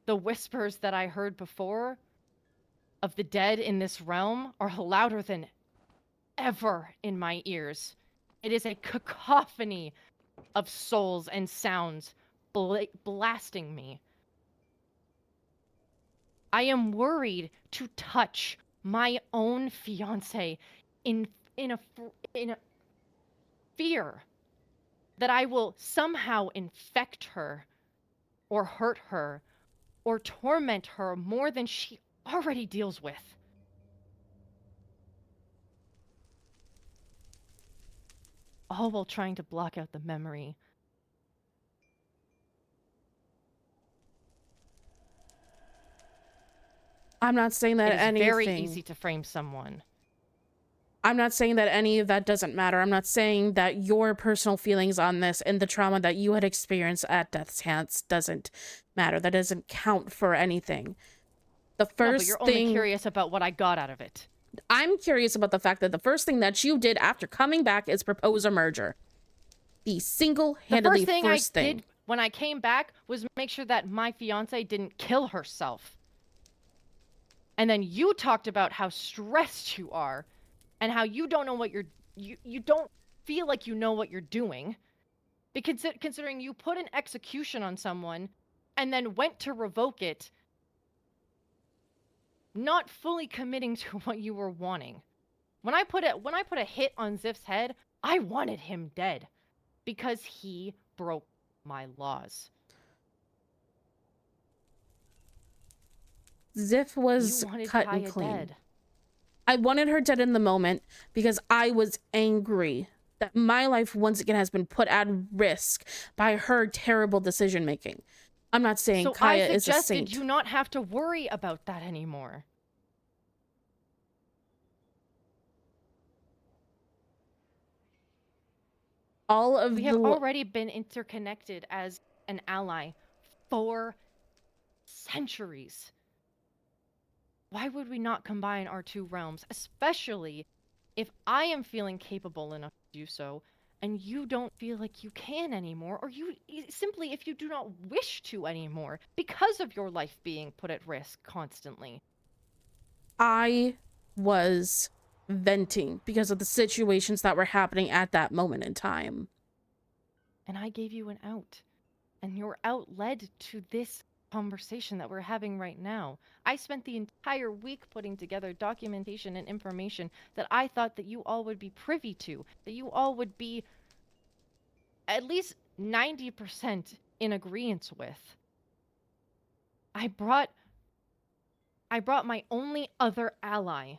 E: The whispers that I heard before of the dead in this realm are louder than ever in my ears. It is a cacophony of souls and sounds blasting me. I am worried to touch my own fiancé in a fear that I will somehow infect her or hurt her or torment her more than she already deals with. All while trying to block out the memory.
A: I'm not saying that anything...
E: It's very easy to frame someone.
A: I'm not saying that any of that doesn't matter. I'm not saying that your personal feelings on this and the trauma that you had experienced at Death's Hands doesn't matter. That doesn't count for anything. The first
E: but you're only curious about what I got out of it.
A: I'm curious about the fact that the first thing that you did after coming back is propose a merger. The
E: The
A: single-handedly
E: first thing I
A: thing.
E: did when I came back was make sure that my fiance didn't kill herself. And then you talked about how stressed you are and how you don't know what you don't feel like you know what you're doing. Because considering you put an execution on someone and then went to revoke it, not fully committing to what you were wanting. When I put a hit on Ziff's head, I wanted him dead because he broke my laws.
A: Ziff was
E: You wanted
A: cut and
E: Kaya
A: clean.
E: dead.
A: I wanted her dead in the moment because I was angry that my life once again has been put at risk by her terrible decision making. I'm not saying Kaya is a saint.
E: So I suggested you not have to worry about that anymore.
A: All of
E: We have already been interconnected as an ally for centuries. Why would we not combine our two realms, especially if I am feeling capable enough to do so, and you don't feel like you can anymore, or you simply if you do not wish to anymore because of your life being put at risk constantly.
A: I was venting because of the situations that were happening at that moment in time.
E: And I gave you an out. And your out led to this conversation that we're having right now. I spent the entire week putting together documentation and information that I thought that you all would be privy to, that you all would be at least 90% in agreement with. I brought my only other ally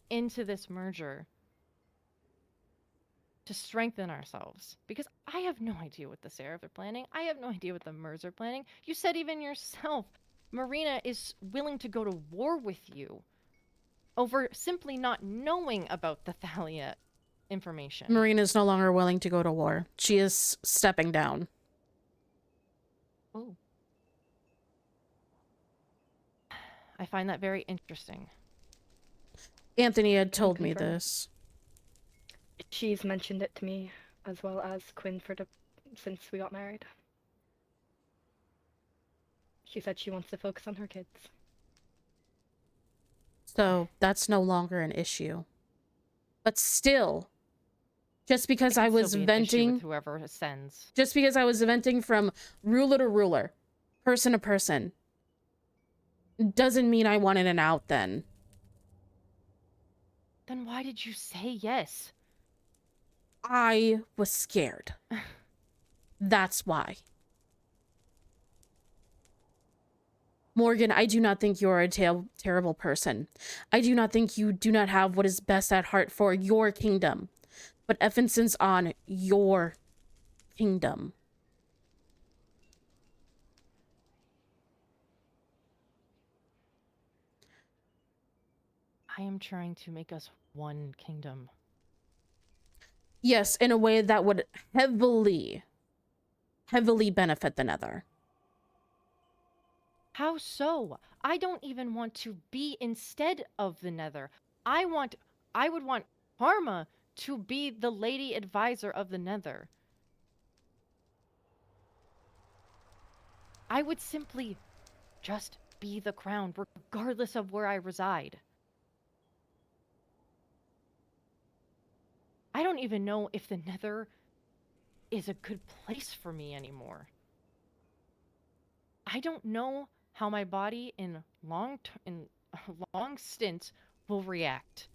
E: into this merger to strengthen ourselves, because I have no idea what the Seraph are planning. I have no idea what the Mers are planning. You said even yourself, Marina is willing to go to war with you over simply not knowing about the Thalia information.
A: Marina is no longer willing to go to war. She is stepping down.
E: Oh. I find that very interesting.
A: Anthony had told me this.
B: She's mentioned it to me, as well as Quinn, since we got married. She said she wants to focus on her kids.
A: So that's no longer an issue. But still, just because I was venting
E: with whoever ascends.
A: Just because I was venting from ruler to ruler, person to person, doesn't mean I wanted an out then.
E: Then why did you say yes?
A: I was scared. That's why. Morgan, I do not think you're a terrible person. I do not think you do not have what is best at heart for your kingdom, but emphasis on your kingdom.
E: I am trying to make us one kingdom.
A: Yes, in a way that would heavily benefit the Nether.
E: How so? I don't even want to be instead of the Nether. I would want Karma to be the lady advisor of the Nether. I would simply just be the crown, regardless of where I reside. I don't even know if the Nether is a good place for me anymore. I don't know how my body in long stints will react.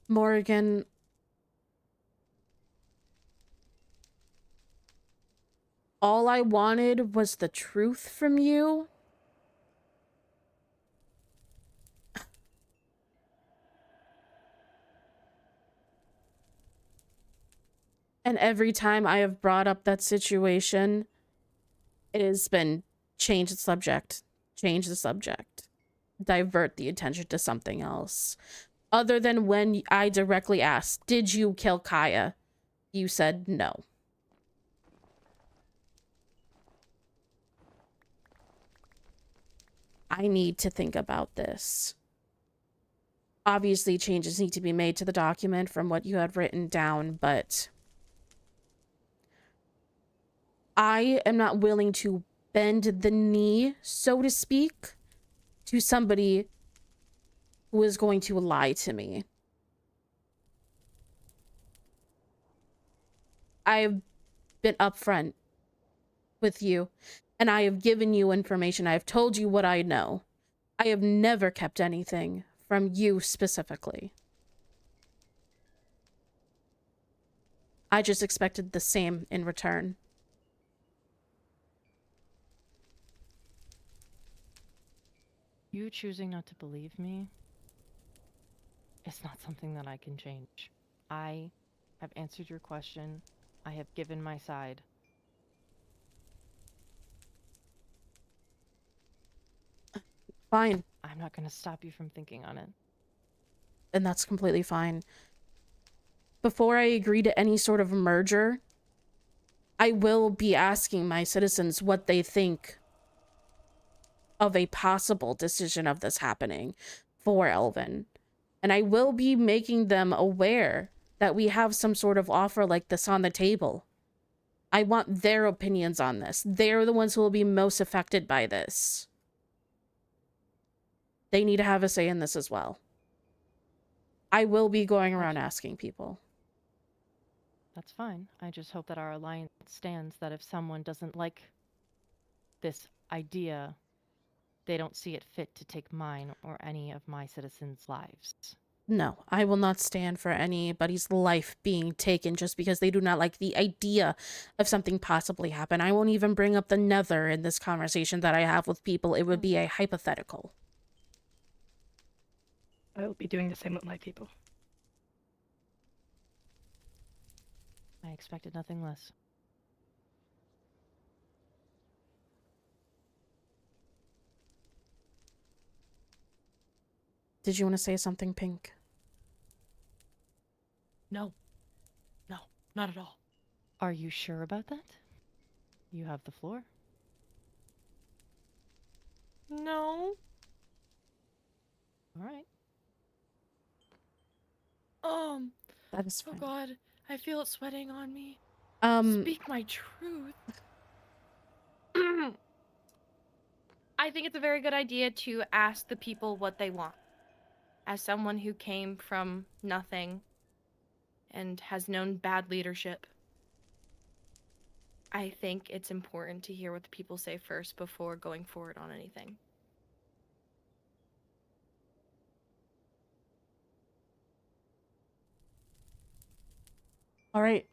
A: Morgan, all I wanted was the truth from you. And every time I have brought up that situation, it has been change the subject, divert the attention to something else. Other than when I directly asked, did you kill Kaya? You said no. I need to think about this. Obviously, changes need to be made to the document from what you had written down, but I am not willing to bend the knee, so to speak, to somebody who is going to lie to me. I've been upfront with you, and I have given you information. I have told you what I know. I have never kept anything from you specifically. I just expected the same in return.
E: You choosing not to believe me is not something that I can change. I have answered your question. I have given my side.
A: Fine.
E: I'm not going to stop you from thinking on it.
A: And that's completely fine. Before I agree to any sort of merger, I will be asking my citizens what they think of a possible decision of this happening for Elven. And I will be making them aware that we have some sort of offer like this on the table. I want their opinions on this. They're the ones who will be most affected by this. They need to have a say in this as well. I will be going around asking people.
E: That's fine. I just hope that our alliance stands, that if someone doesn't like this idea, they don't see it fit to take mine or any of my citizens' lives.
A: No, I will not stand for anybody's life being taken just because they do not like the idea of something possibly happen. I won't even bring up the nether in this conversation that I have with people. It would be a hypothetical.
B: I will be doing the same with my people.
E: I expected nothing less.
A: Did you want to say something, Pink?
D: No. No, not at all.
E: Are you sure about that? You have the floor.
D: No.
E: All right.
A: That is
D: Oh
A: fine.
D: God, I feel it sweating on me.
A: Um,
D: Speak my truth. I think it's a very good idea to ask the people what they want. As someone who came from nothing and has known bad leadership, I think it's important to hear what the people say first before going forward on anything.
A: all right.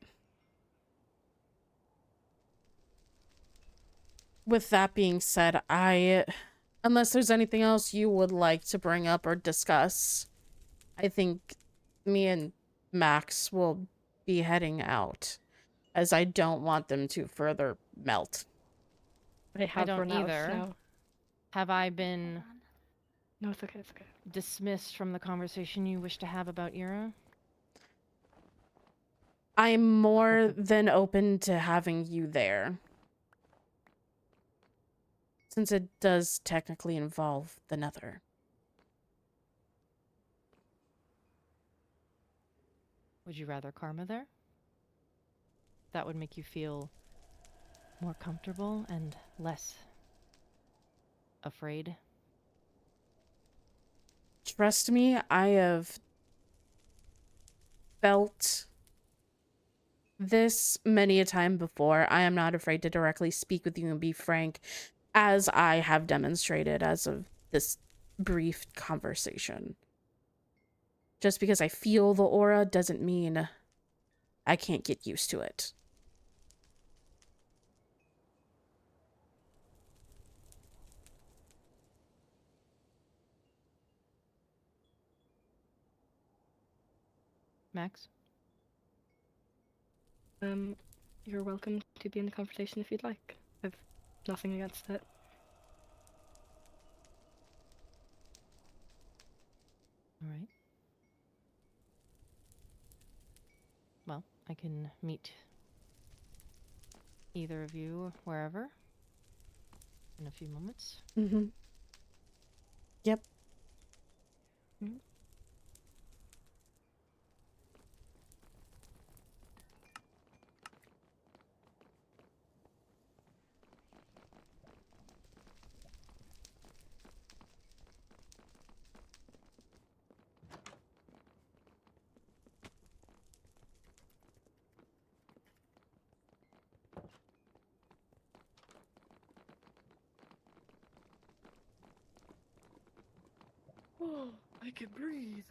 A: With that being said, unless there's anything else you would like to bring up or discuss, I think me and Max will be heading out, as I don't want them to further melt.
B: I
E: don't
B: run out of
E: either.
B: snow.
E: Have I been
B: No, it's okay, it's okay.
E: dismissed from the conversation you wish to have about Ira?
A: I'm more than open to having you there, since it does technically involve the nether.
E: Would you rather Karma there? That would make you feel more comfortable and less afraid.
A: Trust me, I have felt this many a time before. I am not afraid to directly speak with you and be frank, as I have demonstrated as of this brief conversation. Just because I feel the aura doesn't mean I can't get used to it.
E: Max?
B: You're welcome to be in the conversation if you'd like. I've nothing against it.
E: All right. Well, I can meet either of you wherever in a few moments.
A: Mm-hmm. Yep.
B: I can breathe.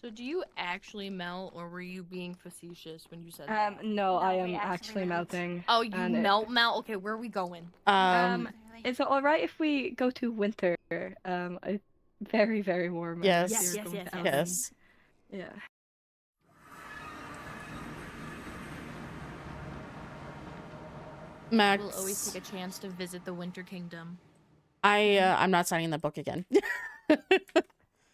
D: So do you actually melt, or were you being facetious when you said that?
B: No, I
C: we
B: am
C: actually
B: actually
C: melt.
B: melting.
D: Oh, you
B: and it-
D: melt? Okay, where are we going?
B: Is it alright if we go to winter? It's very, very warm.
A: Yes.
C: Yes,
B: You're
C: yes,
B: going
C: yes,
B: to
C: yes.
B: Elven.
A: Yes.
B: Yeah.
A: Max.
D: We'll always take a chance to visit the Winter Kingdom.
A: I'm not signing the book again.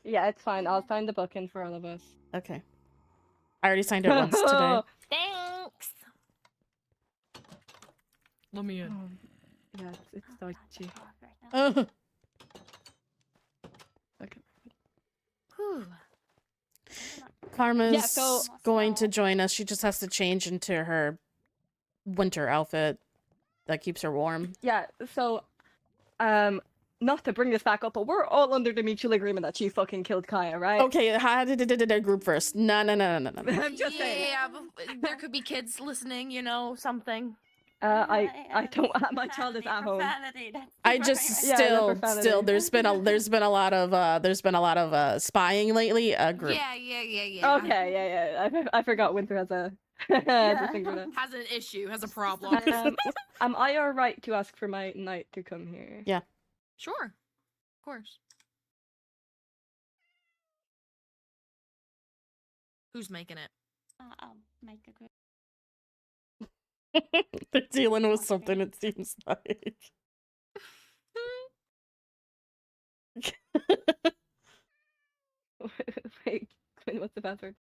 B: Yeah, it's fine. I'll sign the book in for all of us.
A: Okay. I already signed it once today.
D: Thanks. Let me in.
B: Yeah, it's dodgy. Okay.
D: Whew.
A: Karma's
B: Yeah, so-
A: going to join us. She just has to change into her winter outfit that keeps her warm.
B: Yeah, so, not to bring this back up, but we're all under the mutual agreement that she fucking killed Kaya, right?
A: Okay, how did a group first? No.
B: I'm just saying.
D: Yeah, but there could be kids listening, you know, something.
B: I don't. My child is at home.
A: I just
B: Yeah,
A: still
B: profanity.
A: there's been a lot of spying lately. Group.
D: Yeah.
B: Okay, yeah. I forgot Winter has a the thing for that.
D: Has an issue, has a problem.
B: Am I alright to ask for my knight to come here?
A: Yeah.
D: Sure. Of course. Who's making it?
C: I'll make a group.
A: They're dealing with something, it seems like.
B: Wait, Quinn, what's the password?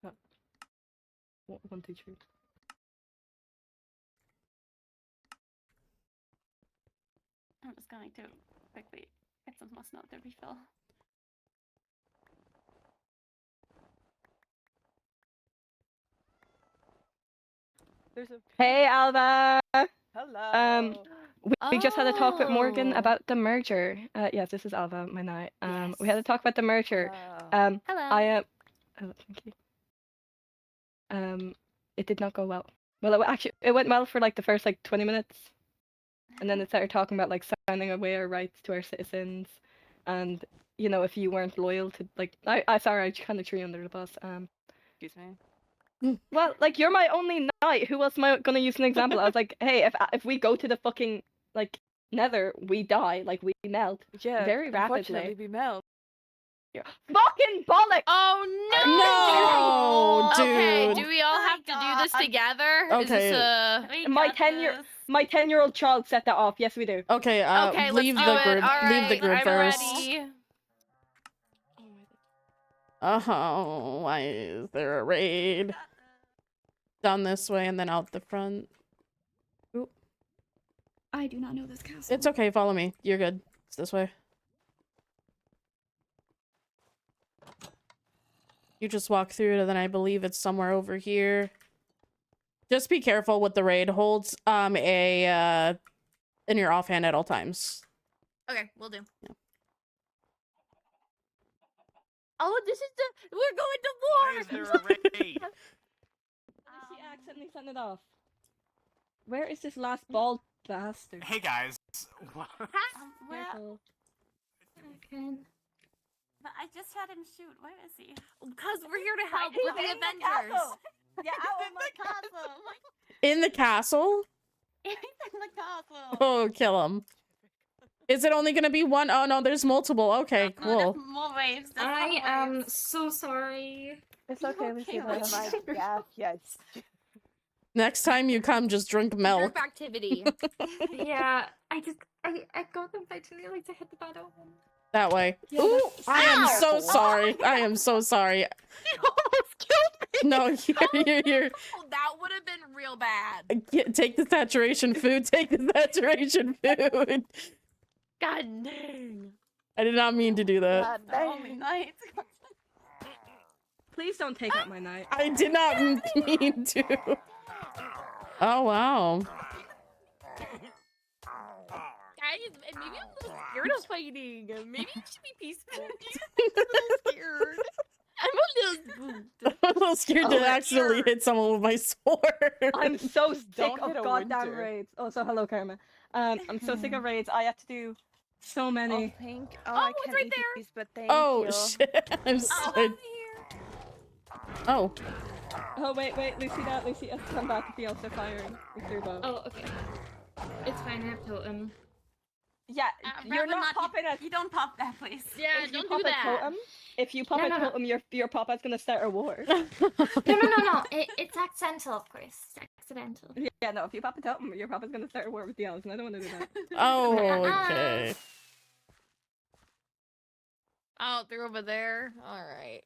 B: Oh. 1, 2, 3.
C: I'm just going to quickly get some more snow to refill.
B: Hey, Alva!
G: Hello.
B: We just had a talk with Morgan
D: Oh.
B: about the merger. Yes, this is Alva, my knight. We had a talk about the merger.
G: Hello.
C: Hello.
B: Oh, thank you. It did not go well. Well, it went well for like the first like 20 minutes, and then it started talking about like signing away our rights to our citizens, and you know if you weren't loyal to like I kind of threw you under the bus.
G: Excuse me.
B: Well, like you're my only knight. Who else am I gonna use an example? I was like, hey, if we go to the fucking like Nether, we die, like we melt
G: Yeah.
B: very
G: Unfortunately,
B: rapidly.
G: we melt.
B: Fucking bollocks!
D: Oh
A: No,
D: Okay,
A: dude.
D: do we all have to do this together? Is
A: Okay.
D: this
B: My 10-year-old child set that off. Yes, we do.
A: Okay,
D: Okay,
A: leave
D: let's
A: the
D: do
A: group.
D: it. All
A: Leave the
D: right,
A: group
D: I'm
A: first.
D: ready.
A: Oh, why is there a raid? Down this way and then out the front. Oop.
C: I do not know this castle.
A: It's okay, follow me. You're good. It's this way. You just walk through it, and then I believe it's somewhere over here. Just be careful with the raid. Holds in your offhand at all times.
D: Okay, we'll do.
A: Yeah.
D: Oh, this is we're going to war.
H: Why is there a raid?
B: She accidentally sent it off. Where is this last bald bastard?
H: Hey guys. What?
B: Careful.
C: But I just had him shoot. Where is he?
D: Because we're here to help
C: He's
D: with the
C: in the
D: Avengers.
C: castle. Yeah, out in the castle.
A: In the castle?
C: He's in the castle.
A: Oh, kill him. Is it only gonna be one? Oh no, there's multiple. Okay, cool.
C: There's more waves. There's
I: I
C: more
I: am
C: waves.
I: so sorry.
B: It's okay, we see that.
G: Yes.
A: Next time you come, just drink milk.
D: Group activity.
I: Yeah, I got them. I didn't like to hit the bottom.
A: That way.
B: Yeah,
A: Ooh,
B: that's-
A: I am
D: Ow!
A: so sorry. I am so sorry.
D: You almost killed me.
A: No, you're
D: Oh, that would have been real bad.
A: take the saturation food. Take the saturation food.
D: God dang.
A: I did not mean to do that.
G: God dang.
D: Night.
B: Please don't take out my knight.
A: I did not mean to. Oh wow.
D: Guys, maybe I'm a little scared of fighting. Maybe you should be peaceful. I'm a little scared. I'm a little spooked.
A: I'm a little scared
D: Oh,
A: to
D: my
A: accidentally
D: ear.
A: hit someone with my sword.
B: I'm so sick
G: Don't
B: of
G: hit a
B: goddamn
G: winter.
B: raids. Also, hello, Karma. I'm so sick of raids. I have to do so
G: Oh,
B: many.
G: I
D: it's
G: can't
D: right
G: eat
D: there.
G: these, but thank
A: Oh
G: you.
A: shit! I'm
D: I'm
A: so.
D: over here.
A: Oh.
B: Oh wait, Lucy has to come back if he also firing with your bow.
I: Oh, okay. It's fine, I have totem.
B: Yeah, you're
I: rather
B: not popping a.
I: You don't pop that, please.
B: If
I: Yeah,
B: you
I: don't
B: pop
I: do that.
B: a totem, if you pop
I: No,
B: a
I: no, no.
B: totem, your papa's gonna start a war.
I: No. It's accidental, of course. It's accidental.
B: Yeah, no, if you pop a totem, your papa's gonna start a war with the elves, and I don't want to do that.
A: Oh, okay.
D: Oh, they're over there. All right.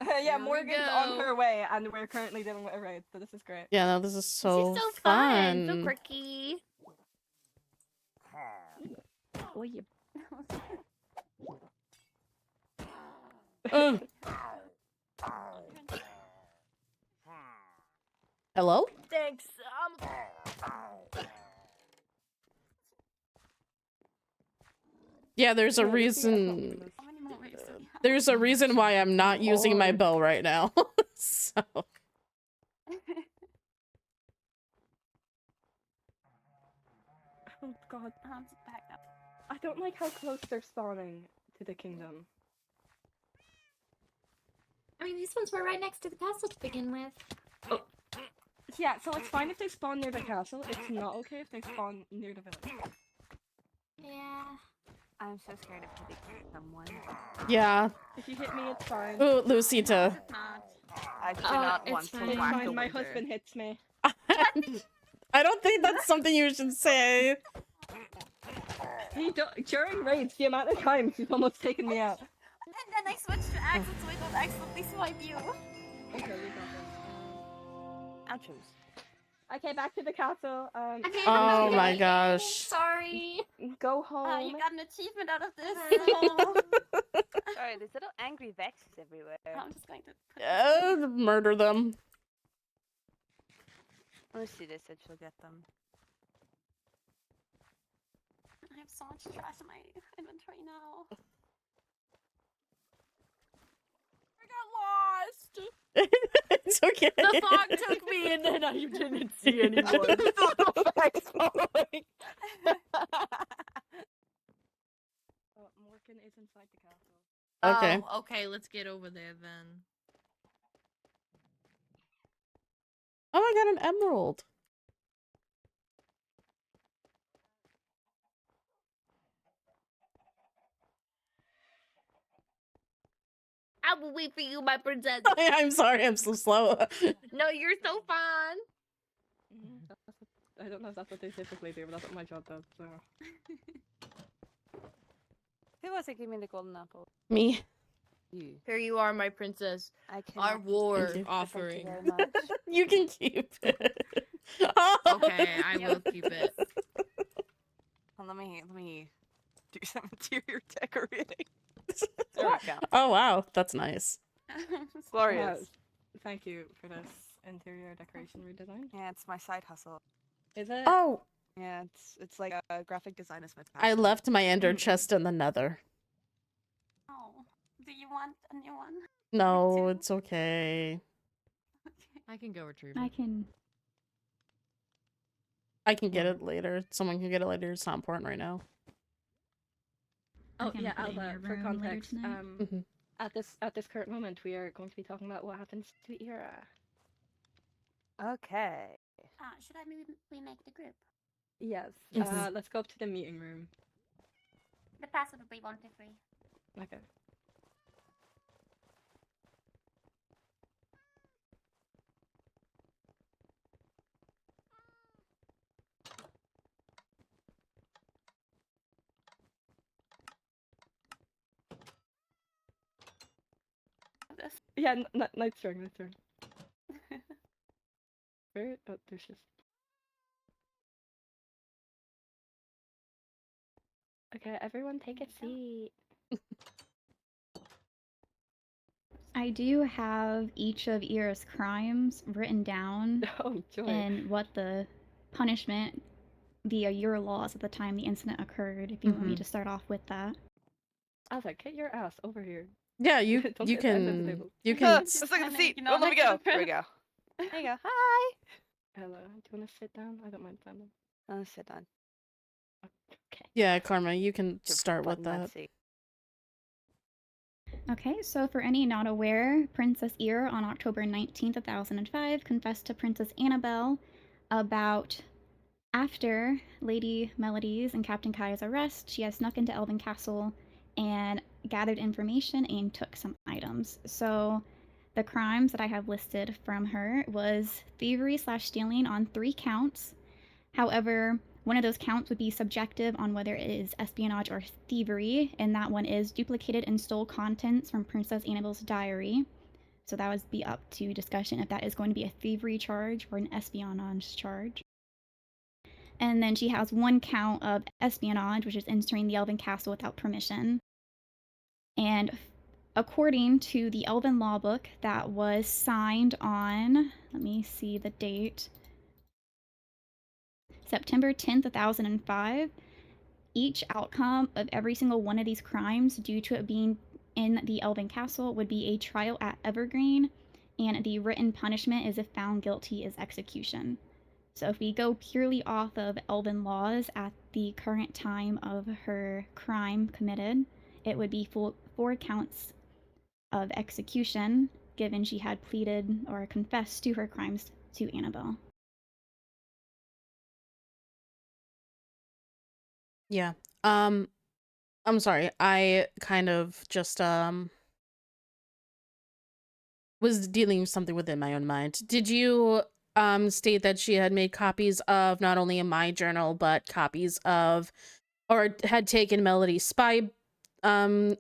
B: Yeah,
D: Here we
B: Morgan's on
D: go.
B: her way, and we're currently dealing with a raid, so this is great.
A: Yeah, no, this is so,
D: This is so
A: fun.
D: So quirky.
B: Oh, you.
A: Hello?
D: Thanks.
A: Yeah, there's a reason. There's a reason why I'm not using my bow right now. So.
B: Oh god. I don't like how close they're spawning to the kingdom.
I: I mean, these ones were right next to the castle to begin with.
B: Yeah, so it's fine if they spawn near the castle. It's not okay if they spawn near the village.
I: Yeah.
G: I'm so scared of hitting someone.
A: Yeah.
B: If you hit me, it's fine.
A: Ooh, Lucita.
G: I do
I: Oh,
G: not
I: it's
G: want
I: fine.
G: to
B: It's
G: whack
B: fine,
G: a
B: my
G: winter.
B: husband hits me.
A: I don't think that's something you should say.
B: During raids, the amount of times he's almost taken me out.
I: And then I switched to accent so I don't accidentally swipe you.
B: Okay, we got this.
G: Ouchies.
B: Okay, back to the castle.
I: Okay,
A: Oh
I: I'm
A: my
I: okay.
A: gosh.
I: Sorry.
B: Go home.
I: You got an achievement out of this.
G: Sorry, there's little angry vexes everywhere.
I: I'm just going to put
A: Murder them.
G: Lucy said she'll get them.
I: I have so much trash in my inventory now.
D: I got lost.
A: It's okay.
D: The fog took me, and then I didn't see anyone.
B: Morgan is inside the castle.
A: Okay.
D: Oh, okay, let's get over there then.
A: Oh, I got an emerald.
D: I will wait for you, my princess.
A: I'm sorry, I'm so slow.
D: No, you're so fun.
B: I don't know if that's what they typically do, but that's what my job does, so.
G: Who was it? Give me the golden apple.
A: Me.
G: You.
D: Here you are, my princess.
G: I can.
D: Our war
A: Thank you.
D: offering.
G: Thank you very much.
A: You can keep it. Oh.
D: Okay, I will keep it.
G: Well, let me do some interior decorating. There we go.
A: Oh wow, that's nice.
G: Glorious.
B: Thank you for this interior decoration redesign.
G: Yeah, it's my side hustle.
B: Is it?
A: Oh,
G: Yeah, it's like a graphic design is my
A: I
G: passion.
A: left my ender chest in the nether.
I: Oh, do you want a new one?
A: No,
I: too.
A: it's okay.
E: I can go retrieve
C: I
E: it.
C: can.
A: I can get it later. Someone can get it later. It's not important right now.
C: I
B: Oh
C: can
B: yeah,
C: put it in
B: Alba,
C: your
B: for
C: room later
B: context,
C: tonight.
A: Mhm.
B: at this current moment, we are going to be talking about what happens to Ira.
G: Okay.
I: Should I maybe remake the group?
B: Yes.
A: Mhm.
B: Let's go up to the meeting room.
I: The password will be 123.
B: Okay. Yeah, nice turn, nice turn. Where? Oh, there's just. Okay, everyone take a seat.
C: I do have each of Ira's crimes written down
B: Oh, joy.
C: and what the punishment via your laws at the time the incident occurred, if you want me to start off with that.
B: I was like, get your ass over here.
A: Yeah, you
B: Don't
A: you
B: get the end of the
A: can
B: table.
A: you can
G: Let's look at the seat. Oh, let me go. There we go.
E: There you go. Hi.
B: Hello. Do you want to sit down? I don't mind standing.
G: I'll sit down.
B: Okay.
A: Yeah, Karma, you can
G: To
A: start with
G: button
A: that.
G: seat.
C: Okay, so for any not aware, Princess Ira on October 19th, 2005 confessed to Princess Annabelle about after Lady Melody's and Captain Kaya's arrest, she has snuck into Elven Castle and gathered information and took some items. So the crimes that I have listed from her was thievery/stealing on 3 counts. However, one of those counts would be subjective on whether it is espionage or thievery, and that one is duplicated and stole contents from Princess Annabelle's diary. So that would be up to discussion if that is going to be a thievery charge or an espionage charge. And then she has 1 count of espionage, which is entering the Elven Castle without permission. And according to the Elven law book that was signed on, let me see the date, September 10th, 2005, each outcome of every single one of these crimes, due to it being in the Elven Castle, would be a trial at Evergreen, and the written punishment is if found guilty is execution. So if we go purely off of Elven laws at the current time of her crime committed, it would be 4 counts of execution, given she had pleaded or confessed to her crimes to Annabelle.
A: Yeah. I'm sorry. I kind of just was dealing with something within my own mind. Did you state that she had made copies of not only my journal but copies of, or had taken Melody's spy book?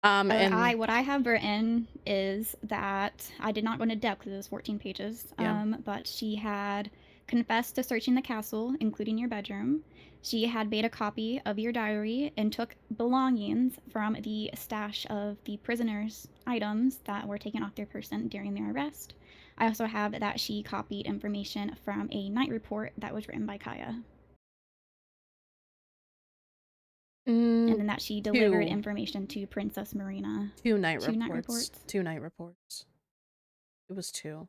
A: And
C: What I have written is that I did not go into depth because it was 14 pages. But she had confessed to searching the castle, including your bedroom. She had made a copy of your diary and took belongings from the stash of the prisoners' items that were taken off their person during their arrest. I also have that she copied information from a night report that was written by Kaya. And then that she delivered information to Princess Marina.
A: 2 night reports. 2 night reports. It was 2.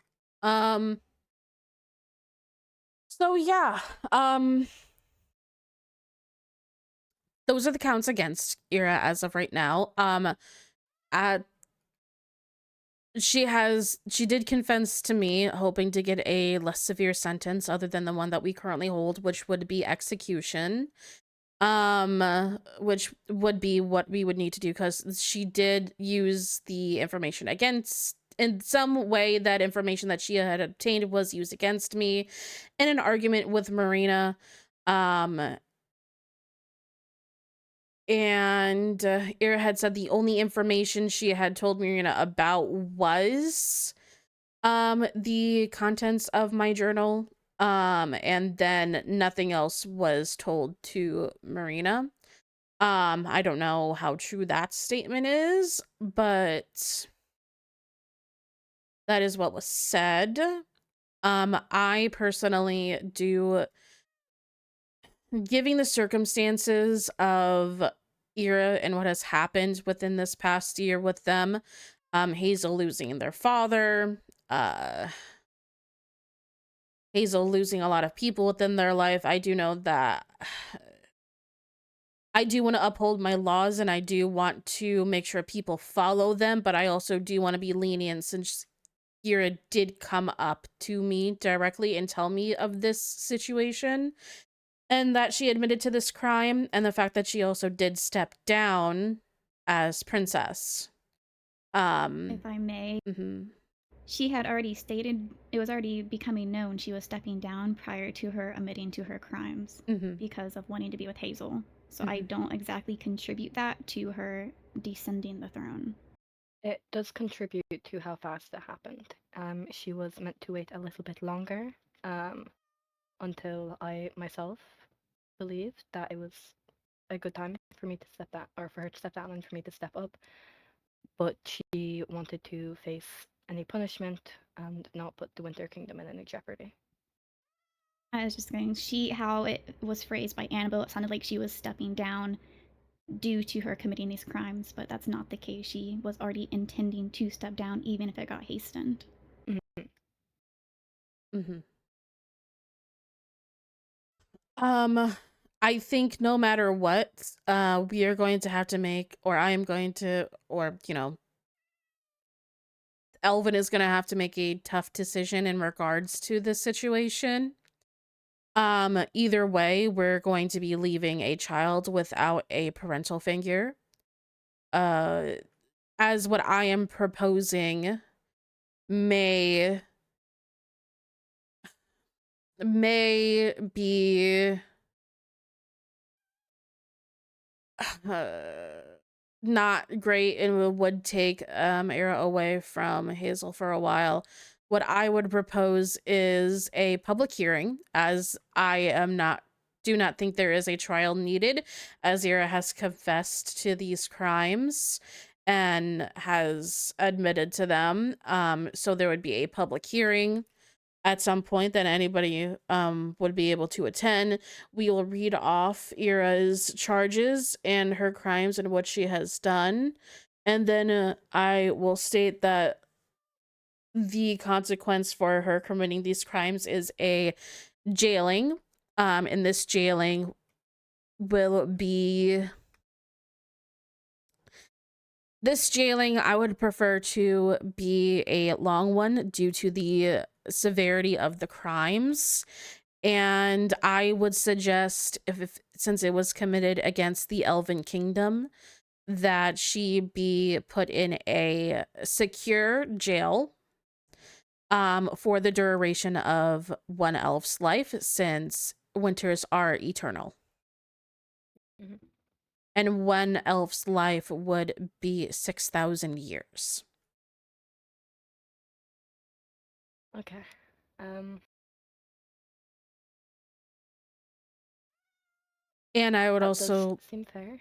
A: So yeah, those are the counts against Ira as of right now. She did confess to me, hoping to get a less severe sentence other than the one that we currently hold, which would be execution. Which would be what we would need to do, because she did use the information against, in some way, that information that she had obtained was used against me in an argument with Marina. And Ira had said the only information she had told Marina about was the contents of my journal. And then nothing else was told to Marina. I don't know how true that statement is, but that is what was said. I personally do, giving the circumstances of Ira and what has happened within this past year with them, Hazel losing their father, Hazel losing a lot of people within their life, I do know that I do want to uphold my laws and I do want to make sure people follow them, but I also do want to be lenient, since Ira did come up to me directly and tell me of this situation and that she admitted to this crime, and the fact that she also did step down as princess.
C: If I may, she had already stated, it was already becoming known she was stepping down prior to her admitting to her crimes because of wanting to be with Hazel. So I don't exactly contribute that to her descending the throne.
B: It does contribute to how fast it happened. She was meant to wait a little bit longer, until I myself believed that it was a good time for me to step down, or for her to step down and for me to step up. But she wanted to face any punishment and not put the Winter Kingdom in any jeopardy.
C: I was just going, how it was phrased by Annabelle, it sounded like she was stepping down due to her committing these crimes, but that's not the case. She was already intending to step down, even if it got hastened.
A: I think no matter what, we are going to have to make, or I am going to, or, you know, Elven is going to have to make a tough decision in regards to this situation. Either way, we're going to be leaving a child without a parental figure. As what I am proposing may be not great and would take Era away from Hazel for a while. What I would propose is a public hearing, as I do not think there is a trial needed, as Era has confessed to these crimes and has admitted to them. So there would be a public hearing at some point that anybody would be able to attend. We will read off Ira's charges and her crimes and what she has done, and then I will state that the consequence for her committing these crimes is a jailing. And this jailing will be I would prefer to be a long one due to the severity of the crimes. And I would suggest, if since it was committed against the Elven Kingdom, that she be put in a secure jail for the duration of one elf's life, since winters are eternal. And one elf's life would be 6,000 years.
B: Okay.
A: And I would
B: That
A: also
B: does seem fair.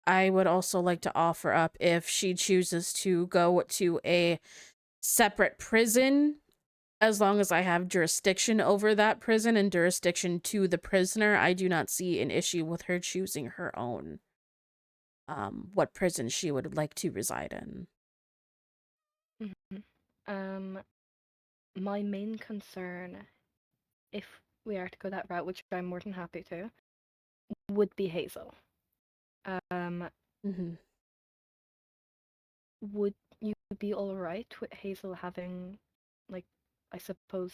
A: I would also like to offer up, if she chooses to go to a separate prison, as long as I have jurisdiction over that prison and jurisdiction to the prisoner, I do not see an issue with her choosing her own what prison she would like to reside in.
B: My main concern, if we are to go that route, which I'm more than happy to, would be Hazel. Would you be all right with Hazel having, like, I suppose,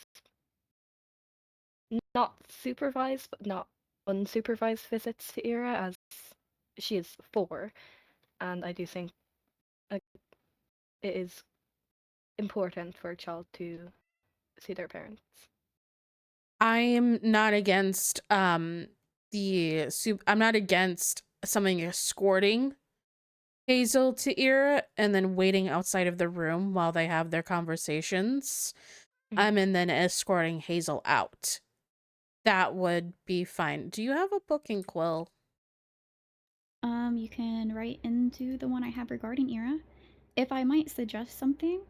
B: not supervised but not unsupervised visits to Ira, as she is 4, and I do think it is important for a child to see their parents.
A: I am not against I'm not against something escorting Hazel to Ira and then waiting outside of the room while they have their conversations. And then escorting Hazel out. That would be fine. Do you have a booking, Quill?
C: You can write into the one I have regarding Ira. If I might suggest something,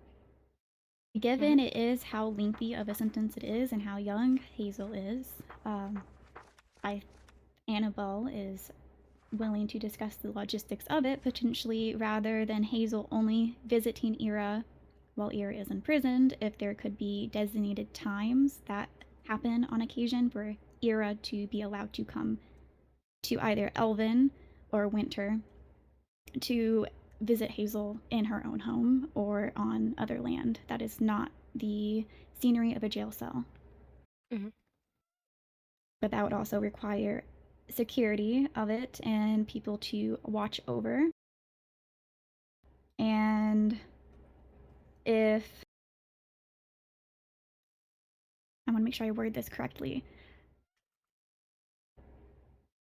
C: given it is how lengthy of a sentence it is and how young Hazel is, Annabelle is willing to discuss the logistics of it, potentially, rather than Hazel only visiting Ira while Ira is imprisoned. If there could be designated times that happen on occasion for Ira to be allowed to come to either Elven or Winter to visit Hazel in her own home or on other land that is not the scenery of a jail cell. But that would also require security of it and people to watch over. And if I want to make sure I word this correctly.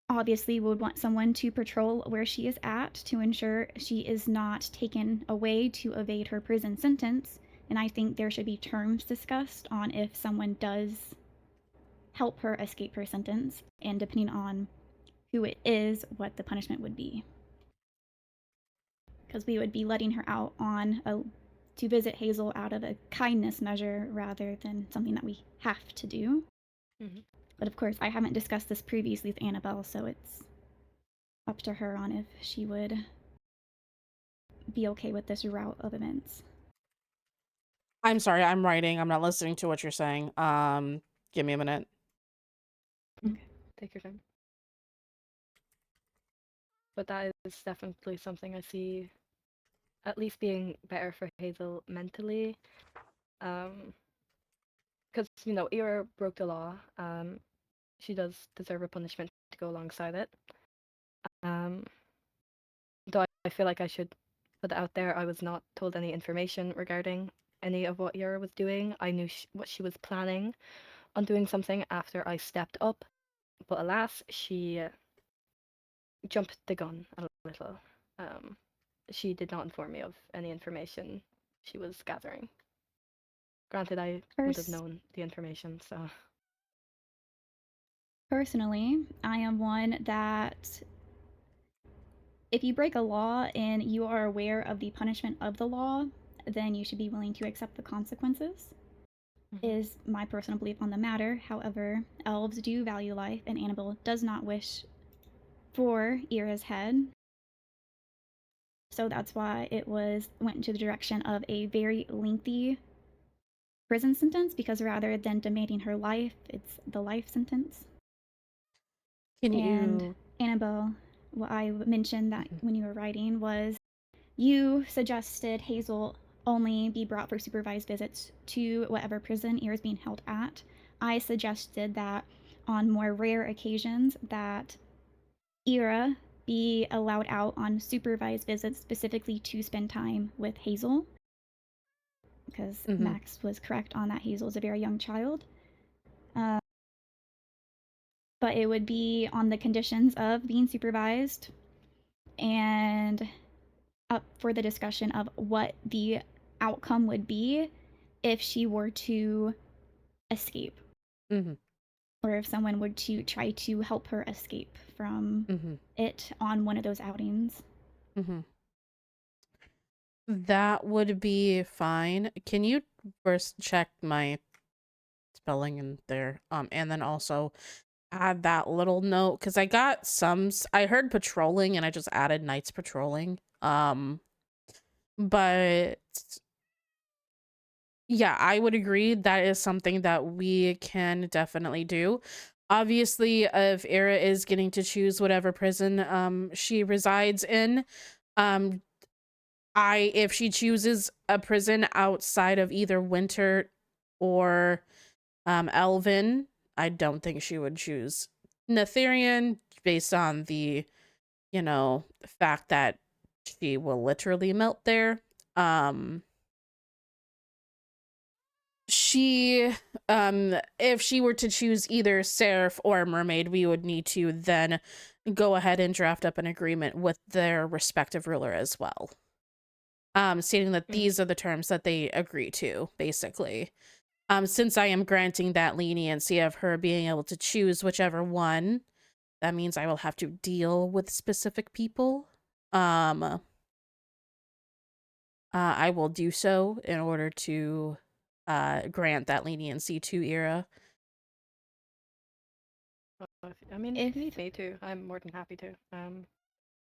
C: obviously would want someone to patrol where she is at to ensure she is not taken away to evade her prison sentence. And I think there should be terms discussed on if someone does help her escape her sentence, and depending on who it is, what the punishment would be. Because we would be letting her out on to visit Hazel out of a kindness measure rather than something that we have to do.
B: Mm-hmm.
C: But of course, I haven't discussed this previously with Annabelle, so it's up to her on if she would be okay with this route of events.
A: I'm sorry, I'm writing. I'm not listening to what you're saying. Give me a minute.
B: Okay, take your time. But that is definitely something I see at least being better for Hazel mentally. Because, you know, Ira broke the law. She does deserve a punishment to go alongside it. Though I feel like I should put it out there, I was not told any information regarding any of what Ira was doing. I knew what she was planning on doing something after I stepped up, but alas, she jumped the gun a little. She did not inform me of any information she was gathering. Granted, I would have known the information, so...
C: Personally, I am one that if you break a law and you are aware of the punishment of the law, then you should be willing to accept the consequences, is my personal belief on the matter. However, elves do value life, and Annabelle does not wish for Ira's head. So that's why it went into the direction of a very lengthy prison sentence, because rather than demanding her life, it's the life sentence. And Annabelle, what I mentioned that when you were writing was you suggested Hazel only be brought for supervised visits to whatever prison Ira is being held at. I suggested that on more rare occasions that Ira be allowed out on supervised visits specifically to spend time with Hazel. Because Max was correct on that. Hazel is a very young child. But it would be on the conditions of being supervised and up for the discussion of what the outcome would be if she were to escape. Or if someone were to try to help her escape from it on one of those outings.
A: That would be fine. Can you first check my spelling in there? And then also add that little note, because I got I heard patrolling and I just added nights patrolling. But yeah, I would agree that is something that we can definitely do. Obviously, if Ira is getting to choose whatever prison she resides in, if she chooses a prison outside of either Winter or Elven, I don't think she would choose Netherian based on the, fact that she will literally melt there. If she were to choose either Seraph or Mermaid, we would need to then go ahead and draft up an agreement with their respective ruler as well. Stating that these are the terms that they agree to, basically. Since I am granting that leniency of her being able to choose whichever one, that means I will have to deal with specific people. I will do so in order to grant that leniency to Ira.
B: I mean, if you need me to, I'm more than happy to.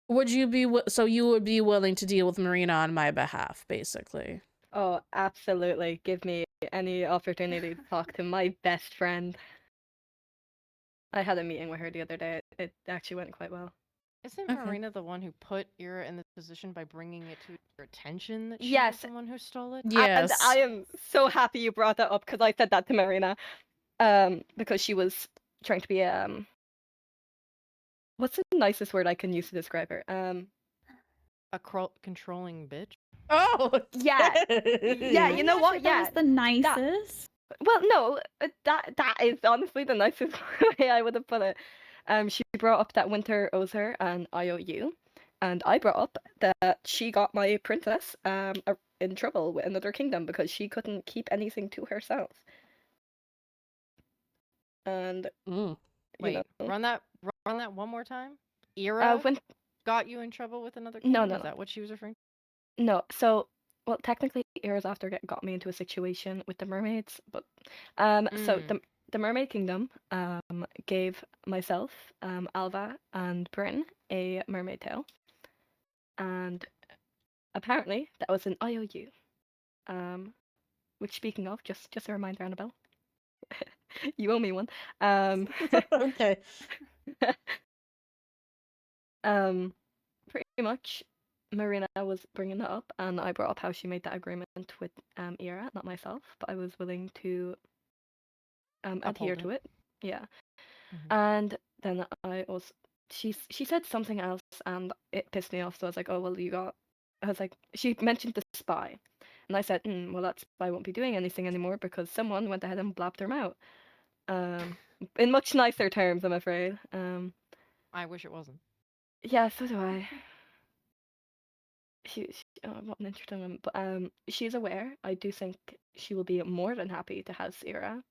A: Would you be so you would be willing to deal with Marina on my behalf, basically?
B: Oh, absolutely. Give me any opportunity to talk to my best friend. I had a meeting with her the other day. It actually went quite well.
E: Isn't Marina the one who put Ira in this position by bringing it to your attention that she was the one who stole it?
A: Yes.
B: I am so happy you brought that up, because I said that to Marina. Because she was trying to be what's the nicest word I can use to describe her?
E: A controlling bitch.
A: Oh
B: yeah, yeah. You know what?
C: Yeah, that's the nicest.
B: Well, no, that is honestly the nicest way I would have put it. She brought up that Winter owes her an IOU, and I brought up that she got my princess in trouble with another kingdom because she couldn't keep anything to herself. And
E: Wait,
B: you know,
E: run that one more time. Ira
B: when
E: got you in trouble with another
B: no,
E: kingdom?
B: no,
E: Is
B: no.
E: that what she was referring
B: No, so well, technically, Ira's after got me into a situation with the mermaids, but so the Mermaid Kingdom gave myself, Alva, and Bryn a mermaid tail, and apparently that was an IOU. Which, speaking of, just a reminder, Annabelle, you owe me one.
A: Okay.
B: Pretty much, Marina was bringing that up, and I brought up how she made that agreement with Ira, not myself, but I was willing to adhere to it. Yeah. And then I also she said something else, and it pissed me off. So I was like, oh well, I was like, she mentioned the spy, and I said, well, that spy won't be doing anything anymore because someone went ahead and blabbed her out. In much nicer terms, I'm afraid.
E: I wish it wasn't.
B: Yeah, so do I. I'm not an interesting woman, but she's aware. I do think she will be more than happy to have Sierra.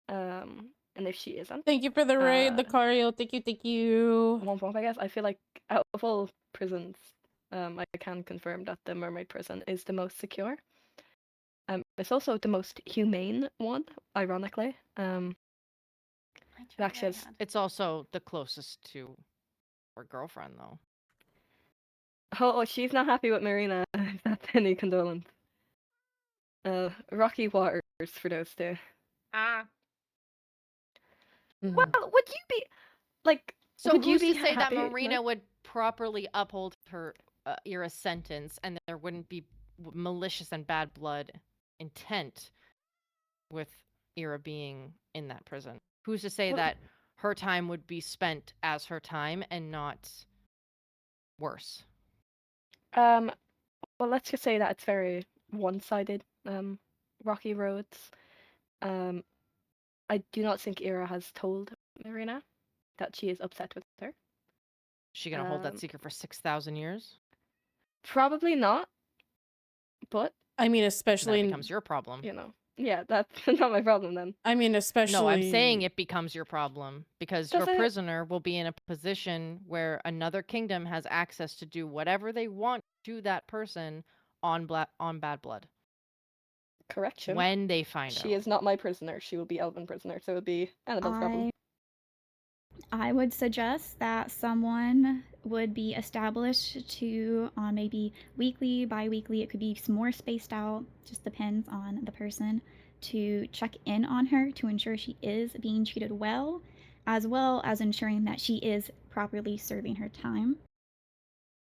B: And if she isn't,
A: Thank you for the raid, the Cario. Thank you.
B: I guess. I feel like out of all prisons, I can confirm that the mermaid prison is the most secure. It's also the most humane one, ironically. Actually,
E: it's also the closest to her girlfriend, though.
B: Oh, she's not happy with Marina. If that's any condolence. Rocky waters for those two. Well, would you be like?
E: So
B: would you
E: who's
B: be
E: to say that
B: happy,
E: Marina would properly uphold her Ira's sentence, and there wouldn't be malicious and bad blood intent with Ira being in that prison? Who's to say that her time would be spent as her time and not worse?
B: Well, let's just say that it's very one-sided. Rocky roads. I do not think Ira has told Marina that she is upset with her.
E: She gonna hold that secret for 6,000 years?
B: Probably not. But
A: I mean, especially
E: that becomes your problem.
B: You know, yeah, that's not my problem then.
A: I mean, especially.
E: No, I'm saying it becomes your problem because your prisoner will be in a position where another kingdom has access to do whatever they want to that person on bad blood.
B: Correction.
E: When they find out.
B: She is not my prisoner. She will be Elven prisoner, so it would be Annabelle's problem.
C: I would suggest that someone would be established to on maybe weekly, bi-weekly, it could be more spaced out, just depends on the person, to check in on her to ensure she is being treated well as ensuring that she is properly serving her time.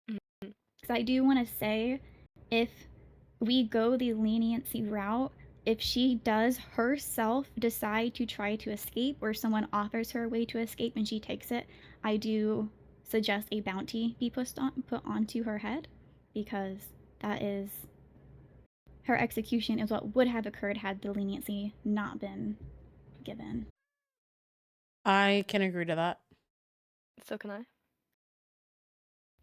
C: Because I do want to say, if we go the leniency route, if she does herself decide to try to escape or someone offers her a way to escape and she takes it, I do suggest a bounty be put onto her head, because that is her execution is what would have occurred had the leniency not been given.
A: I can agree to that.
B: So can I.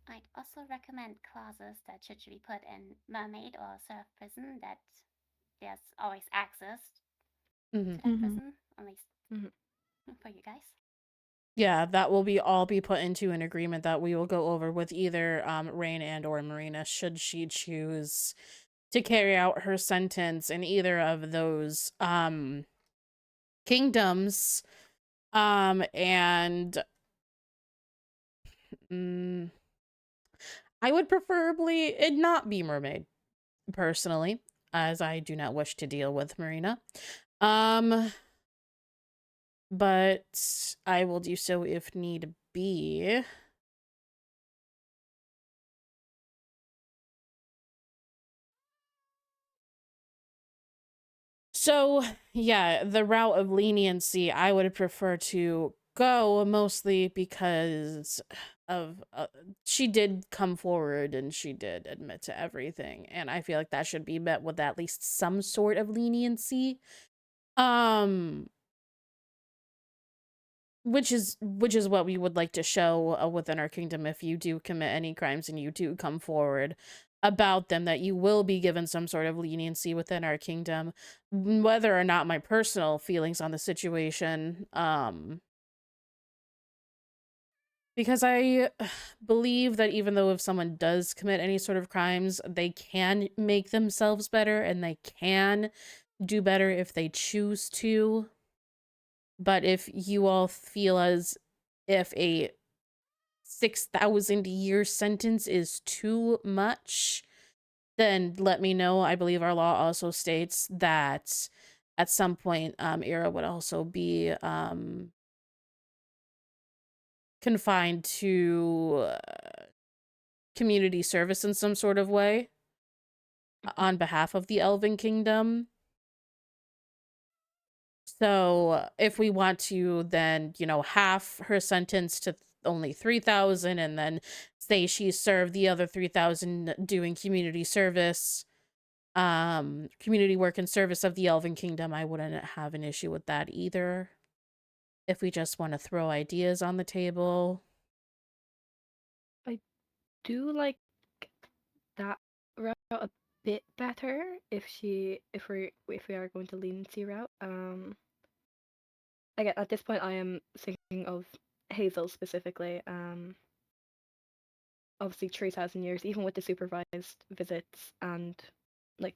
I: I'd also recommend clauses that should be put in mermaid or surf prison that there's always access to that prison, at least for you guys.
A: Yeah, that will all be put into an agreement that we will go over with either Rain and or Marina should she choose to carry out her sentence in either of those kingdoms. And I would preferably it not be mermaid, personally, as I do not wish to deal with Marina. But I will do so if need be. So, yeah, the route of leniency I would prefer to go, mostly because of she did come forward and she did admit to everything, and I feel like that should be met with at least some sort of leniency. which is what we would like to show within our kingdom. If you do commit any crimes and you do come forward about them, that you will be given some sort of leniency within our kingdom, whether or not my personal feelings on the situation, because I believe that even though if someone does commit any sort of crimes, they can make themselves better and they can do better if they choose to. But if you all feel as if a 6,000-year sentence is too much, then let me know. I believe our law also states that at some point, Ira would also be confined to community service in some sort of way on behalf of the Elven Kingdom. So if we want to then, half her sentence to only 3,000 and then say she served the other 3,000 doing community service, community work and service of the Elven Kingdom, I wouldn't have an issue with that either. If we just want to throw ideas on the table.
B: I do like that route a bit better if we are going to leniency route. Again, at this point, I am thinking of Hazel specifically. Obviously 3,000 years, even with the supervised visits and like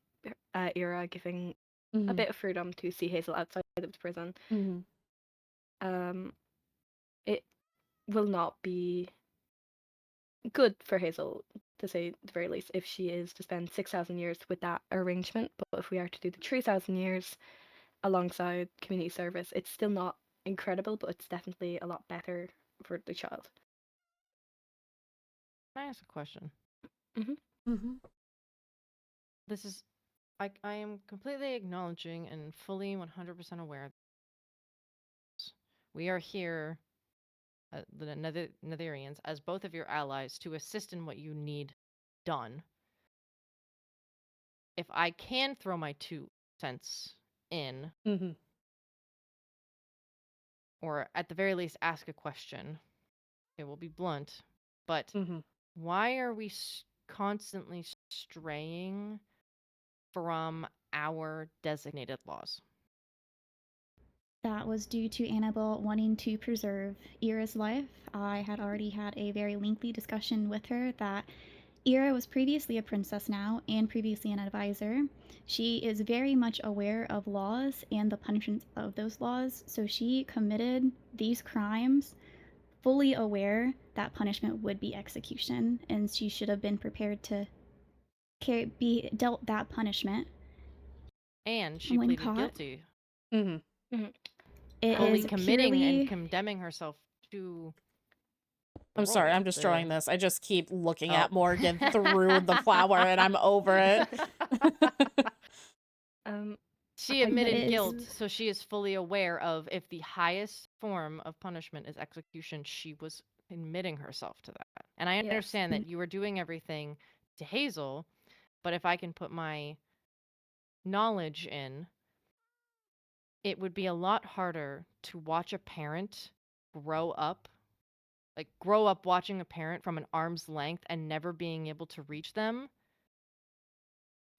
B: Ira giving a bit of freedom to see Hazel outside of the prison. It will not be good for Hazel, to say the very least, if she is to spend 6,000 years with that arrangement. But if we are to do the 3,000 years alongside community service, it's still not incredible, but it's definitely a lot better for the child.
E: Can I ask a question? This is, I am completely acknowledging and fully 100% aware. We are here, the Netherians, as both of your allies to assist in what you need done. If I can throw my 2 cents in, or at the very least ask a question, it will be blunt, but why are we constantly straying from our designated laws?
C: That was due to Annabelle wanting to preserve Ira's life. I had already had a very lengthy discussion with her that Ira was previously a princess now and previously an advisor. She is very much aware of laws and the punishments of those laws, so she committed these crimes fully aware that punishment would be execution, and she should have been prepared to be dealt that punishment.
E: And she pleaded guilty.
C: It
E: fully
C: is
E: committing
C: purely...
E: and condemning herself to...
A: I'm sorry, I'm just drawing this. I just keep looking at Morgan through the flower and I'm over it.
E: She admitted guilt, so she is fully aware of if the highest form of punishment is execution, she was admitting herself to that. And I understand that you were doing everything to Hazel, but if I can put my knowledge in, it would be a lot harder to watch a parent grow up watching a parent from an arm's length and never being able to reach them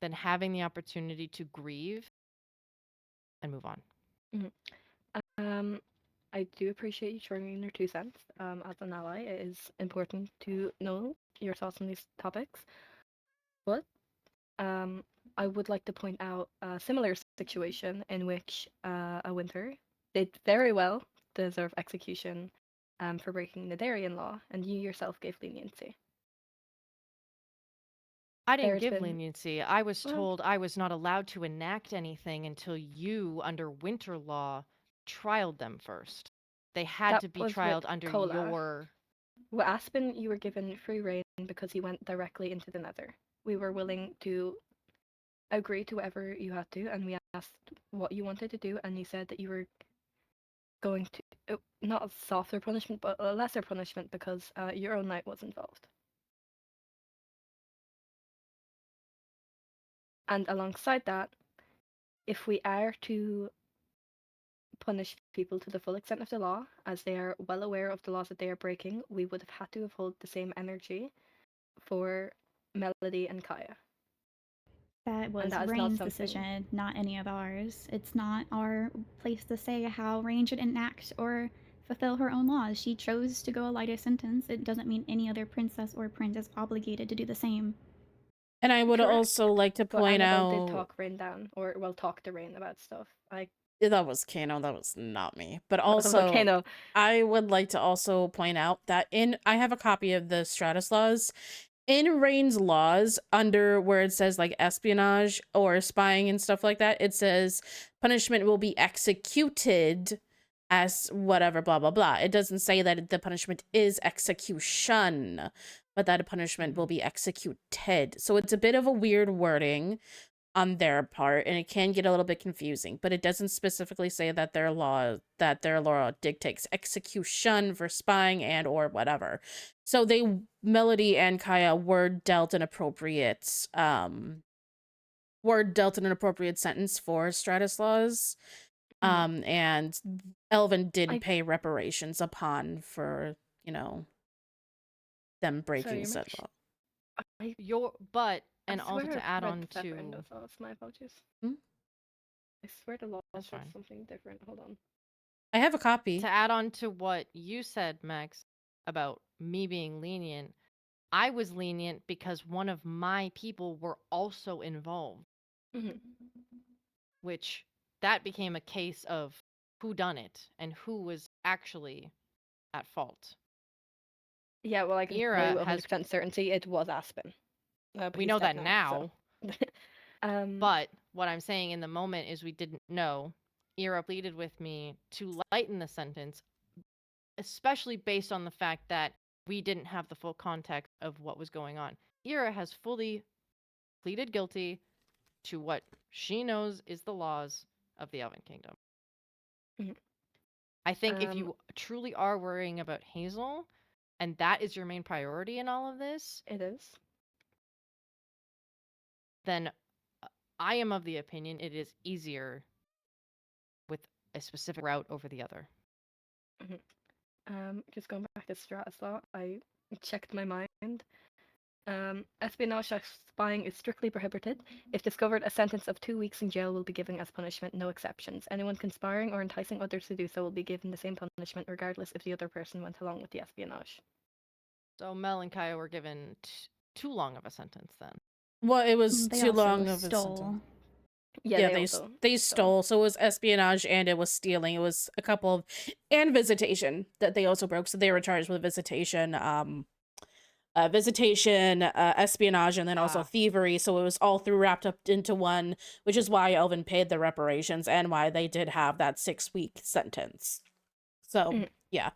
E: than having the opportunity to grieve and move on.
B: I do appreciate you throwing in your 2 cents. As an ally, it is important to know your thoughts on these topics. But I would like to point out a similar situation in which a Winter did very well deserve execution for breaking the Darien law, and you yourself gave leniency.
E: I didn't give leniency. I was told I was not allowed to enact anything until you, under winter law, trialed them first. They had to be trialed under your...
B: With Aspen, you were given free rein because you went directly into the Nether. We were willing to agree to whatever you had to, and we asked what you wanted to do, and you said that you were going to... not a softer punishment, but a lesser punishment because your own knight was involved. And alongside that, if we are to punish people to the full extent of the law, as they are well aware of the laws that they are breaking, we would have had to have held the same energy for Melody and Kaya.
C: That was
B: that is not
C: Rain's
B: something-
C: decision, not any of ours. It's not our place to say how Rain should enact or fulfill her own laws. She chose to go a lighter sentence. It doesn't mean any other princess or prince is obligated to do the same.
A: And I would
B: Correct.
A: also like to
B: But
A: point
B: Annabelle
A: out
B: did talk Rain down, or well, talk to Rain about stuff.
A: that was Kano, that was not me. But
B: Oh,
A: also,
B: Kano.
A: I would like to also point out that I have a copy of the Stratus laws. In Rain's laws, under where it says like espionage or spying and stuff like that, it says punishment will be executed as whatever, blah, blah, blah. It doesn't say that the punishment is execution, but that a punishment will be executed. So it's a bit of a weird wording on their part, and it can get a little bit confusing, but it doesn't specifically say that their law dictates execution for spying and or whatever. So Melody and Kaya were dealt an appropriate sentence for Stratus laws. And Elven did pay reparations for, them breaking said law.
B: And
E: also to add on to
B: my apologies.
A: Hmm?
B: I swear the law
E: That's
B: says
E: fine.
B: something different. Hold on.
A: I have a copy.
E: To add on to what you said, Max, about me being lenient, I was lenient because one of my people were also involved, which that became a case of who done it and who was actually at fault.
B: Yeah, well, I can
E: Ira
B: tell you
E: has
B: 100% certainty it was Aspen. But
E: we
B: he's
E: know
B: dead
E: that now.
B: So.
E: But what I'm saying in the moment is we didn't know. Ira pleaded with me to lighten the sentence, especially based on the fact that we didn't have the full context of what was going on. Ira has fully pleaded guilty to what she knows is the laws of the Elven Kingdom. I think if you truly are worrying about Hazel, and that is your main priority in all of this,
B: it is,
E: then I am of the opinion it is easier with a specific route over the other.
B: Just going back to Stratus law, I checked my mind. Espionage spying is strictly prohibited. If discovered, a sentence of 2 weeks in jail will be given as punishment, no exceptions. Anyone conspiring or enticing others to do so will be given the same punishment regardless if the other person went along with the espionage.
E: So Mel and Kaya were given too long of a sentence then.
A: Well, it was
C: They
A: too
C: also
A: long of a
C: stole.
A: sentence.
B: Yeah,
A: they stole. So it was espionage and it was stealing. It was a couple of, and visitation that they also broke. So they were charged with visitation, espionage, and then also thievery. So it was all wrapped up into one, which is why Elven paid the reparations and why they did have that 6-week sentence. So yeah,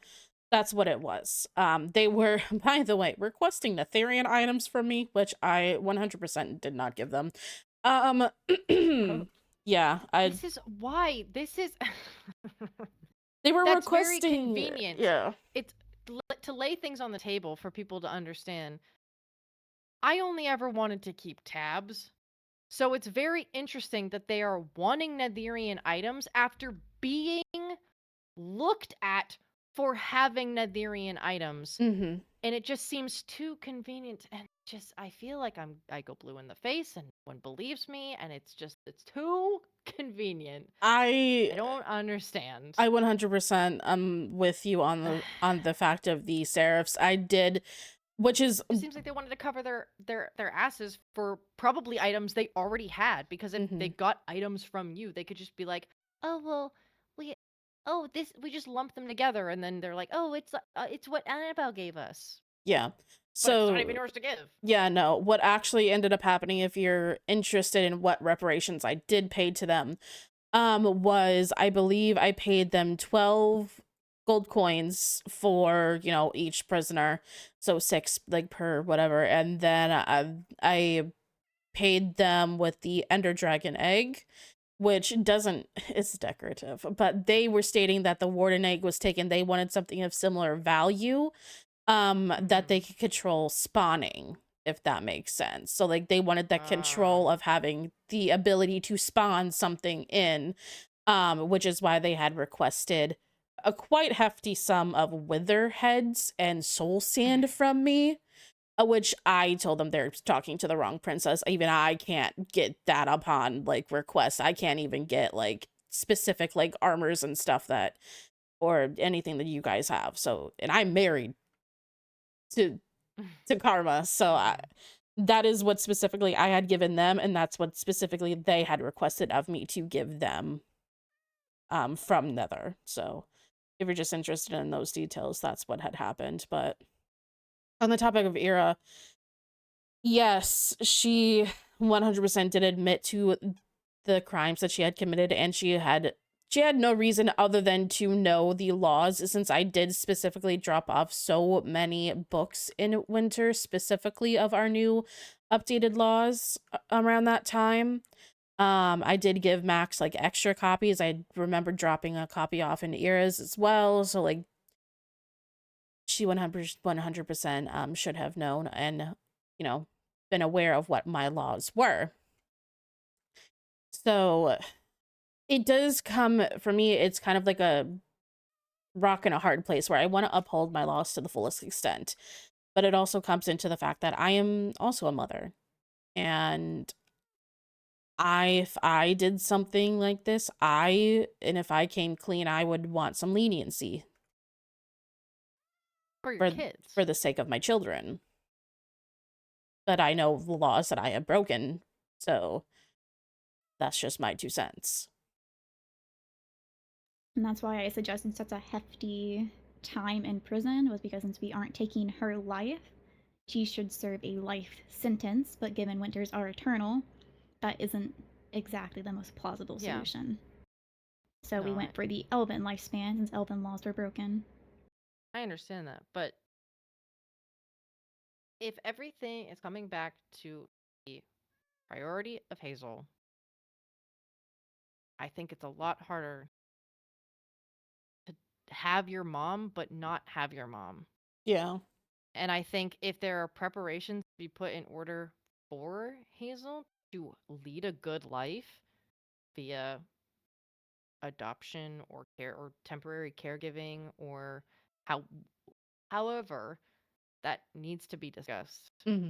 A: that's what it was. They were, by the way, requesting Netherian items from me, which I 100% did not give them. Yeah,
E: This is why this is.
A: They were
E: That's
A: requesting.
E: very convenient.
A: Yeah,
E: it's to lay things on the table for people to understand. I only ever wanted to keep tabs, so it's very interesting that they are wanting Netherian items after being looked at for having Netherian items, and it just seems too convenient. And just I feel like I go blue in the face, and no one believes me, and it's too convenient. I don't understand.
A: I 100% with you on the fact of the serifs. I did, which is
E: it seems like they wanted to cover their asses for probably items they already had, because if they got items from you, they could just be like, oh well, we just lump them together, and then they're like, oh, it's what Annabelle gave us.
A: Yeah. So
E: but it's not even yours to give.
A: Yeah, no. What actually ended up happening, if you're interested in what reparations I did pay to them, was I believe I paid them 12 gold coins for, each prisoner. So 6 like per whatever. And then I paid them with the Ender Dragon egg, which it's decorative, but they were stating that the Warden egg was taken. They wanted something of similar value, that they could control spawning, if that makes sense. So like they wanted that control of having the ability to spawn something in. which is why they had requested a quite hefty sum of wither heads and soul sand from me, which I told them they're talking to the wrong princess. Even I can't get that upon like request. I can't even get like specific like armors and stuff that or anything that you guys have. So, and I'm married to Karma, so that is what specifically I had given them, and that's what specifically they had requested of me to give them from Nether. So if you're just interested in those details, that's what had happened. But on the topic of Ira, yes, she 100% did admit to the crimes that she had committed, and she had no reason other than to know the laws, since I did specifically drop off so many books in winter, specifically of our new updated laws around that time. I did give Max like extra copies. I remember dropping a copy off in Ira's as well, so like she 100% should have known and, you know, been aware of what my laws were. So it does come, for me, it's kind of like a rock and a hard place where I want to uphold my laws to the fullest extent. But it also comes into the fact that I am also a mother. And if I did something like this, and if I came clean, I would want some leniency.
E: For your kids.
A: For the sake of my children. But I know the laws that I have broken, so that's just my 2 cents.
C: And that's why I suggested such a hefty time in prison, was because since we aren't taking her life, she should serve a life sentence, but given winters are eternal, that isn't exactly the most plausible solution. So we went for the Elven lifespan, since Elven laws were broken.
E: I understand that, but if everything is coming back to the priority of Hazel, I think it's a lot harder to have your mom, but not have your mom.
A: Yeah.
E: And I think if there are preparations to be put in order for Hazel to lead a good life via adoption or care or temporary caregiving or however that needs to be discussed.
A: Mm-hmm.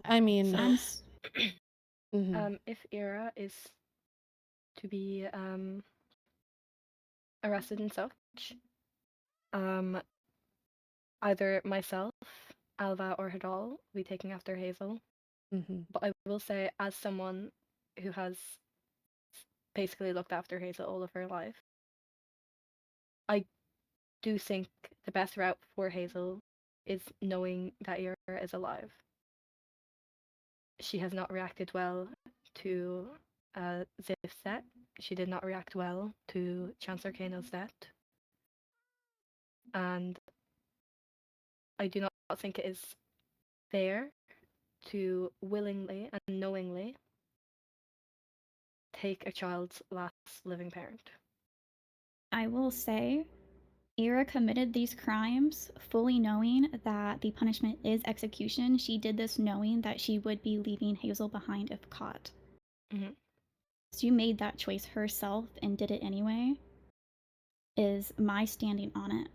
A: I mean,
B: so, if Ira is to be arrested and such, either myself, Alva, or Hadal will be taking after Hazel. But I will say, as someone who has basically looked after Hazel all of her life, I do think the best route for Hazel is knowing that Ira is alive. She has not reacted well to Zif's death. She did not react well to Chancellor Kano's death. And I do not think it is fair to willingly and knowingly take a child's last living parent.
C: I will say, Ira committed these crimes fully knowing that the punishment is execution. She did this knowing that she would be leaving Hazel behind if caught. So you made that choice herself and did it anyway, is my standing on it.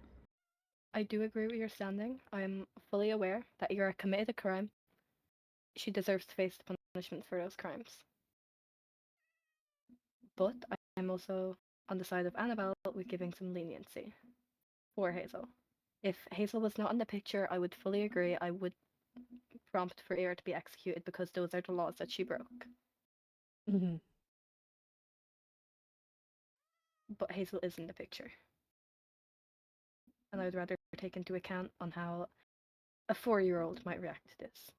B: I do agree with your standing. I am fully aware that Ira committed a crime. She deserves to face the punishment for those crimes. But I'm also on the side of Annabelle with giving some leniency for Hazel. If Hazel was not in the picture, I would fully agree. I would prompt for Ira to be executed because those are the laws that she broke. But Hazel is in the picture. And I would rather take into account on how a 4-year-old might react to this.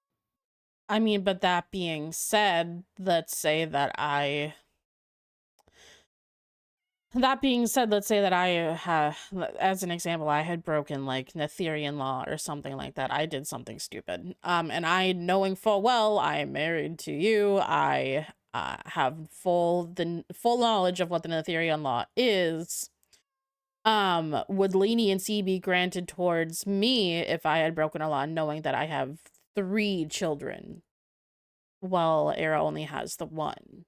A: I mean, but that being said, let's say that I have, as an example, I had broken like Netherian law or something like that. I did something stupid. And I, knowing full well I am married to you, I have full knowledge of what the Netherian law is. Would leniency be granted towards me if I had broken a law knowing that I have 3 children, while Era only has the 1?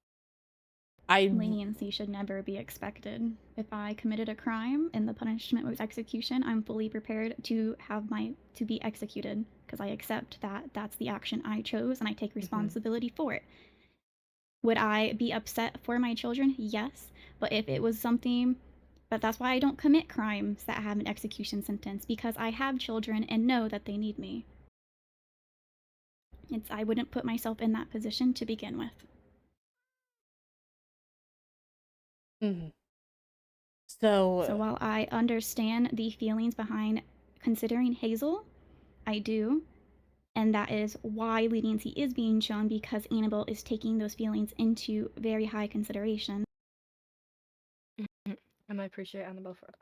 C: Leniency should never be expected. If I committed a crime and the punishment was execution, I'm fully prepared to be executed because I accept that that's the action I chose and I take responsibility for it. Would I be upset for my children? Yes. But if it was something, but that's why I don't commit crimes that have an execution sentence, because I have children and know that they need me. I wouldn't put myself in that position to begin with. So while I understand the feelings behind considering Hazel, I do. And that is why leniency is being shown, because Annabelle is taking those feelings into very high consideration.
B: And I appreciate Annabelle for that.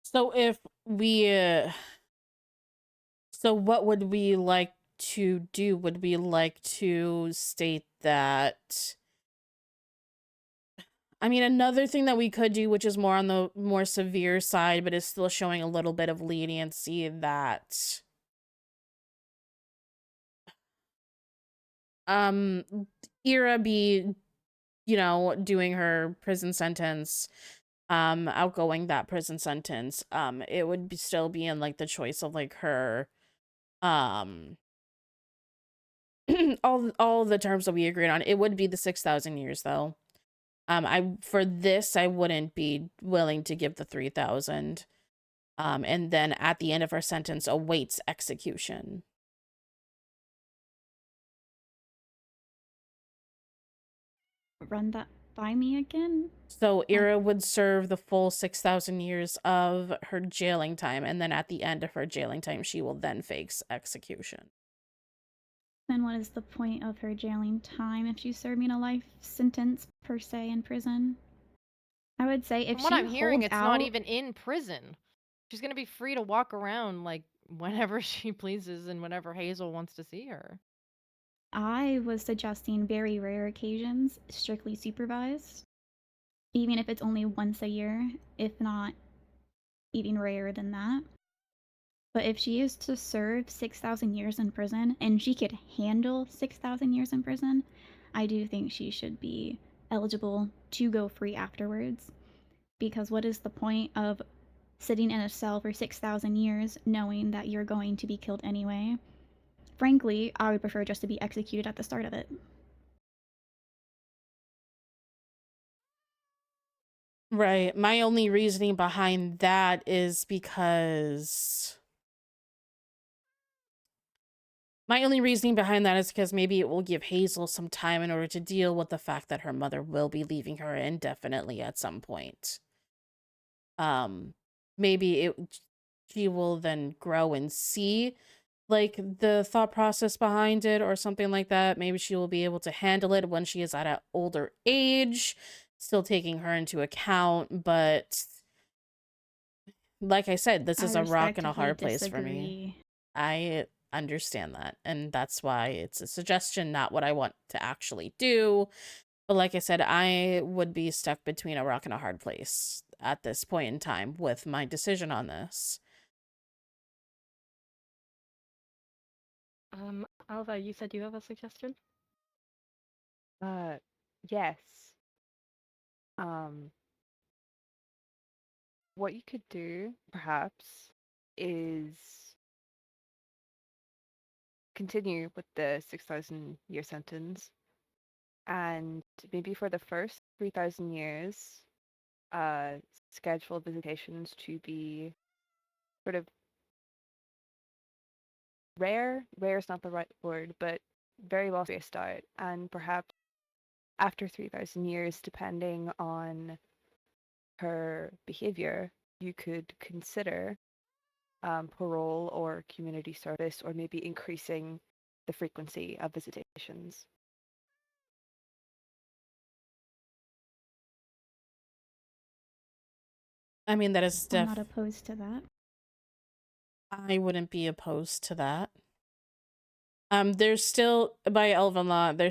A: So if we, so what would we like to do? Would we like to state that? I mean, another thing that we could do, which is more on the more severe side, but is still showing a little bit of leniency, that Ira be, you know, doing her prison sentence, outgoing that prison sentence, it would be still be in like the choice of like her, all the terms that we agreed on. It would be the 6,000 years though. For this I wouldn't be willing to give the 3,000. And then at the end of her sentence awaits execution.
C: Run that by me again?
A: So Ira would serve the full 6,000 years of her jailing time, and then at the end of her jailing time, she will then face execution.
C: Then what is the point of her jailing time if she's serving a life sentence per se in prison? I would say if
E: From what I'm hearing, it's
C: out,
E: not even in prison. She's gonna be free to walk around like whenever she pleases and whenever Hazel wants to see her.
C: I was suggesting very rare occasions, strictly supervised. Even if it's only once a year, if not even rarer than that. But if she is to serve 6,000 years in prison, and she could handle 6,000 years in prison, I do think she should be eligible to go free afterwards. Because what is the point of sitting in a cell for 6,000 years knowing that you're going to be killed anyway? Frankly, I would prefer just to be executed at the start of it.
A: Right. My only reasoning behind that is because... maybe it will give Hazel some time in order to deal with the fact that her mother will be leaving her indefinitely at some point. Maybe she will then grow and see like the thought process behind it or something like that. Maybe she will be able to handle it when she is at an older age, still taking her into account. But like I said, this is a rock and a hard place for me. I understand that, and that's why it's a suggestion, not what I want to actually do. But like I said, I would be stuck between a rock and a hard place at this point in time with my decision on this.
B: Alva, you said you have a suggestion?
J: Yes. What you could do, perhaps, is continue with the 6,000 year sentence, and maybe for the first 3,000 years, schedule visitations to be sort of rare. Rare is not the right word, but very well spaced out, and perhaps after 3,000 years, depending on her behavior, you could consider parole or community service, or maybe increasing the frequency of visitations.
A: I mean, that is
C: I'm not opposed to that.
A: I wouldn't be opposed to that. There's still, by Elven law, there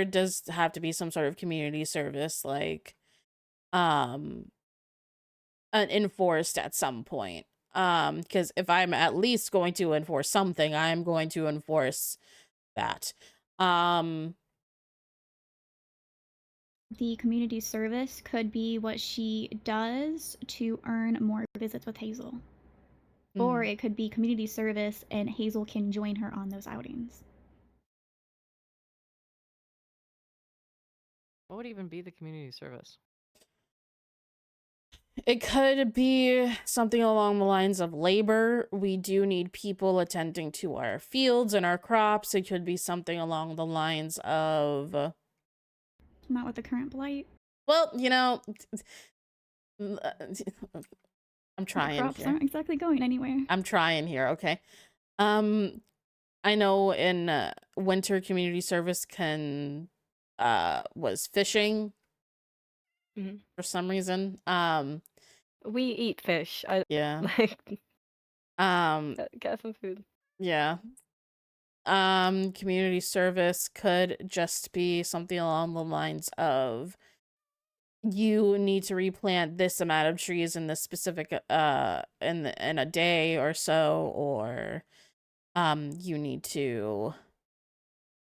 A: does have to be some sort of community service, like, enforced at some point. Because if I'm at least going to enforce something, I'm going to enforce that.
C: the community service could be what she does to earn more visits with Hazel. Or it could be community service and Hazel can join her on those outings.
E: What would even be the community service?
A: It could be something along the lines of labor. We do need people attending to our fields and our crops. It could be something along the lines of...
C: Not with the current blight.
A: Well, you know... I'm trying
C: the crops
A: here.
C: aren't exactly going anywhere.
A: I'm trying here, okay. I know in winter community service was fishing for some reason.
B: We eat fish.
A: Yeah.
B: Like, get some food.
A: Yeah. Community service could just be something along the lines of you need to replant this amount of trees in this specific in a day or so, or you need to,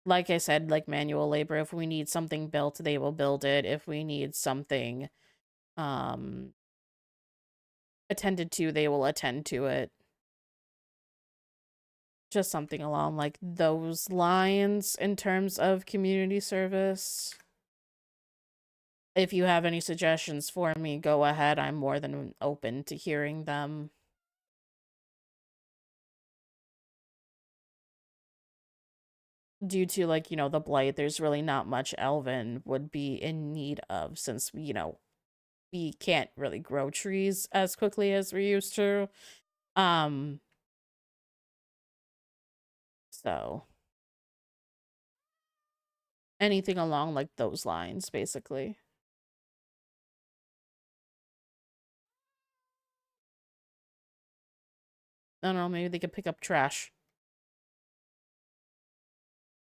A: like I said, like manual labor. If we need something built, they will build it. If we need something attended to, they will attend to it. Just something along like those lines in terms of community service. If you have any suggestions for me, go ahead. I'm more than open to hearing them. Due to, like, you know, the blight, there's really not much Elven would be in need of, since, you know, we can't really grow trees as quickly as we used to. So anything along like those lines, basically. I don't know, maybe they could pick up trash.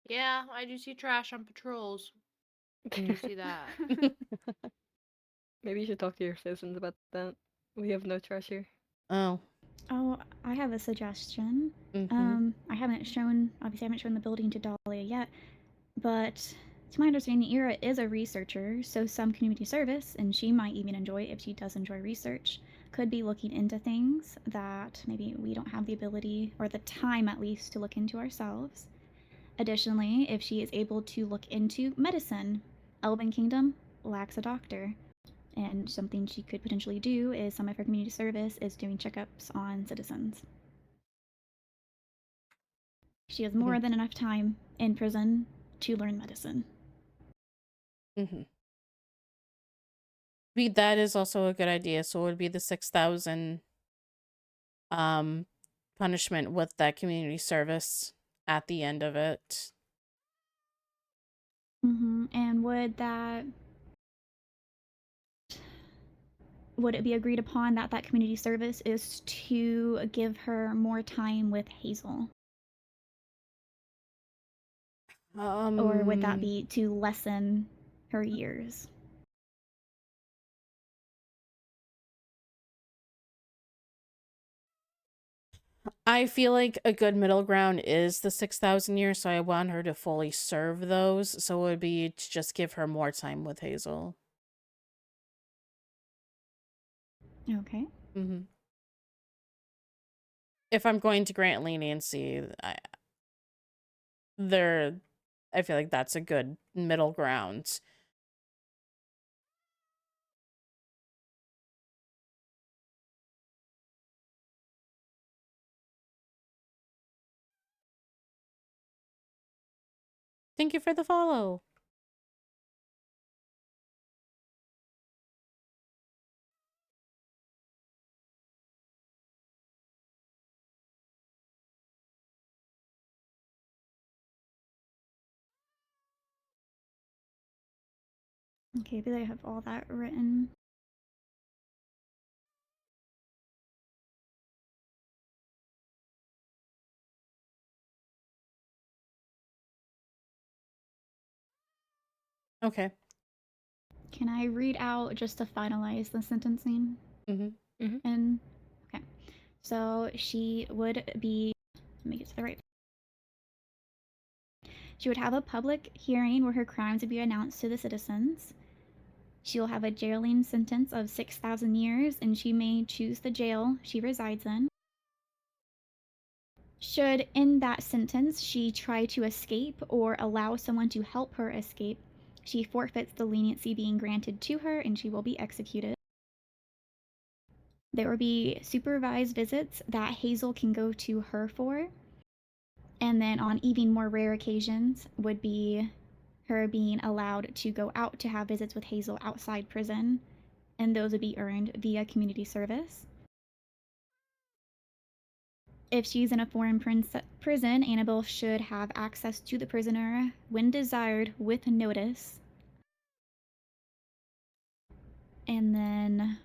D: Yeah, I do see trash on patrols. Can you see that?
B: Maybe you should talk to your citizens about that. We have no trash here.
A: Oh.
C: Oh, I have a suggestion.
A: Mm-hmm.
C: Obviously I haven't shown the building to Dahlia yet, but to my understanding, Ira is a researcher, so some community service, and she might even enjoy it if she does enjoy research, could be looking into things that maybe we don't have the ability, or the time at least, to look into ourselves. Additionally, if she is able to look into medicine, Elven Kingdom lacks a doctor. And something she could potentially do is some of her community service is doing checkups on citizens. She has more than enough time in prison to learn medicine.
A: That is also a good idea. So it would be the 6,000 punishment with that community service at the end of it.
C: And would it be agreed upon that that community service is to give her more time with Hazel? Or would that be to lessen her years?
A: I feel like a good middle ground is the 6,000 years, so I want her to fully serve those. So it would be to just give her more time with Hazel.
C: Okay.
A: If I'm going to grant leniency, I feel like that's a good middle ground. Thank you for the follow.
C: Okay, but I have all that written.
A: Okay.
C: Can I read out just to finalize the sentencing? And okay, so she would be, let me get to the right. She would have a public hearing where her crimes would be announced to the citizens. She will have a jailing sentence of 6,000 years, and she may choose the jail she resides in. Should in that sentence she try to escape or allow someone to help her escape, she forfeits the leniency being granted to her and she will be executed. There will be supervised visits that Hazel can go to her for. And then on even more rare occasions would be her being allowed to go out to have visits with Hazel outside prison, and those would be earned via community service. If she's in a foreign prison, Annabelle should have access to the prisoner when desired with notice. And then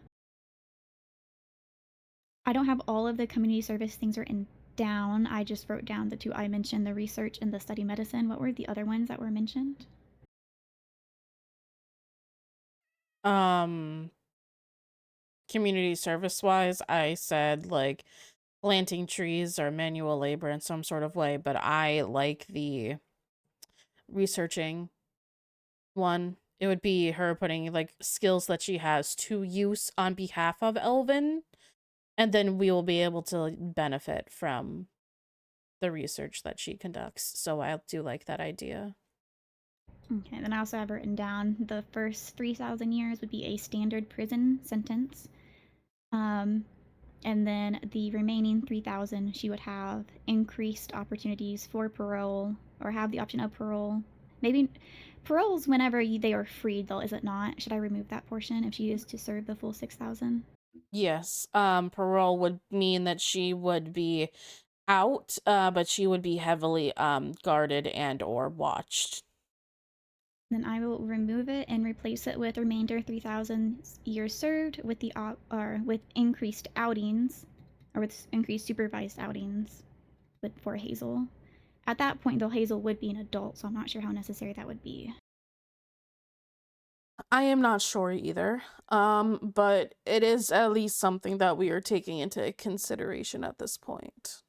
C: I don't have all of the community service things written down. I just wrote down the two I mentioned, the research and the study medicine. What were the other ones that were mentioned?
A: Community service wise, I said like planting trees or manual labor in some sort of way, but I like the researching one. It would be her putting like skills that she has to use on behalf of Elven, and then we will be able to benefit from the research that she conducts. So I do like that idea.
C: Okay, then I also have written down the first 3,000 years would be a standard prison sentence. And then the remaining 3,000, she would have increased opportunities for parole or have the option of parole. Maybe parole's whenever they are freed, though, is it not? Should I remove that portion if she is to serve the full 6,000?
A: Yes, parole would mean that she would be out, but she would be heavily guarded and or watched.
C: Then I will remove it and replace it with remainder 3,000 years served with the with increased outings, or with increased supervised outings, for Hazel. At that point, though, Hazel would be an adult, so I'm not sure how necessary that would be.
A: I am not sure either, but it is at least something that we are taking into consideration at this point.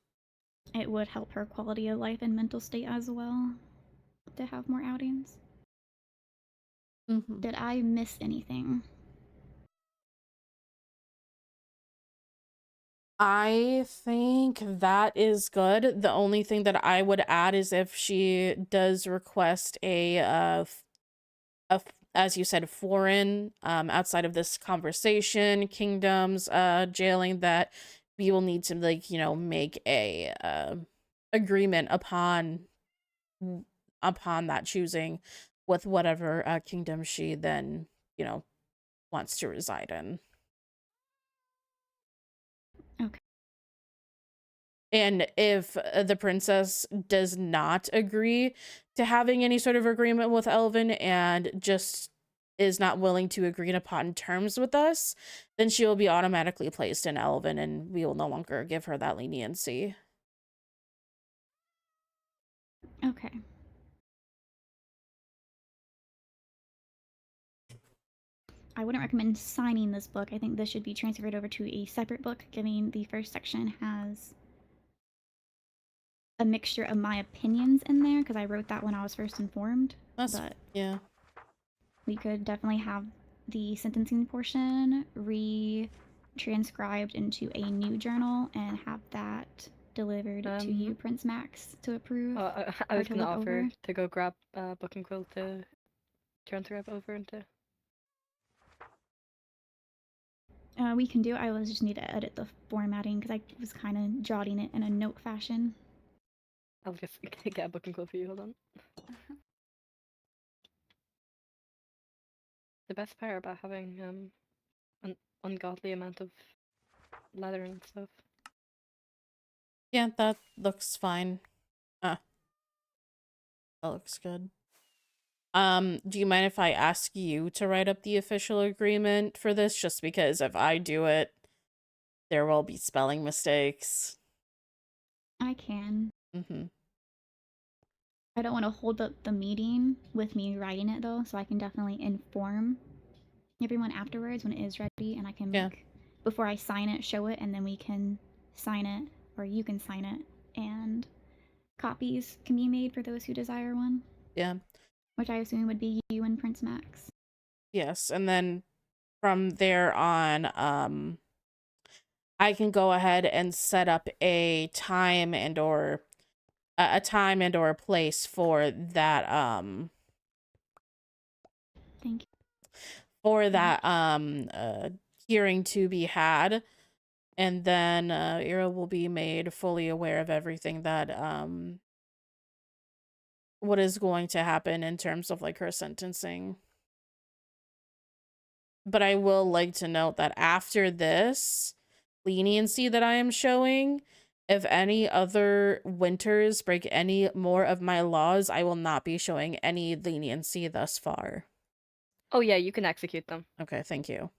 C: It would help her quality of life and mental state as well to have more outings.
A: Mm-hmm.
C: Did I miss anything?
A: I think that is good. The only thing that I would add is if she does request as you said, foreign, outside of this conversation, kingdoms, jailing, that we will need to, like, you know, make a agreement upon that choosing with whatever kingdom she then, you know, wants to reside in.
C: Okay.
A: And if the princess does not agree to having any sort of agreement with Elven and just is not willing to agree upon terms with us, then she will be automatically placed in Elven and we will no longer give her that leniency.
C: Okay. I wouldn't recommend signing this book. I think this should be transferred over to a separate book, given the first section has a mixture of my opinions in there, because I wrote that when I was first informed.
A: But yeah.
C: We could definitely have the sentencing portion re-transcribed into a new journal and have that delivered to you, Prince Max, to approve.
B: I was going to offer to go grab Book and Quill to transcribe over into.
C: We can do it. I will just need to edit the formatting because I was kind of jotting it in a note fashion.
B: I'll just get a Book and Quill for you. Hold on. The best part about having an ungodly amount of leather and stuff.
A: Yeah, that looks fine. That looks good. Do you mind if I ask you to write up the official agreement for this? Just because if I do it, there will be spelling mistakes.
C: I can.
A: Mm-hmm.
C: I don't want to hold up the meeting with me writing it, though, so I can definitely inform everyone afterwards when it is ready, and I can make, before I sign it, show it, and then we can sign it, or you can sign it, and copies can be made for those who desire one.
A: Yeah.
C: Which I assume would be you and Prince Max.
A: Yes, and then from there on, I can go ahead and set up a time and or a place for that
C: Thank you.
A: for that hearing to be had, and then Ira will be made fully aware of everything that what is going to happen in terms of like her sentencing. But I will like to note that after this leniency that I am showing, if any other winters break any more of my laws, I will not be showing any leniency thus far.
B: Oh yeah, you can execute them.
A: Okay, thank you.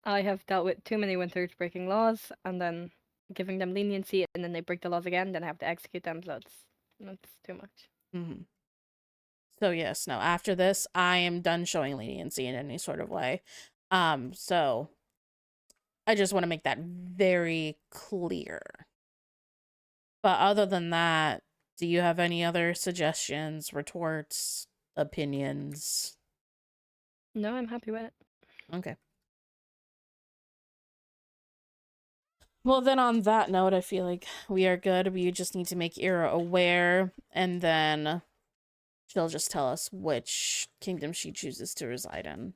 B: I have dealt with too many winters breaking laws and then giving them leniency, and then they break the laws again. Then I have to execute them. So that's too much.
A: Mm-hmm. So yes, no, after this, I am done showing leniency in any sort of way. So I just want to make that very clear. But other than that, do you have any other suggestions, retorts, opinions?
B: No, I'm happy with it.
A: Okay. Well, then on that note, I feel like we are good. We just need to make Ira aware, and then she'll just tell us which kingdom she chooses to reside in.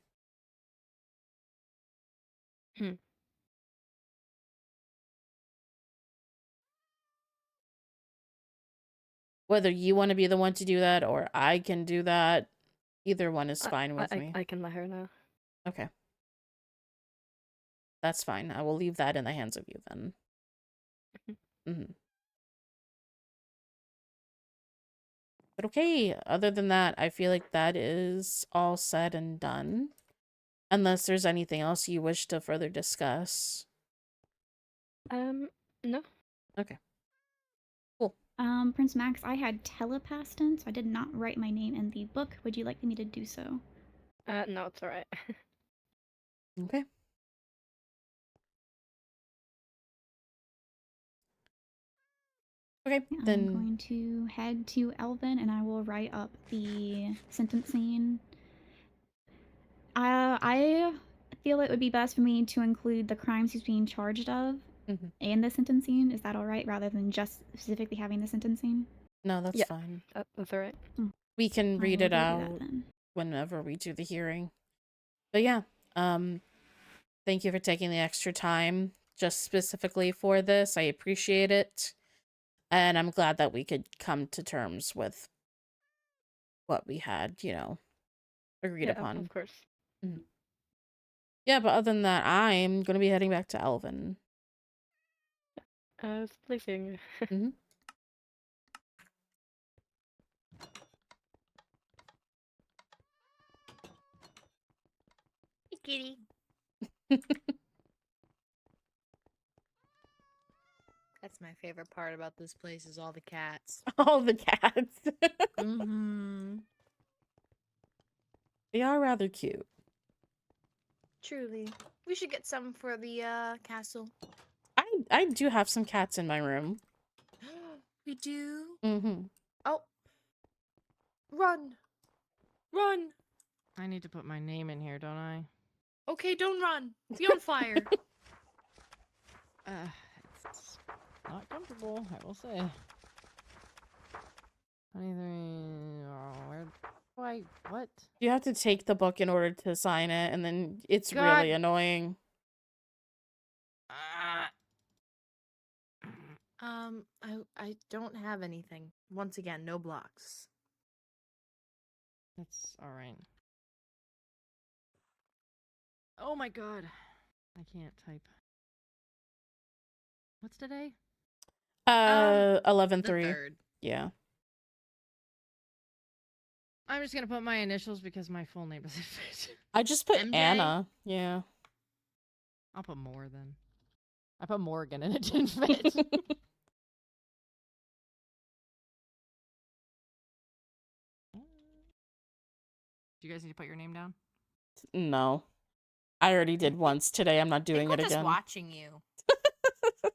A: Whether you want to be the one to do that or I can do that, either one is fine with me.
B: I can let her know.
A: Okay. That's fine. I will leave that in the hands of you then. Mm-hmm. But okay, other than that, I feel like that is all said and done. Unless there's anything else you wish to further discuss.
B: No.
A: Okay. Cool.
C: Prince Max, I had telepathed in, so I did not write my name in the book. Would you like me to do so?
B: No, it's alright.
A: Okay. Okay, then
C: I'm going to head to Elven and I will write up the sentencing. I feel it would be best for me to include the crimes he's being charged of in the sentencing. Is that all right, rather than just specifically having the sentencing?
A: No, that's fine.
B: That's all right.
A: We can read it out whenever we do the hearing. But yeah, thank you for taking the extra time just specifically for this. I appreciate it. And I'm glad that we could come to terms with what we had, agreed upon.
B: Of course.
A: Mm-hmm. Yeah, but other than that, I'm going to be heading back to Elven.
B: It's pleasing.
A: Mm-hmm.
D: Hey, kitty. That's my favorite part about this place is all the cats.
A: All the cats.
D: Mm-hmm.
A: They are rather cute.
D: Truly. We should get some for the castle.
A: I do have some cats in my room.
D: We do?
A: Mm-hmm.
D: Oh. Run. Run.
E: I need to put my name in here, don't I?
D: Okay, don't run. Be on fire.
E: It's not comfortable, I will say. 23. Oh, where do I? What?
A: You have to take the book in order to sign it, and then it's
E: God.
A: really annoying.
D: I don't have anything. Once again, no blocks.
E: That's all right. Oh my god. I can't type. What's today?
A: 11/3. Yeah.
E: I'm just gonna put my initials because my full name doesn't fit.
A: I just put
D: MJ?
A: Anna. Yeah.
E: I'll put more then. I put Morgan and it didn't fit. Do you guys need to put your name down?
A: No. I already did once today. I'm not doing it
D: Just
A: again.
D: watching you. I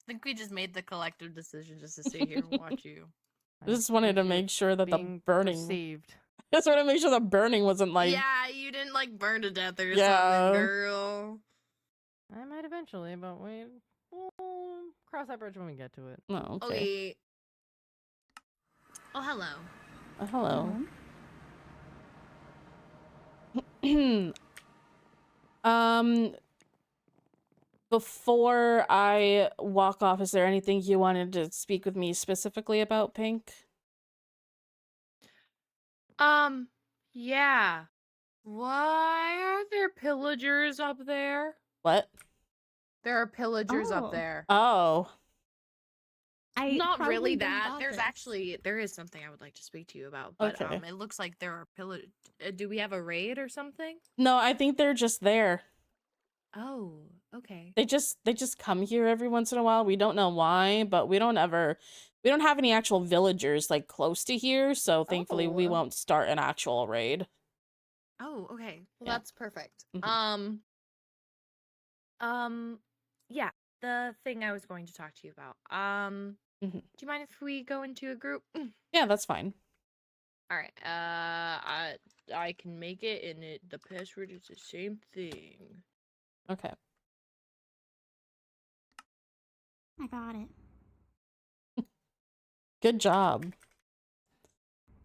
D: think we just made the collective decision just to sit here and watch you.
A: I just wanted to make sure that the burning
E: perceived.
A: Just want to make sure the burning wasn't like.
K: Yeah, you didn't like burn to death or
A: Yeah.
K: something, girl.
E: I might eventually, but we'll cross that bridge when we get to it.
A: Oh, okay.
K: Okay. Oh, hello.
A: Hello. Before I walk off, is there anything you wanted to speak with me specifically about, Pink?
K: Yeah. Why are there pillagers up there?
A: What?
K: There are pillagers up
C: Oh.
K: there.
A: Oh.
C: I
K: Not
C: probably
K: really
C: don't
K: that.
C: got
K: There's
C: this.
K: actually there is something I would like to speak to you about, but
A: Okay.
K: it looks like there are pillagers. Do we have a raid or something?
A: No, I think they're just there.
K: Oh, okay.
A: They just come here every once in a while. We don't know why, but we don't have any actual villagers like close to here, so thankfully we
K: Oh.
A: won't start an actual raid.
K: Oh, okay. Well,
A: Yeah.
K: that's perfect.
A: Mhm.
K: Yeah, the thing I was going to talk to you about.
A: Mhm.
K: Do you mind if we go into a group?
A: Yeah, that's fine.
K: All right. I can make it, and the password is the same thing.
A: Okay.
C: I got it.
A: Good job.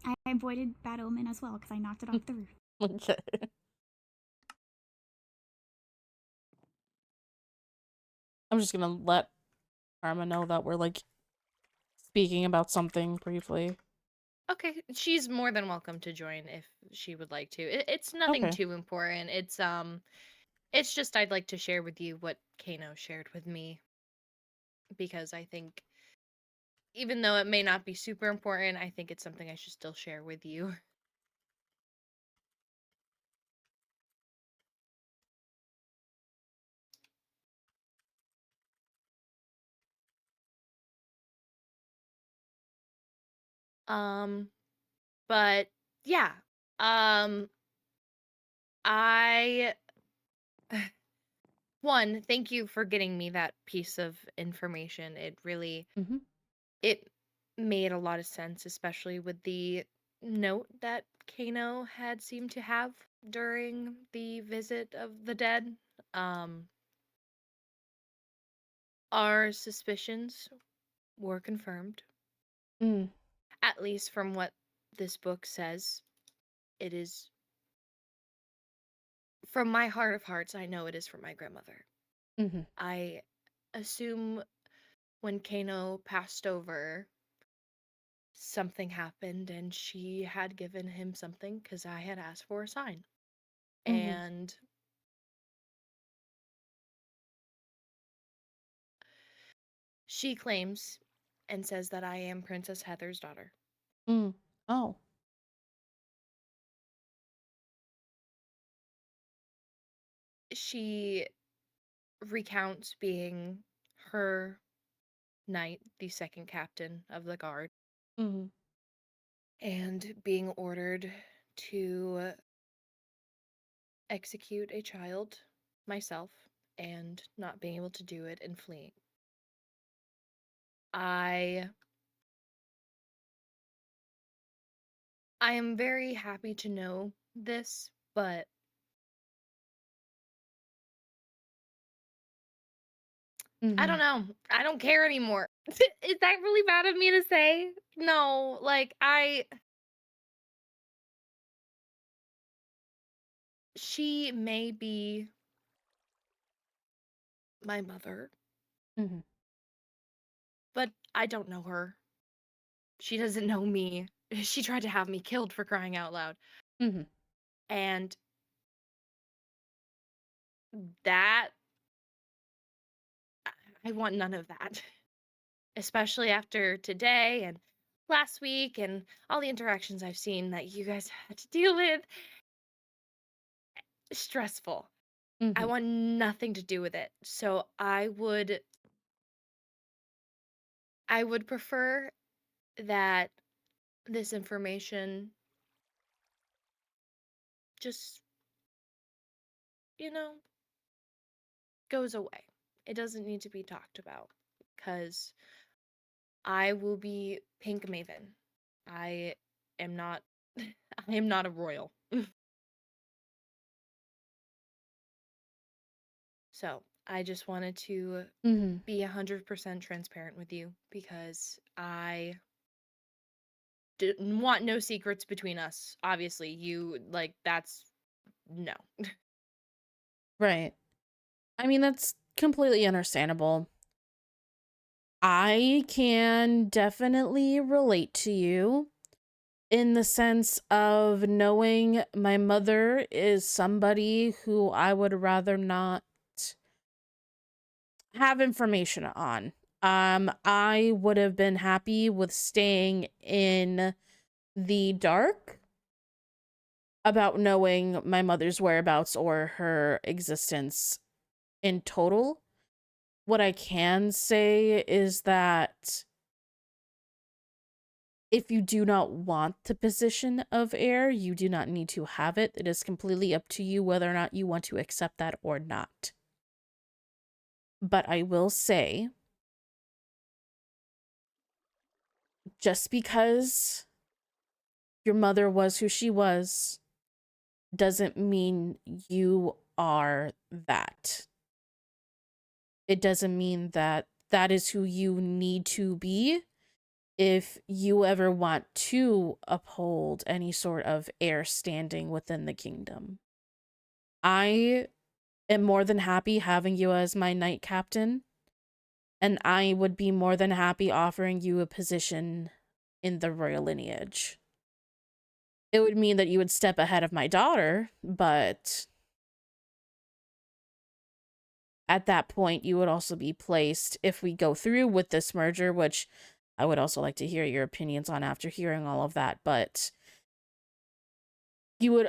C: I avoided bad omen as well because I knocked it off the roof.
A: Okay. I'm just gonna let Karma know that we're like speaking about something briefly.
K: Okay, she's more than welcome to join if she would like to. It's nothing
A: Okay.
K: too important. It's just I'd like to share with you what Kano shared with me, because I think even though it may not be super important, I think it's something I should still share with you. But yeah. I one, thank you for getting me that piece of information. It really
A: Mhm.
K: it made a lot of sense, especially with the note that Kano had seemed to have during the visit of the dead. Our suspicions were confirmed,
A: Mm.
K: at least from what this book says. It is from my heart of hearts, I know it is from my grandmother.
A: Mhm.
K: I assume when Kano passed over, something happened and she had given him something because I had asked for a sign.
A: Mhm.
K: And she claims and says that I am Princess Heather's daughter.
A: Mm. Oh.
K: She recounts being her knight, the second captain of the guard,
A: Mhm.
K: and being ordered to execute a child, myself, and not being able to do it and fleeing. I am very happy to know this, but I don't
A: Mhm.
K: know. I don't care anymore. Is that really bad of me to say? No, like she may be my mother,
A: Mhm.
K: but I don't know her. She doesn't know me. She tried to have me killed, for crying out loud.
A: Mhm.
K: And that I want none of that. Especially after today and last week and all the interactions I've seen that you guys had to deal with. Stressful. I
A: Mhm.
K: want nothing to do with it. So I would prefer that this information just, you know, goes away. It doesn't need to be talked about, because I will be Pink Maven. I am not I am not a royal. So I just wanted to be 100% transparent with you because I want no secrets between us. Obviously, you that's no.
A: Right. I mean, that's completely understandable. I can definitely relate to you in the sense of knowing my mother is somebody who I would rather not have information on. I would have been happy with staying in the dark about knowing my mother's whereabouts or her existence in total. What I can say is that if you do not want the position of heir, you do not need to have it. It is completely up to you whether or not you want to accept that or not. But I will say, just because your mother was who she was doesn't mean you are that. It doesn't mean that that is who you need to be if you ever want to uphold any sort of heir standing within the kingdom. I am more than happy having you as my knight captain, and I would be more than happy offering you a position in the royal lineage. It would mean that you would step ahead of my daughter, but at that point, you would also be placed, if we go through with this merger, which I would also like to hear your opinions on after hearing all of that, but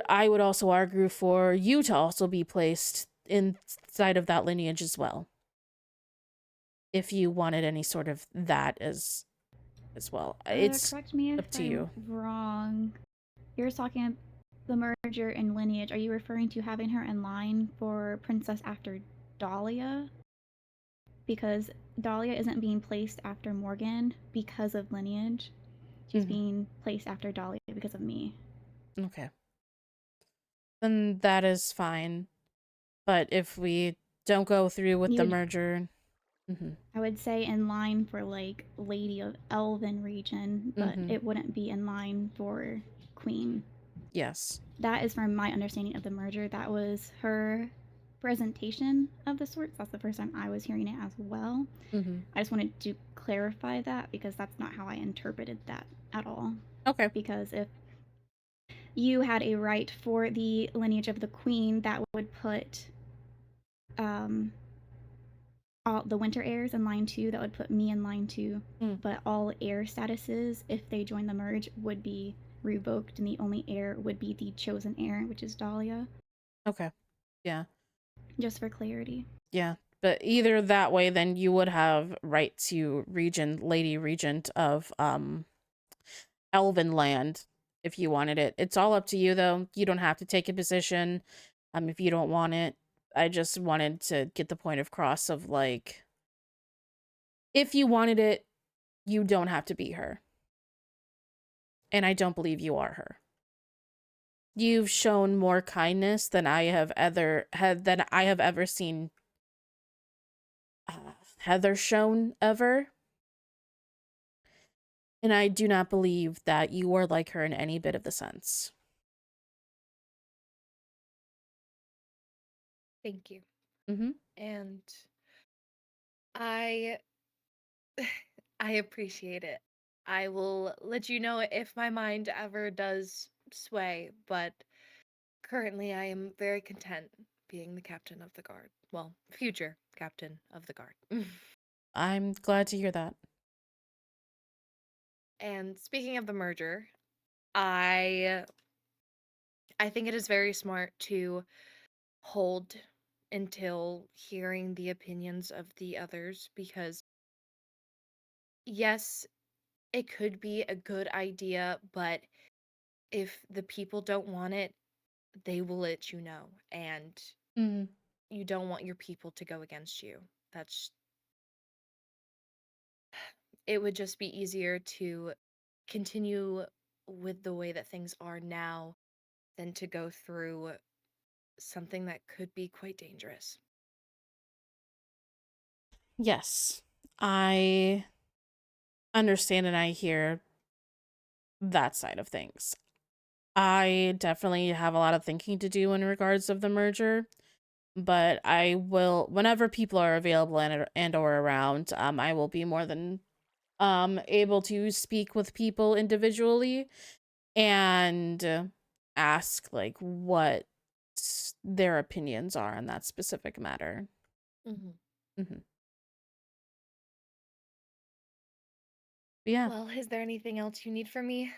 A: I would also argue for you to also be placed inside of that lineage as well, if you wanted any sort of that as well. It's
C: correct me if
A: up to
C: I'm
A: you.
C: wrong. You're talking the merger and lineage. Are you referring to having her in line for princess after Dahlia? Because Dahlia isn't being placed after Morgan because of lineage. She's being placed after Dahlia because of me.
A: Okay. Then that is fine. But if we don't go through with the merger...
C: I would say in line for like Lady of Elven region, but it wouldn't be in line for Queen.
A: Yes.
C: That is from my understanding of the merger. That was her presentation of the sorts. That's the first time I was hearing it as well. I just wanted to clarify that because that's not how I interpreted that at all.
A: Okay.
C: Because if you had a right for the lineage of the queen, that would put all the winter heirs in line 2. That would put me in line 2. But all heir statuses, if they join the merge, would be revoked, and the only heir would be the chosen heir, which is Dahlia.
A: Okay. Yeah.
C: Just for clarity.
A: Yeah. But either that way, then you would have right to Lady Regent of Elven land if you wanted it. It's all up to you, though. You don't have to take a position if you don't want it. I just wanted to get the point across of, like, if you wanted it, you don't have to be her. And I don't believe you are her. You've shown more kindness than I have ever seen Heather shown ever. And I do not believe that you are like her in any bit of the sense.
K: Thank you. And I appreciate it. I will let you know if my mind ever does sway, but currently I am very content being the captain of the guard. Well, future captain of the guard.
A: I'm glad to hear that.
K: And speaking of the merger, I think it is very smart to hold until hearing the opinions of the others, because yes, it could be a good idea, but if the people don't want it, they will let you know, and you don't want your people to go against you. It would just be easier to continue with the way that things are now than to go through something that could be quite dangerous.
A: Yes, I understand and I hear that side of things. I definitely have a lot of thinking to do in regards of the merger, but I will, whenever people are available and or around, I will be more than able to speak with people individually and ask like what their opinions are on that specific matter. Yeah.
K: Well, is there anything else you need from me?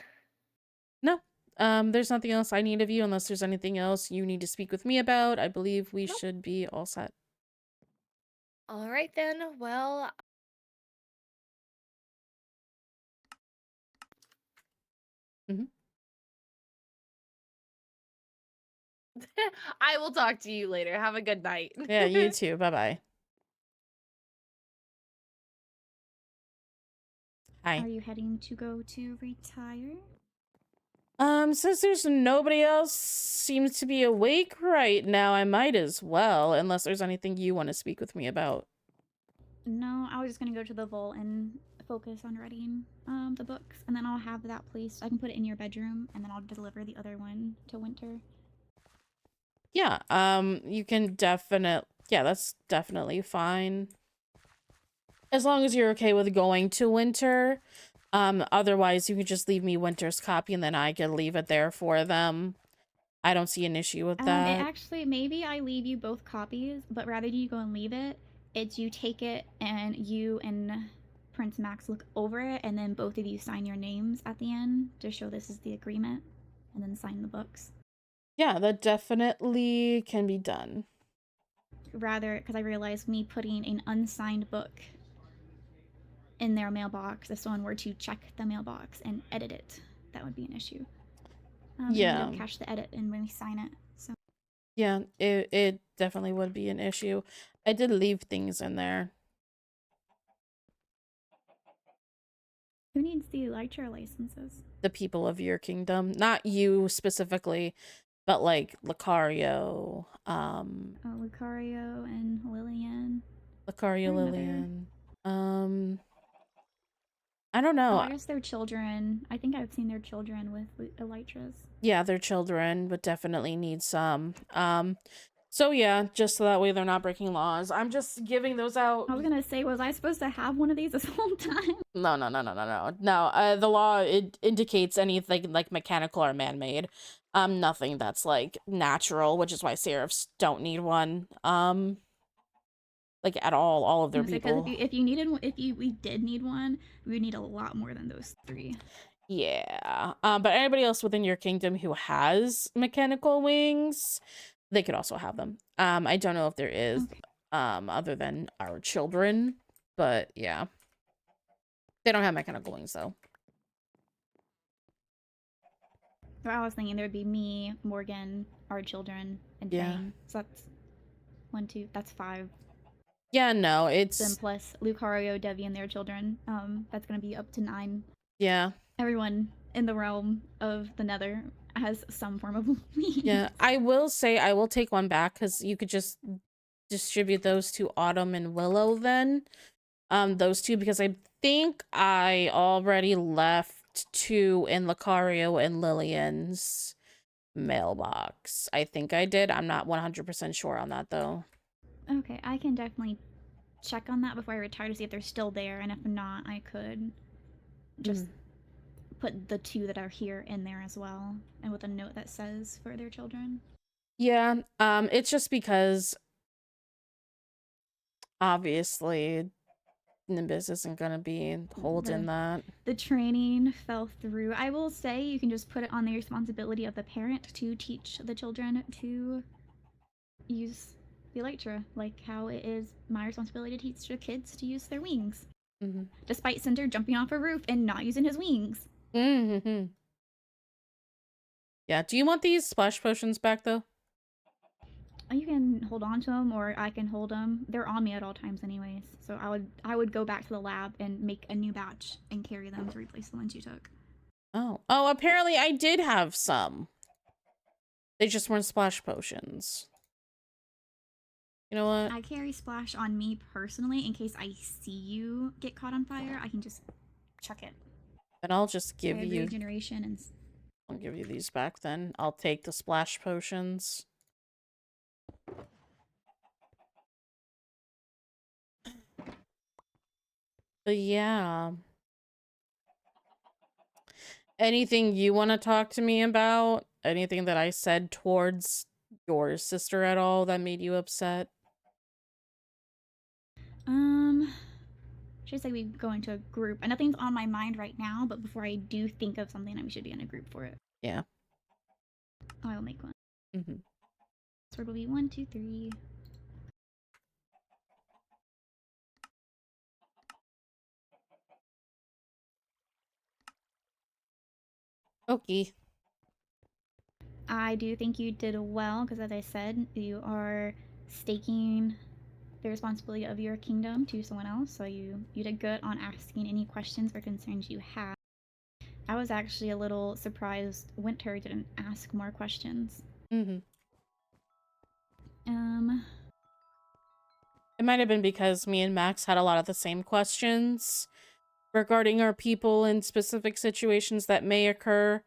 A: No. There's nothing else I need of you unless there's anything else you need to speak with me about. I believe we should be all set.
K: All right then. Well, I will talk to you later. Have a good night.
A: Yeah, you too. Bye-bye. Hi.
C: Are you heading to go to retire?
A: Since there's nobody else seems to be awake right now, I might as well, unless there's anything you want to speak with me about.
C: No, I was just gonna go to the vault and focus on reading the books, and then I'll have that placed. I can put it in your bedroom, and then I'll deliver the other one to Winter.
A: Yeah, you can yeah, that's definitely fine. As long as you're okay with going to Winter. Otherwise you could just leave me Winter's copy and then I can leave it there for them. I don't see an issue with that.
C: It actually, maybe I leave you both copies, but rather than you go and leave it, it's you take it and you and Prince Max look over it, and then both of you sign your names at the end to show this is the agreement, and then sign the books.
A: Yeah, that definitely can be done.
C: Rather, because I realized me putting an unsigned book in their mailbox, if someone were to check the mailbox and edit it, that would be an issue.
A: Yeah.
C: We don't catch the edit and when we sign it. So.
A: Yeah, it definitely would be an issue. I did leave things in there.
C: Who needs the Elytra licenses?
A: The people of your kingdom. Not you specifically, but like Lucario.
C: Lucario and Lillian.
A: Lucario, Lillian. I don't know.
C: Oh, I guess they're children. I think I've seen their children with Elytras.
A: Yeah, their children would definitely need some. So yeah, just so that way they're not breaking laws. I'm just giving those out.
C: I was gonna say, was I supposed to have one of these this whole time?
A: No. No, the law, it indicates anything like mechanical or man-made. Nothing that's like natural, which is why Seraphs don't need one. Like at all of their people.
C: If we did need one, we would need a lot more than those 3.
A: Yeah. But anybody else within your kingdom who has mechanical wings, they could also have them. I don't know if there is, other than our children, but yeah. They don't have mechanical wings though.
C: So I was thinking there would be me, Morgan, our children, and Fang. So that's 1, 2, that's 5.
A: Yeah, no, it's...
C: Then plus Lucario, Devi, and their children. That's gonna be up to 9.
A: Yeah.
C: Everyone in the realm of the Nether has some form of wings.
A: Yeah, I will say I will take one back because you could just distribute those to Autumn and Willow then. Those 2, because I think I already left 2 in Lucario and Lillian's mailbox. I think I did. I'm not 100% sure on that though.
C: Okay, I can definitely check on that before I retire to see if they're still there, and if not, I could just put the 2 that are here in there as well, and with a note that says for their children.
A: Yeah, it's just because obviously Nimbus isn't gonna be holding that.
C: The training fell through. I will say you can just put it on the responsibility of the parent to teach the children to use the Elytra, like how it is my responsibility to teach the kids to use their wings. Despite Cinder jumping off a roof and not using his wings.
A: Yeah, do you want these splash potions back though?
C: You can hold on to them, or I can hold them. They're on me at all times anyways. So I would go back to the lab and make a new batch and carry them to replace the ones you took.
A: Oh. Oh, apparently I did have some. They just weren't splash potions. You know what?
C: I carry splash on me personally in case I see you get caught on fire. I can just chuck it.
A: Then I'll just give you
C: regeneration and.
A: I'll give you these back then. I'll take the splash potions. But yeah. Anything you want to talk to me about? Anything that I said towards your sister at all that made you upset?
C: Should I say we go into a group? And nothing's on my mind right now, but before I do think of something, we should be in a group for it.
A: Yeah.
C: I will make one.
A: Mm-hmm.
C: Sword will be 1, 2, 3.
A: Okay.
C: I do think you did well, because as I said, you are staking the responsibility of your kingdom to someone else, so you did good on asking any questions or concerns you had. I was actually a little surprised Winter didn't ask more questions.
A: Mm-hmm. It might have been because me and Max had a lot of the same questions regarding our people in specific situations that may occur.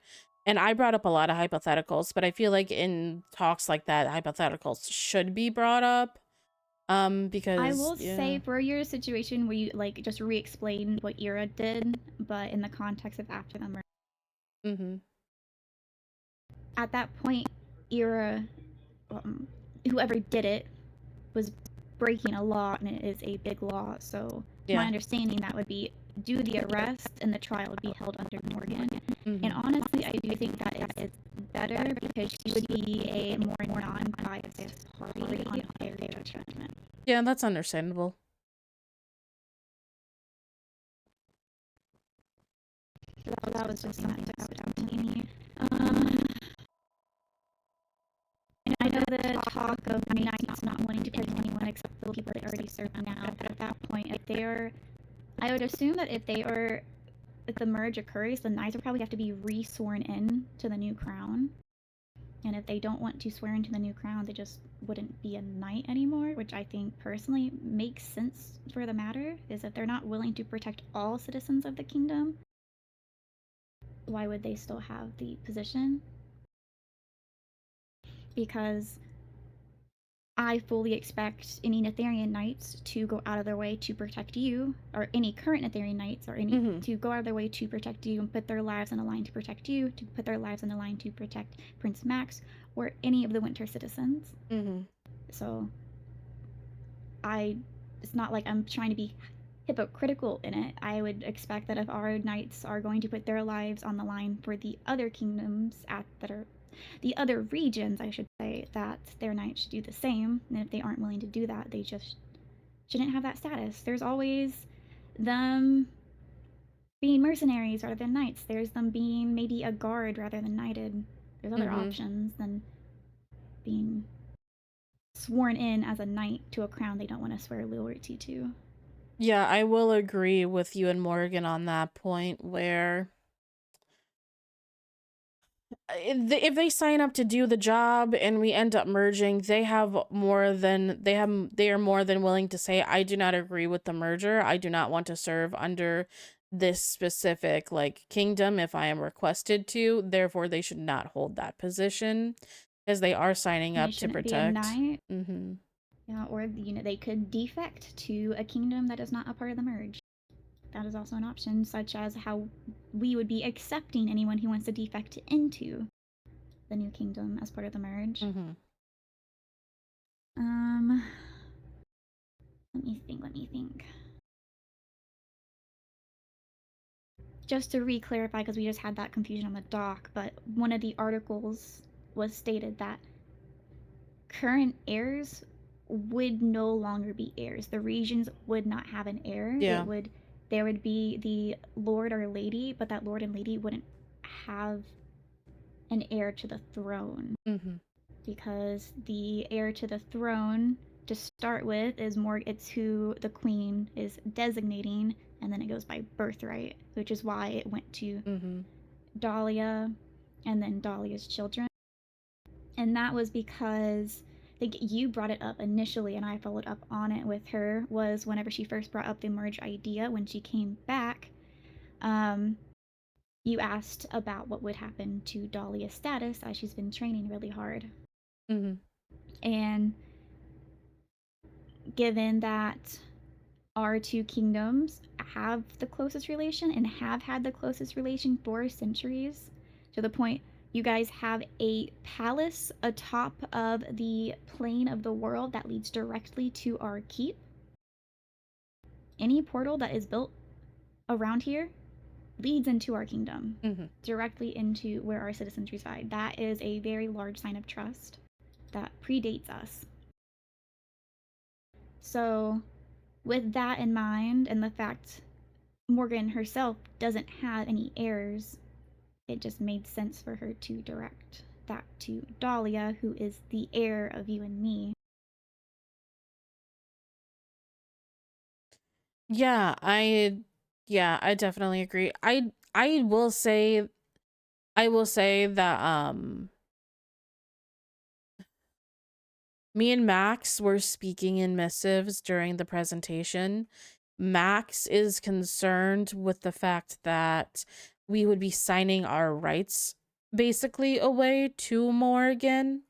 A: And I brought up a lot of hypotheticals, but I feel like in talks like that, hypotheticals should be brought up. Because
C: I will say for your situation where you like just re-explain what Ira did, but in the context of after the murder.
A: Mm-hmm.
C: At that point, Ira, whoever did it, was breaking a law, and it is a big law. So my understanding that would be do the arrest and the trial would be held under Morgan.
A: Mm-hmm.
C: And honestly, I do think that is better because she would be a more non-biased party on their judgment.
A: Yeah, that's understandable.
C: So that was just something that stood out to me. And I know the talk of knights not wanting to pick anyone except the people they already serve now. But at that point, I would assume that if the merge occurs, the knights would probably have to be re-sworn in to the new crown. And if they don't want to swear into the new crown, they just wouldn't be a knight anymore, which I think personally makes sense for the matter, is if they're not willing to protect all citizens of the kingdom, why would they still have the position? Because I fully expect any Netherian knights to go out of their way to protect you, or any current Netherian knights, or any to go out of their way to protect you and put their lives on the line to protect you, to put their lives on the line to protect Prince Max, or any of the Winter citizens. So, it's not like I'm trying to be hypocritical in it. I would expect that if our knights are going to put their lives on the line for the other kingdoms the other regions, I should say, that their knights should do the same. And if they aren't willing to do that, they just shouldn't have that status. There's always them being mercenaries rather than knights. There's them being maybe a guard rather than knighted. There's other options than being sworn in as a knight to a crown they don't want to swear loyalty to.
A: Yeah, I will agree with you and Morgan on that point where if they sign up to do the job and we end up merging, they are more than willing to say, I do not agree with the merger. I do not want to serve under this specific kingdom if I am requested to. Therefore, they should not hold that position because they are signing up to protect.
C: Be a knight. Yeah, or they could defect to a kingdom that is not a part of the merge. That is also an option, such as how we would be accepting anyone who wants to defect into the new kingdom as part of the merge. Let me think. Just to re-clarify, because we just had that confusion on the doc, but one of the articles was stated that current heirs would no longer be heirs. The regions would not have an heir.
A: Yeah.
C: There would be the lord or lady, but that lord and lady wouldn't have an heir to the throne. Because the heir to the throne, to start with, it's who the queen is designating, and then it goes by birthright, which is why it went to Dahlia and then Dahlia's children. And that was because I think you brought it up initially, and I followed up on it with her, was whenever she first brought up the merge idea when she came back, you asked about what would happen to Dahlia's status as she's been training really hard. And given that our two kingdoms have the closest relation and have had the closest relation for centuries, to the point you guys have a palace atop of the plane of the world that leads directly to our keep. Any portal that is built around here leads into our kingdom, directly into where our citizens reside. That is a very large sign of trust that predates us. So, with that in mind, and the fact Morgan herself doesn't have any heirs, it just made sense for her to direct that to Dahlia, who is the heir of you and me.
A: Yeah, I definitely agree. I will say that me and Max were speaking in missives during the presentation. Max is concerned with the fact that we would be signing our rights basically away to Morgan,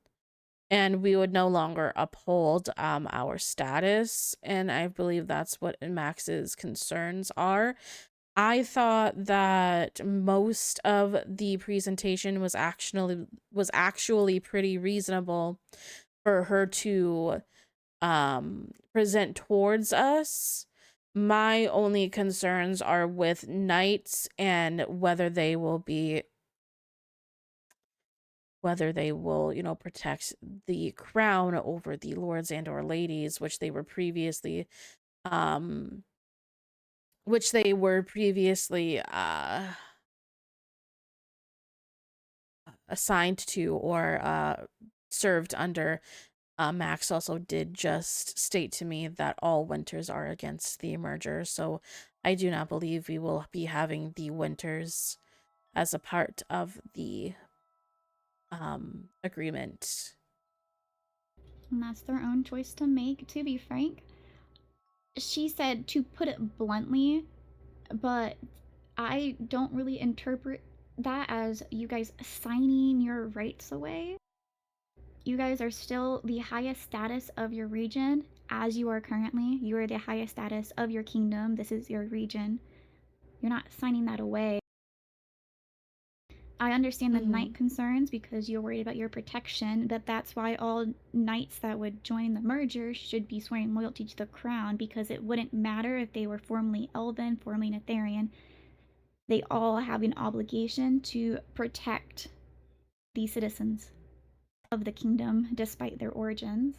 A: and we would no longer uphold our status, and I believe that's what Max's concerns are. I thought that most of the presentation was actually pretty reasonable for her to present towards us. My only concerns are with knights and whether they will, you know, protect the crown over the lords and or ladies, which they were previously assigned to or served under. Max also did just state to me that all winters are against the merger, so I do not believe we will be having the winters as a part of the agreement.
C: And that's their own choice to make, to be frank. She said to put it bluntly, but I don't really interpret that as you guys signing your rights away. You guys are still the highest status of your region as you are currently. You are the highest status of your kingdom. This is your region. You're not signing that away. I understand the knight concerns because you're worried about your protection, but that's why all knights that would join the merger should be swearing loyalty to the crown, because it wouldn't matter if they were formerly Elven, formerly Netherian. They all have an obligation to protect the citizens of the kingdom despite their origins.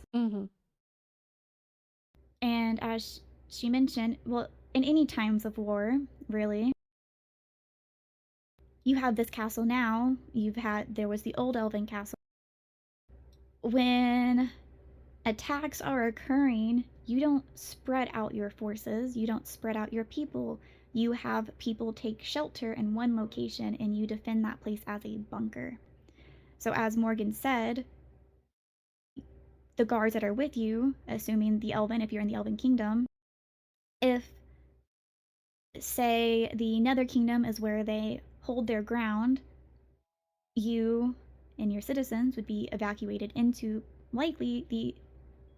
C: And as she mentioned, well, in any times of war, really, you have this castle now. There was the old Elven castle. When attacks are occurring, you don't spread out your forces, you don't spread out your people. You have people take shelter in one location and you defend that place as a bunker. So, as Morgan said, the guards that are with you, assuming the Elven, if you're in the Elven Kingdom, if, say, the Nether Kingdom is where they hold their ground, you and your citizens would be evacuated into, likely, the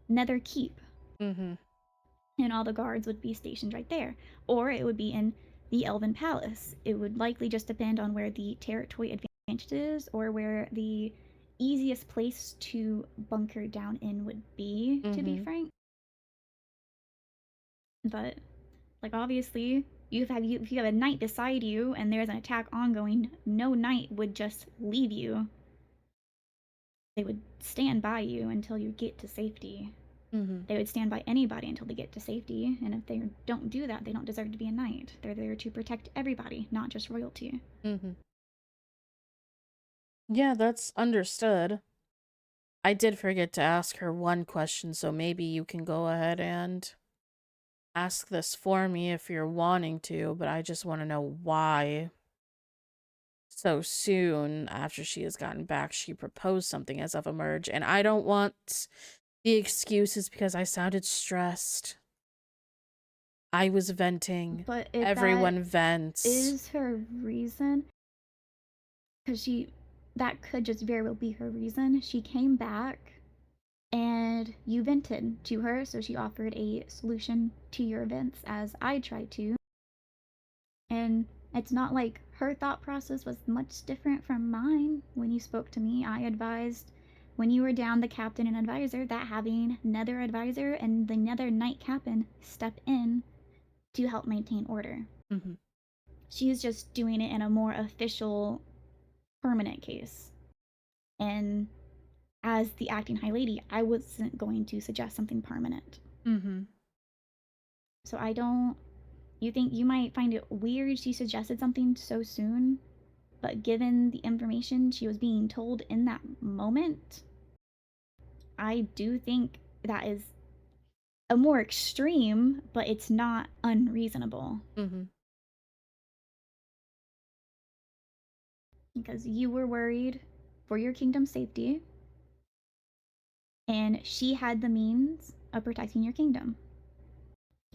C: Nether Keep. And all the guards would be stationed right there. Or it would be in the Elven Palace. It would likely just depend on where the territory advantage is or where the easiest place to bunker down in would be, to be frank. But, like, obviously, if you have a knight beside you and there's an attack ongoing, no knight would just leave you. They would stand by you until you get to safety. They would stand by anybody until they get to safety, and if they don't do that, they don't deserve to be a knight. They're there to protect everybody, not just royalty.
A: Yeah, that's understood. I did forget to ask her one question, so maybe you can go ahead and ask this for me if you're wanting to, but I just want to know why so soon after she has gotten back, she proposed something as of a merge, and I don't want the excuses because I sounded stressed. I was venting.
C: But if
A: everyone
C: that
A: vents.
C: is her reason, because that could just very well be her reason. She came back and you vented to her, so she offered a solution to your events as I tried to. And it's not like her thought process was much different from mine. When you spoke to me, I advised when you were down the captain and advisor that having another advisor and the nether knight captain step in to help maintain order.
A: Mm-hmm.
C: She's just doing it in a more official, permanent case. And as the acting high lady, I wasn't going to suggest something permanent.
A: Mm-hmm.
C: So I don't. You think you might find it weird she suggested something so soon, but given the information she was being told in that moment, I do think that is a more extreme, but it's not unreasonable.
A: Mm-hmm.
C: Because you were worried for your kingdom's safety, and she had the means of protecting your kingdom.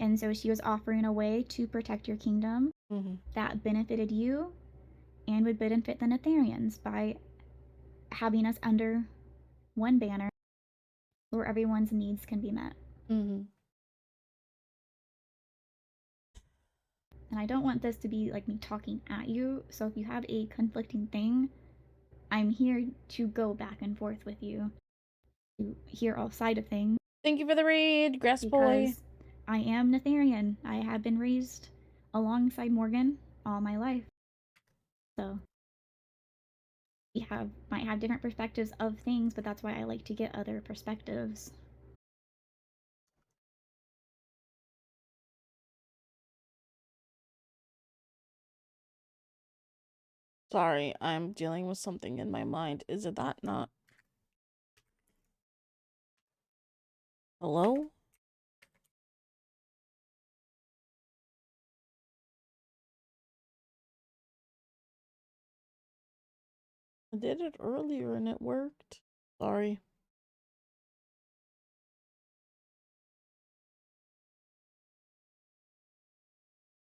C: And so she was offering a way to protect your kingdom that benefited you and would benefit the Netherians by having us under one banner where everyone's needs can be met.
A: Mm-hmm.
C: And I don't want this to be like me talking at you, so if you have a conflicting thing, I'm here to go back and forth with you to hear all sides of things.
A: Thank you for the read, Grass Boy.
C: I am Netherian. I have been raised alongside Morgan all my life. So we might have different perspectives of things, but that's why I like to get other perspectives.
A: Sorry, I'm dealing with something in my mind. Is it that not? Hello? I did it earlier and it worked. Sorry.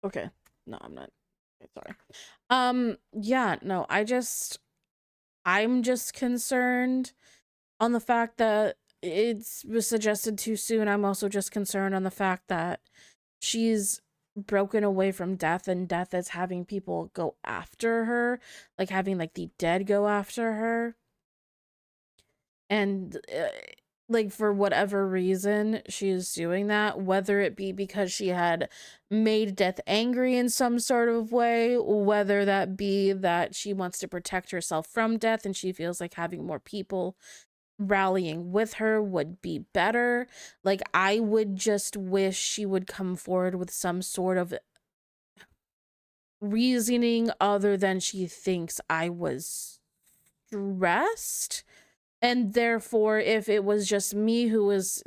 A: Okay. No, I'm not. Okay, sorry. Yeah, no, I'm just concerned on the fact that it was suggested too soon. I'm also just concerned on the fact that she's broken away from death, and death is having people go after her, like having like the dead go after her. And like for whatever reason she is doing that, whether it be because she had made death angry in some sort of way, whether that be that she wants to protect herself from death and she feels like having more people rallying with her would be better. Like, I would just wish she would come forward with some sort of reasoning other than she thinks I was stressed. And therefore, if it was just me who was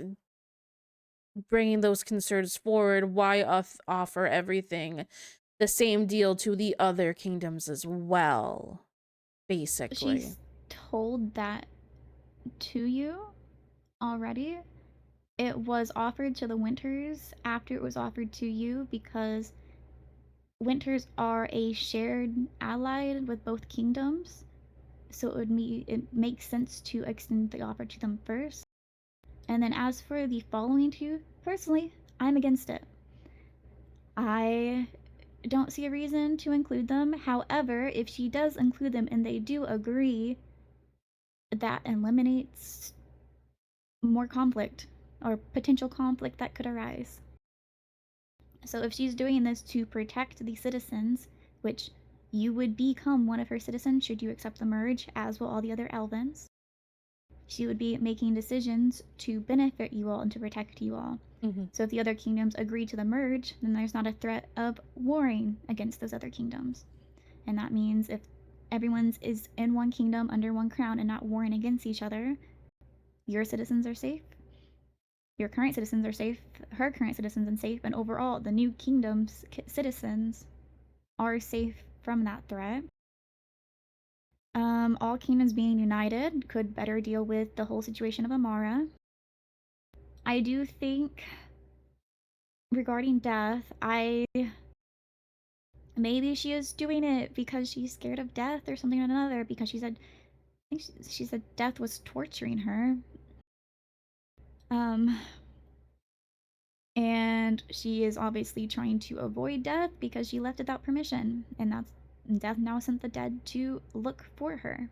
A: bringing those concerns forward, why offer everything the same deal to the other kingdoms as well, basically.
C: She's told that to you already. It was offered to the Winters after it was offered to you because Winters are a shared ally with both kingdoms. So it makes sense to extend the offer to them first. And then as for the following two, personally, I'm against it. I don't see a reason to include them. However, if she does include them and they do agree, that eliminates more conflict or potential conflict that could arise. So if she's doing this to protect the citizens, which you would become one of her citizens should you accept the merge, as will all the other Elvens. She would be making decisions to benefit you all and to protect you all. So if the other kingdoms agree to the merge, then there's not a threat of warring against those other kingdoms. And that means if everyone's is in one kingdom under one crown and not warring against each other, your citizens are safe, your current citizens are safe, her current citizens are safe, and overall the new kingdom's citizens are safe from that threat. All Canons being united could better deal with the whole situation of Amara. I do think regarding death, maybe she is doing it because she's scared of death or something or another, because she said, I think she said death was torturing her. And she is obviously trying to avoid death because she left without permission, and death now sent the dead to look for her.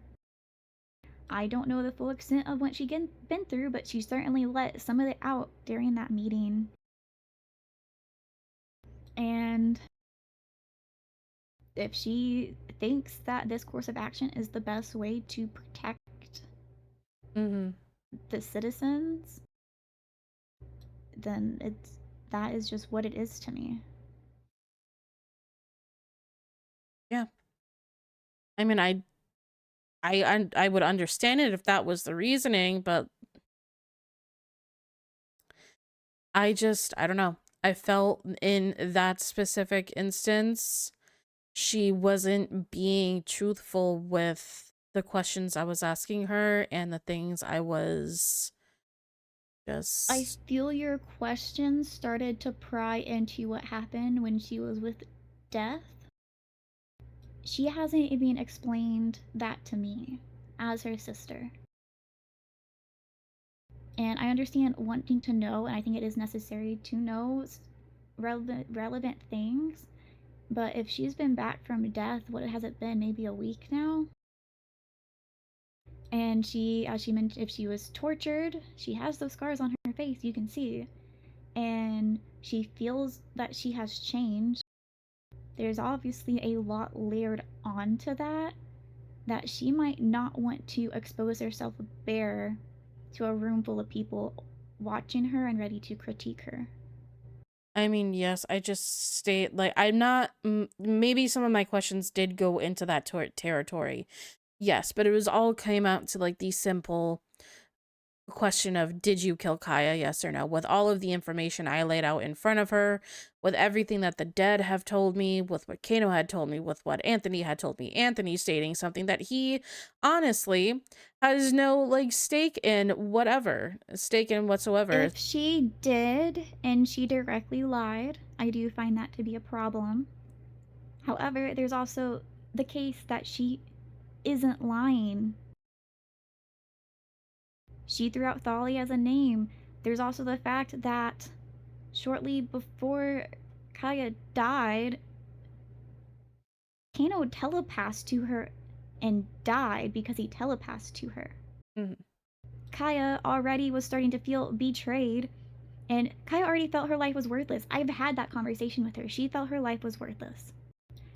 C: I don't know the full extent of what she's been through, but she certainly let some of it out during that meeting. And if she thinks that this course of action is the best way to protect the citizens, then that is just what it is to me.
A: Yeah. I mean, I would understand it if that was the reasoning, but I don't know. I felt in that specific instance, she wasn't being truthful with the questions I was asking her and the things I was just...
C: I feel your questions started to pry into what happened when she was with Death. She hasn't even explained that to me as her sister. And I understand wanting to know, and I think it is necessary to know relevant things. But if she's been back from death, what has it been? Maybe a week now? And she, as she mentioned, if she was tortured, she has those scars on her face, you can see. And she feels that she has changed. There's obviously a lot layered onto that she might not want to expose herself bare to a room full of people watching her and ready to critique her.
A: I mean, yes, I just state, like, I'm not, maybe some of my questions did go into that territory. Yes, but it was all came out to, like, the simple question of, did you kill Kaya, yes or no? With all of the information I laid out in front of her, with everything that the dead have told me, with what Kano had told me, with what Anthony had told me. Anthony stating something that he honestly has no, like, stake in whatsoever.
C: If she did and she directly lied, I do find that to be a problem. However, there's also the case that she isn't lying. She threw out Thali as a name. There's also the fact that shortly before Kaya died, Kano telepathed to her and died because he telepathed to her. Kaya already was starting to feel betrayed, and Kaya already felt her life was worthless. I've had that conversation with her. She felt her life was worthless.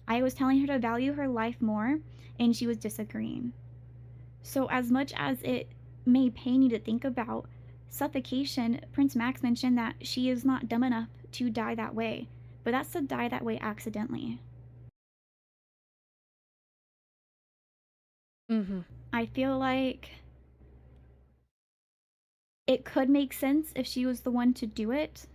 C: I was telling her to value her life more, and she was disagreeing. So as much as it may pain you to think about suffocation, Prince Max mentioned that she is not dumb enough to die that way, but that's to die that way accidentally. I feel like it could make sense if she was the one to do it,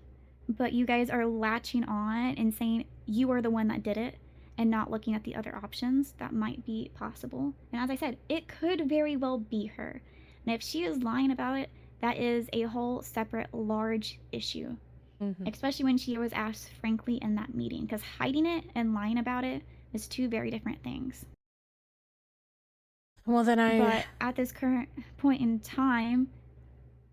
C: but you guys are latching on and saying you are the one that did it and not looking at the other options that might be possible. And as I said, it could very well be her. And if she is lying about it, that is a whole separate large issue. Especially when she was asked frankly in that meeting, because hiding it and lying about it is two very different things.
A: Well, then
C: But at this current point in time,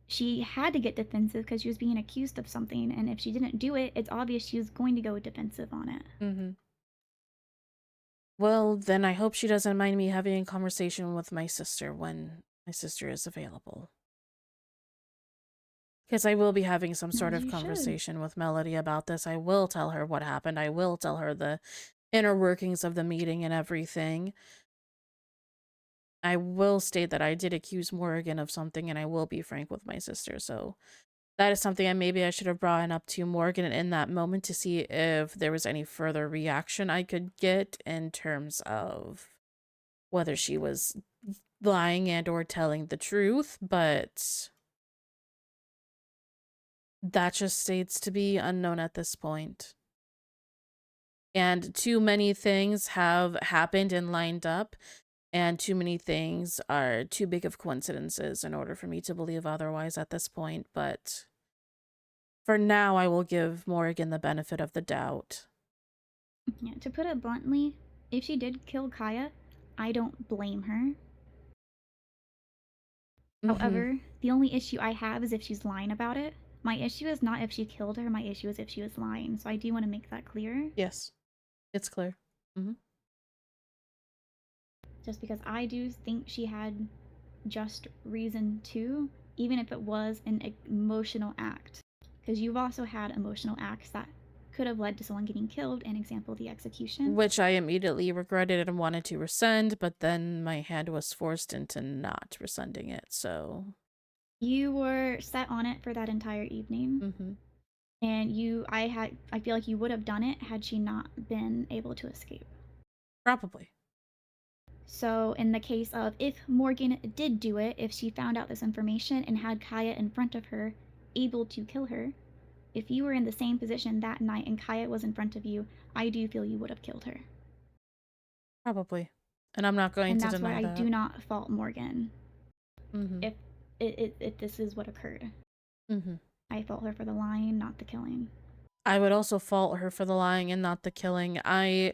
C: she had to get defensive because she was being accused of something, and if she didn't do it, it's obvious she was going to go defensive on it.
A: Well, then I hope she doesn't mind me having a conversation with my sister when my sister is available. Because I will be having some sort of conversation with Melody about this. I will tell her what happened. I will tell her the inner workings of the meeting and everything. I will state that I did accuse Morrigan of something, and I will be frank with my sister. So that is something maybe I should have brought up to Morgan in that moment to see if there was any further reaction I could get in terms of whether she was lying and or telling the truth, but that just states to be unknown at this point. And too many things have happened and lined up And too many things are too big of coincidences in order for me to believe otherwise at this point. But for now, I will give Morrigan the benefit of the doubt.
C: Yeah, to put it bluntly, if she did kill Kaya, I don't blame her. However, the only issue I have is if she's lying about it. My issue is not if she killed her, my issue is if she was lying. So I do want to make that clear.
A: Yes, it's clear.
C: Just because I do think she had just reason to, even if it was an emotional act. Because you've also had emotional acts that could have led to someone getting killed, an example, the execution.
A: Which I immediately regretted and wanted to rescind, but then my hand was forced into not rescinding it, so...
C: You were set on it for that entire evening. And I feel like you would have done it had she not been able to escape.
A: Probably.
C: So in the case of if Morgan did do it, if she found out this information and had Kaya in front of her, able to kill her, if you were in the same position that night and Kaya was in front of you, I do feel you would have killed her.
A: Probably. And I'm not going to deny that.
C: And that's why I do not fault Morgan. If this is what occurred. I fault her for the lying, not the killing.
A: I would also fault her for the lying and not the killing. I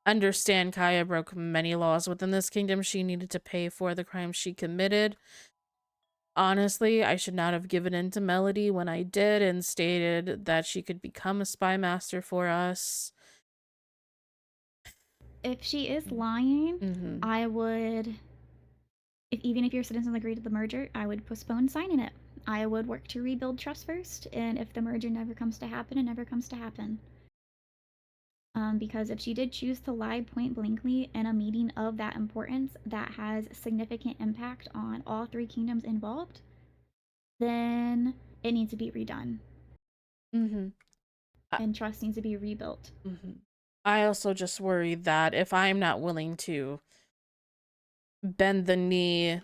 A: understand Kaya broke many laws within this kingdom. She needed to pay for the crimes she committed. Honestly, I should not have given in to Melody when I did and stated that she could become a spy master for us.
C: If she is lying, I would, even if your citizens agreed to the merger, I would postpone signing it. I would work to rebuild trust first, and if the merger never comes to happen, it never comes to happen. Because if she did choose to lie point blankly in a meeting of that importance that has significant impact on all three kingdoms involved, then it needs to be redone. And trust needs to be rebuilt.
A: I also just worry that if I'm not willing to bend the knee,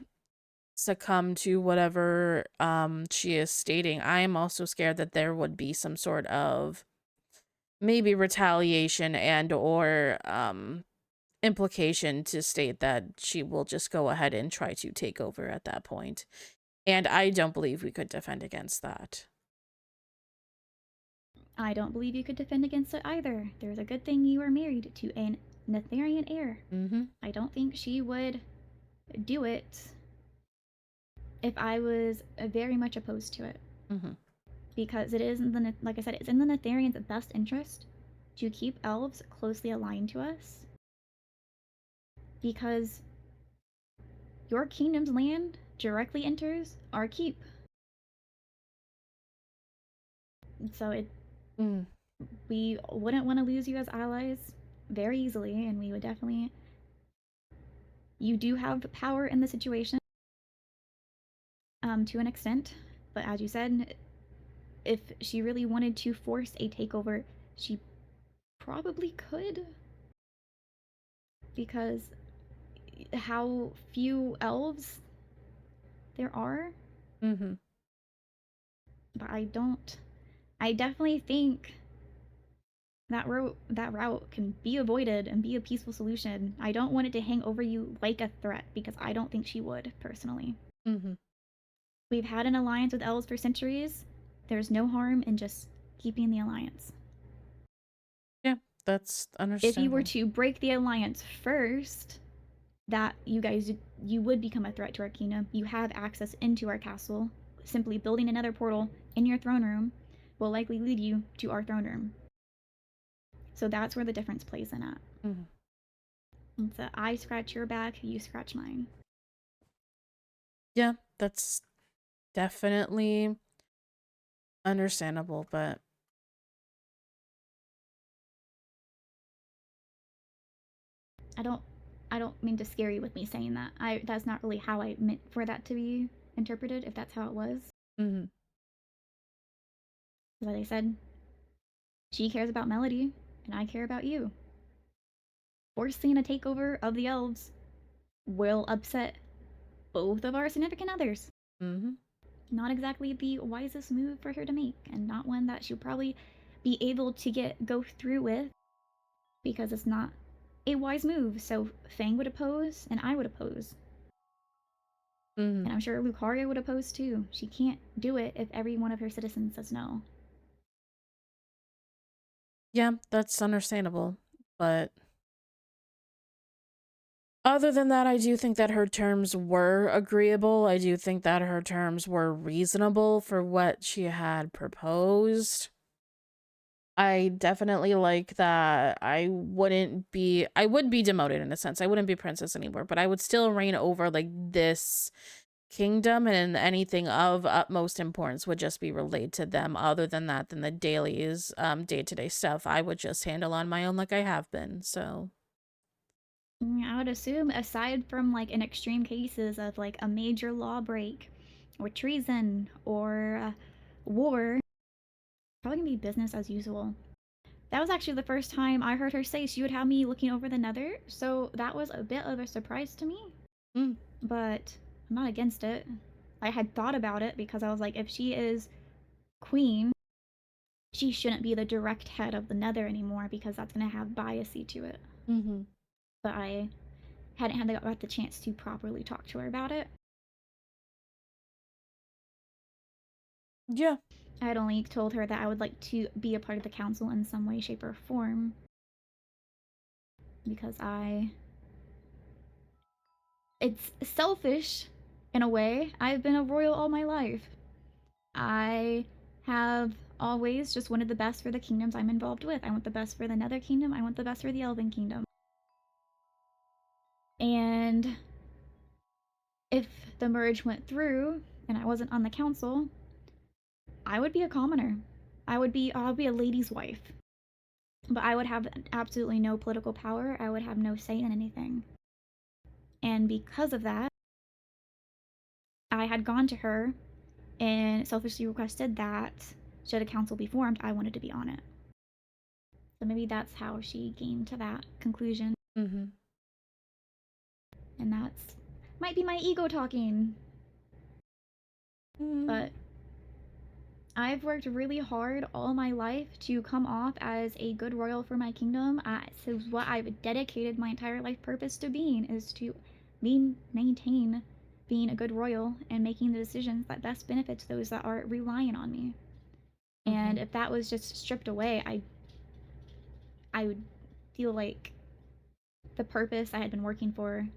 A: succumb to whatever she is stating, I am also scared that there would be some sort of maybe retaliation and or implication to state that she will just go ahead and try to take over at that point. And I don't believe we could defend against that.
C: I don't believe you could defend against it either. There's a good thing you are married to an Netherian heir. I don't think she would do it if I was very much opposed to it. Because it is, like I said, it's in the Netherians' best interest to keep elves closely aligned to us. Because your kingdom's land directly enters our keep. So we wouldn't want to lose you as allies very easily, and we would definitely... You do have power in the situation to an extent, but as you said, if she really wanted to force a takeover, she probably could. Because how few elves there are. But I definitely think that route can be avoided and be a peaceful solution. I don't want it to hang over you like a threat, because I don't think she would, personally. We've had an alliance with elves for centuries. There's no harm in just keeping the alliance.
A: Yeah, that's understandable.
C: If you were to break the alliance first, that you would become a threat to our kingdom. You have access into our castle. Simply building another portal in your throne room will likely lead you to our throne room. So that's where the difference plays in at. It's a I scratch your back, you scratch mine.
A: Yeah, that's definitely understandable, but
C: I don't mean to scare you with me saying that. That's not really how I meant for that to be interpreted, if that's how it was. Like I said, she cares about Melody, and I care about you. Forcing a takeover of the elves will upset both of our significant others. Not exactly the wisest move for her to make, and not one that she'll probably be able to go through with, because it's not a wise move. So Fang would oppose, and I would oppose. And I'm sure Lucaria would oppose too. She can't do it if every one of her citizens says no.
A: Yeah, that's understandable. But other than that, I do think that her terms were agreeable. I do think that her terms were reasonable for what she had proposed. I definitely like that I would be demoted in a sense. I wouldn't be princess anymore, but I would still reign over like this kingdom, and anything of utmost importance would just be relayed to them. Other than that, then the dailies, day-to-day stuff, I would just handle on my own like I have been, so.
C: I would assume, aside from like in extreme cases of like a major law break or treason or war, probably gonna be business as usual. That was actually the first time I heard her say she would have me looking over the nether, so that was a bit of a surprise to me. But I'm not against it. I had thought about it because I was like, if she is queen, she shouldn't be the direct head of the nether anymore because that's going to have biasy to it. But I hadn't got the chance to properly talk to her about it.
A: Yeah.
C: I had only told her that I would like to be a part of the council in some way, shape, or form. Because it's selfish in a way. I've been a royal all my life. I have always just wanted the best for the kingdoms I'm involved with. I want the best for the Nether Kingdom. I want the best for the Elven Kingdom. And if the merge went through and I wasn't on the council, I would be a commoner. I'll be a lady's wife. But I would have absolutely no political power. I would have no say in anything. And because of that, I had gone to her and selfishly requested that should a council be formed, I wanted to be on it. So maybe that's how she came to that conclusion. And that's might be my ego talking. But I've worked really hard all my life to come off as a good royal for my kingdom. So what I've dedicated my entire life purpose to being is to maintain being a good royal and making the decisions that best benefits those that are relying on me. And if that was just stripped away, I would feel like the purpose I had been working for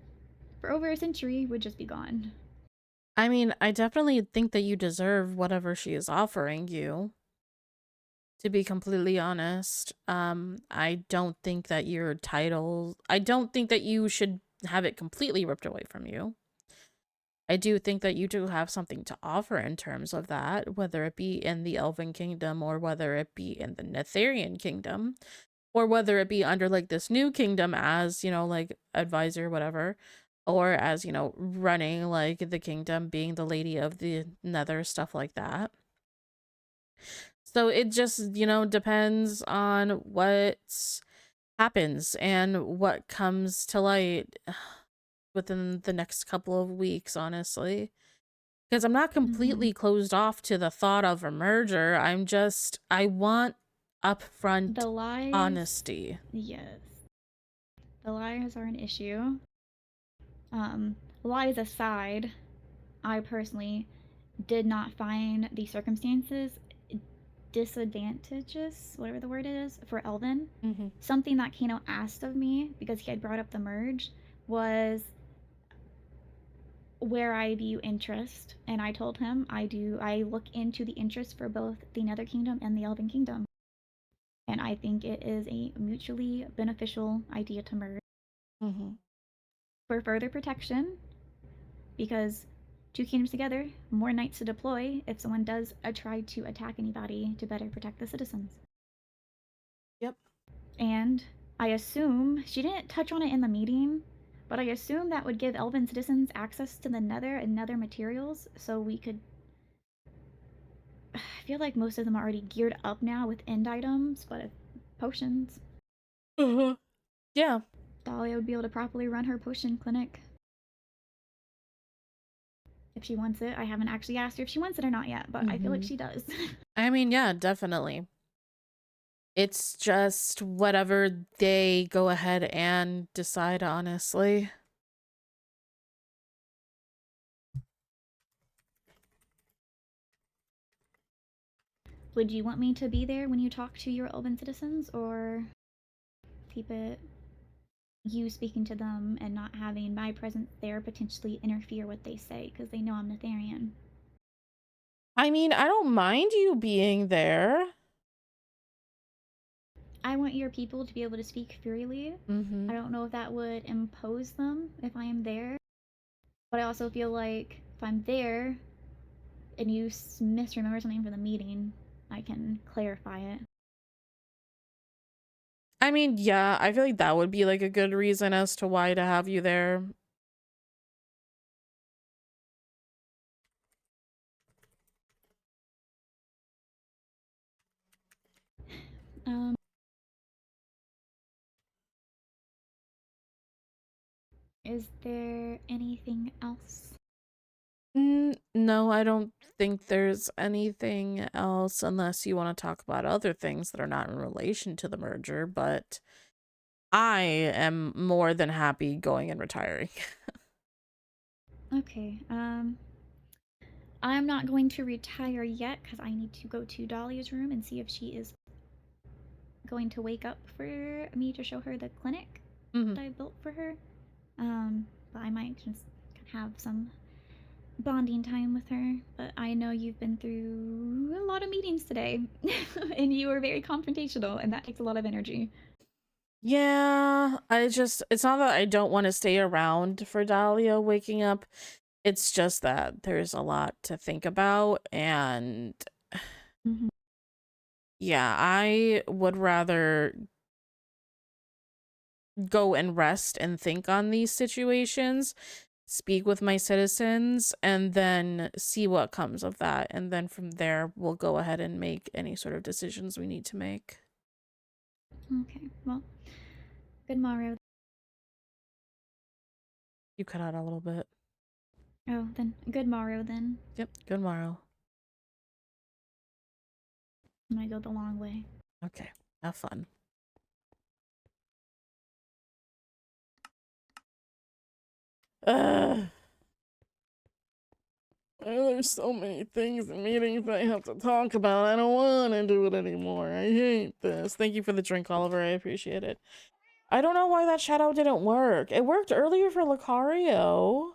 C: over a century would just be gone.
A: I mean, I definitely think that you deserve whatever she is offering you. To be completely honest, I don't think that your title, I don't think that you should have it completely ripped away from you. I do think that you do have something to offer in terms of that, whether it be in the Elven Kingdom or whether it be in the Netherian Kingdom, or whether it be under like this new kingdom as, you know, like advisor, whatever, or as, you know, running like the kingdom, being the lady of the nether, stuff like that. So it just, you know, depends on what happens and what comes to light within the next couple of weeks, honestly. Because I'm not completely closed off to the thought of a merger. I want upfront honesty.
C: Yes. The liars are an issue. Lies aside, I personally did not find the circumstances disadvantageous, whatever the word is, for Elven. Something that Kano asked of me, because he had brought up the merge, was where I view interest, and I told him I look into the interest for both the Nether Kingdom and the Elven Kingdom. And I think it is a mutually beneficial idea to merge. For further protection, because two kingdoms together, more knights to deploy if someone does try to attack anybody to better protect the citizens.
A: Yep.
C: And I assume, she didn't touch on it in the meeting, but I assume that would give Elven citizens access to the nether and nether materials, so we could... I feel like most of them are already geared up now with end items, but potions.
A: Yeah.
C: Dahlia would be able to properly run her potion clinic. If she wants it. I haven't actually asked her if she wants it or not yet, but I feel like she does.
A: I mean, yeah, definitely. It's just whatever they go ahead and decide, honestly.
C: Would you want me to be there when you talk to your Elven citizens, or keep it you speaking to them and not having my presence there potentially interfere what they say because they know I'm Netherian?
A: I mean, I don't mind you being there.
C: I want your people to be able to speak freely. I don't know if that would impose them if I am there, but I also feel like if I'm there and you misremember something from the meeting, I can clarify it.
A: I mean, yeah, I feel like that would be like a good reason as to why to have you there.
C: Is there anything else?
A: No, I don't think there's anything else unless you want to talk about other things that are not in relation to the merger, but I am more than happy going and retiring.
C: Okay, I'm not going to retire yet because I need to go to Dahlia's room and see if she is going to wake up for me to show her the clinic that I built for her. But I might just have some bonding time with her. But I know you've been through a lot of meetings today, and you were very confrontational, and that takes a lot of energy.
A: Yeah, it's not that I don't want to stay around for Dahlia waking up. It's just that there's a lot to think about, and yeah, I would rather go and rest and think on these situations, speak with my citizens, and then see what comes of that. And then from there, we'll go ahead and make any sort of decisions we need to make.
C: Okay, well, good morrow.
A: You cut out a little bit.
C: Oh, then good morrow then.
A: Yep, good morrow.
C: I'm gonna go the long way.
A: Okay, have fun. There's so many things and meetings I have to talk about. I don't want to do it anymore. I hate this. Thank you for the drink, Oliver. I appreciate it. I don't know why that shadow didn't work. It worked earlier for Lucario.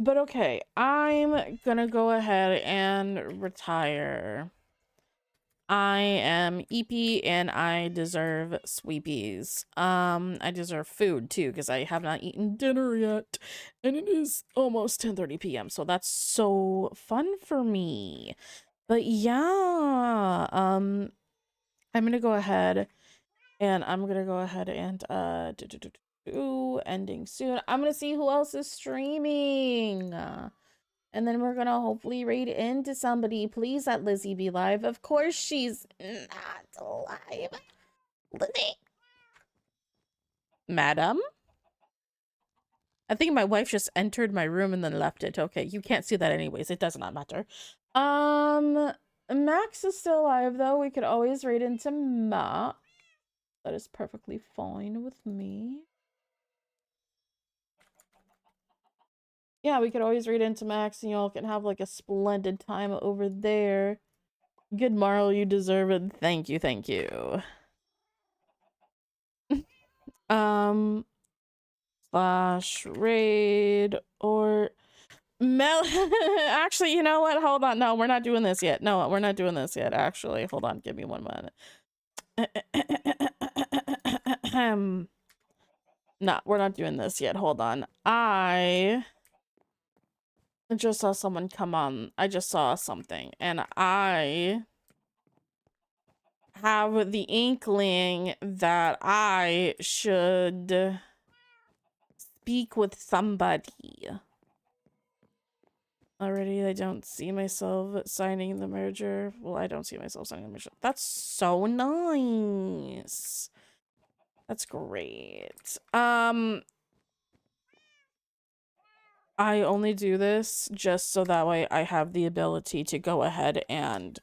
A: But okay, I'm gonna go ahead and retire. I am EP and I deserve sweepies. I deserve food too because I have not eaten dinner yet. And it is almost 10:30 p.m. So that's so fun for me. But yeah, I'm gonna go ahead and ending soon. I'm gonna see who else is streaming. And then we're gonna hopefully raid into somebody. Please let Lizzie be live. Of course she's not live. Lizzie. Madam? I think my wife just entered my room and then left it. Okay, you can't see that anyways. It does not matter. Max is still alive though. We could always raid into Max. That is perfectly fine with me. Yeah, we could always raid into Max and y'all can have like a splendid time over there. Good Marl, you deserve it. Thank you, thank you. Slash raid or Mel. Actually, you know what? Hold on. No, we're not doing this yet. No, we're not doing this yet. Actually, hold on. Give me 1 minute. No, we're not doing this yet. Hold on. I just saw someone come on. I just saw something, and I have the inkling that I should speak with somebody. Already, I don't see myself signing the merger. Well, I don't see myself signing the merger. That's so nice. That's great. I only do this just so that way I have the ability to go ahead and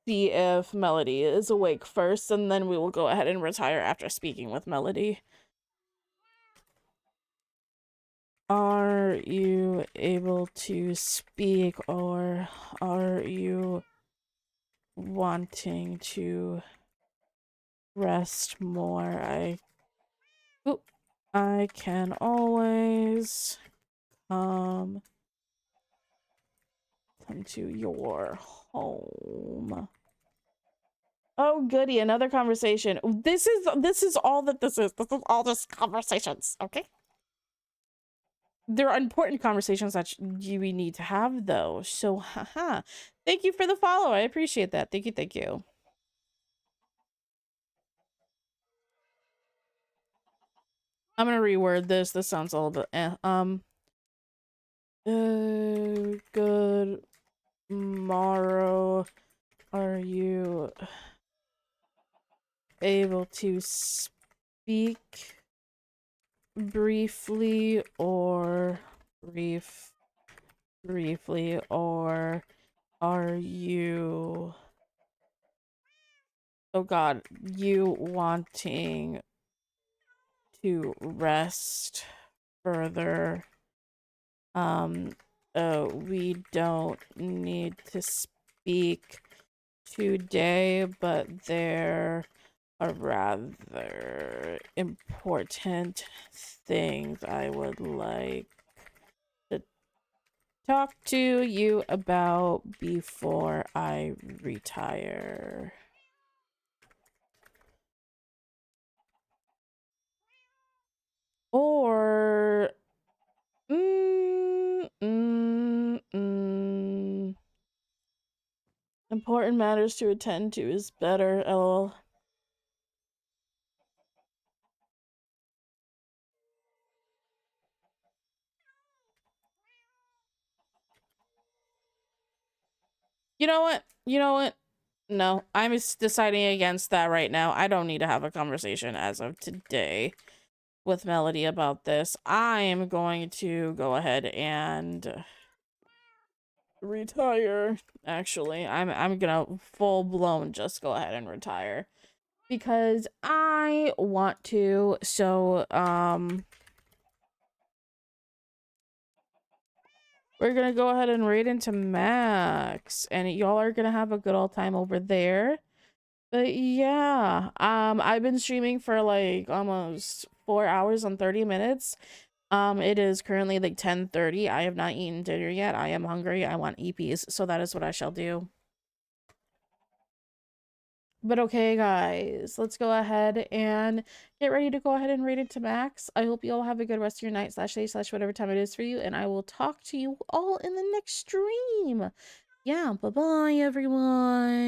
A: see if Melody is awake first, and then we will go ahead and retire after speaking with Melody. Are you able to speak, or are you wanting to rest more? I can always come to your home. Oh goody, another conversation. This is all that this is. This is all just conversations, okay? There are important conversations that we need to have though. So haha. Thank you for the follow. I appreciate that. Thank you, thank you. I'm gonna reword this. This sounds a little bit good morrow. Are you able to speak briefly, or briefly, or are you, oh god, you wanting to rest further? We don't need to speak today, but there are rather important things I would like to talk to you about before I retire. Or important matters to attend to is better, lol. You know what? You know what? No, I'm deciding against that right now. I don't need to have a conversation as of today with Melody about this. I am going to go ahead and retire. Actually, I'm gonna full blown just go ahead and retire because I want to. So we're gonna go ahead and raid into Max, and y'all are gonna have a good old time over there. But yeah, I've been streaming for like almost 4 hours and 30 minutes. It is currently like 10:30. I have not eaten dinner yet. I am hungry. I want EPs, so that is what I shall do. But okay, guys, let's go ahead and get ready to go ahead and raid into Max. I hope you all have a good rest of your night /day/ whatever time it is for you, and I will talk to you all in the next stream. Yeah, bye-bye, everyone.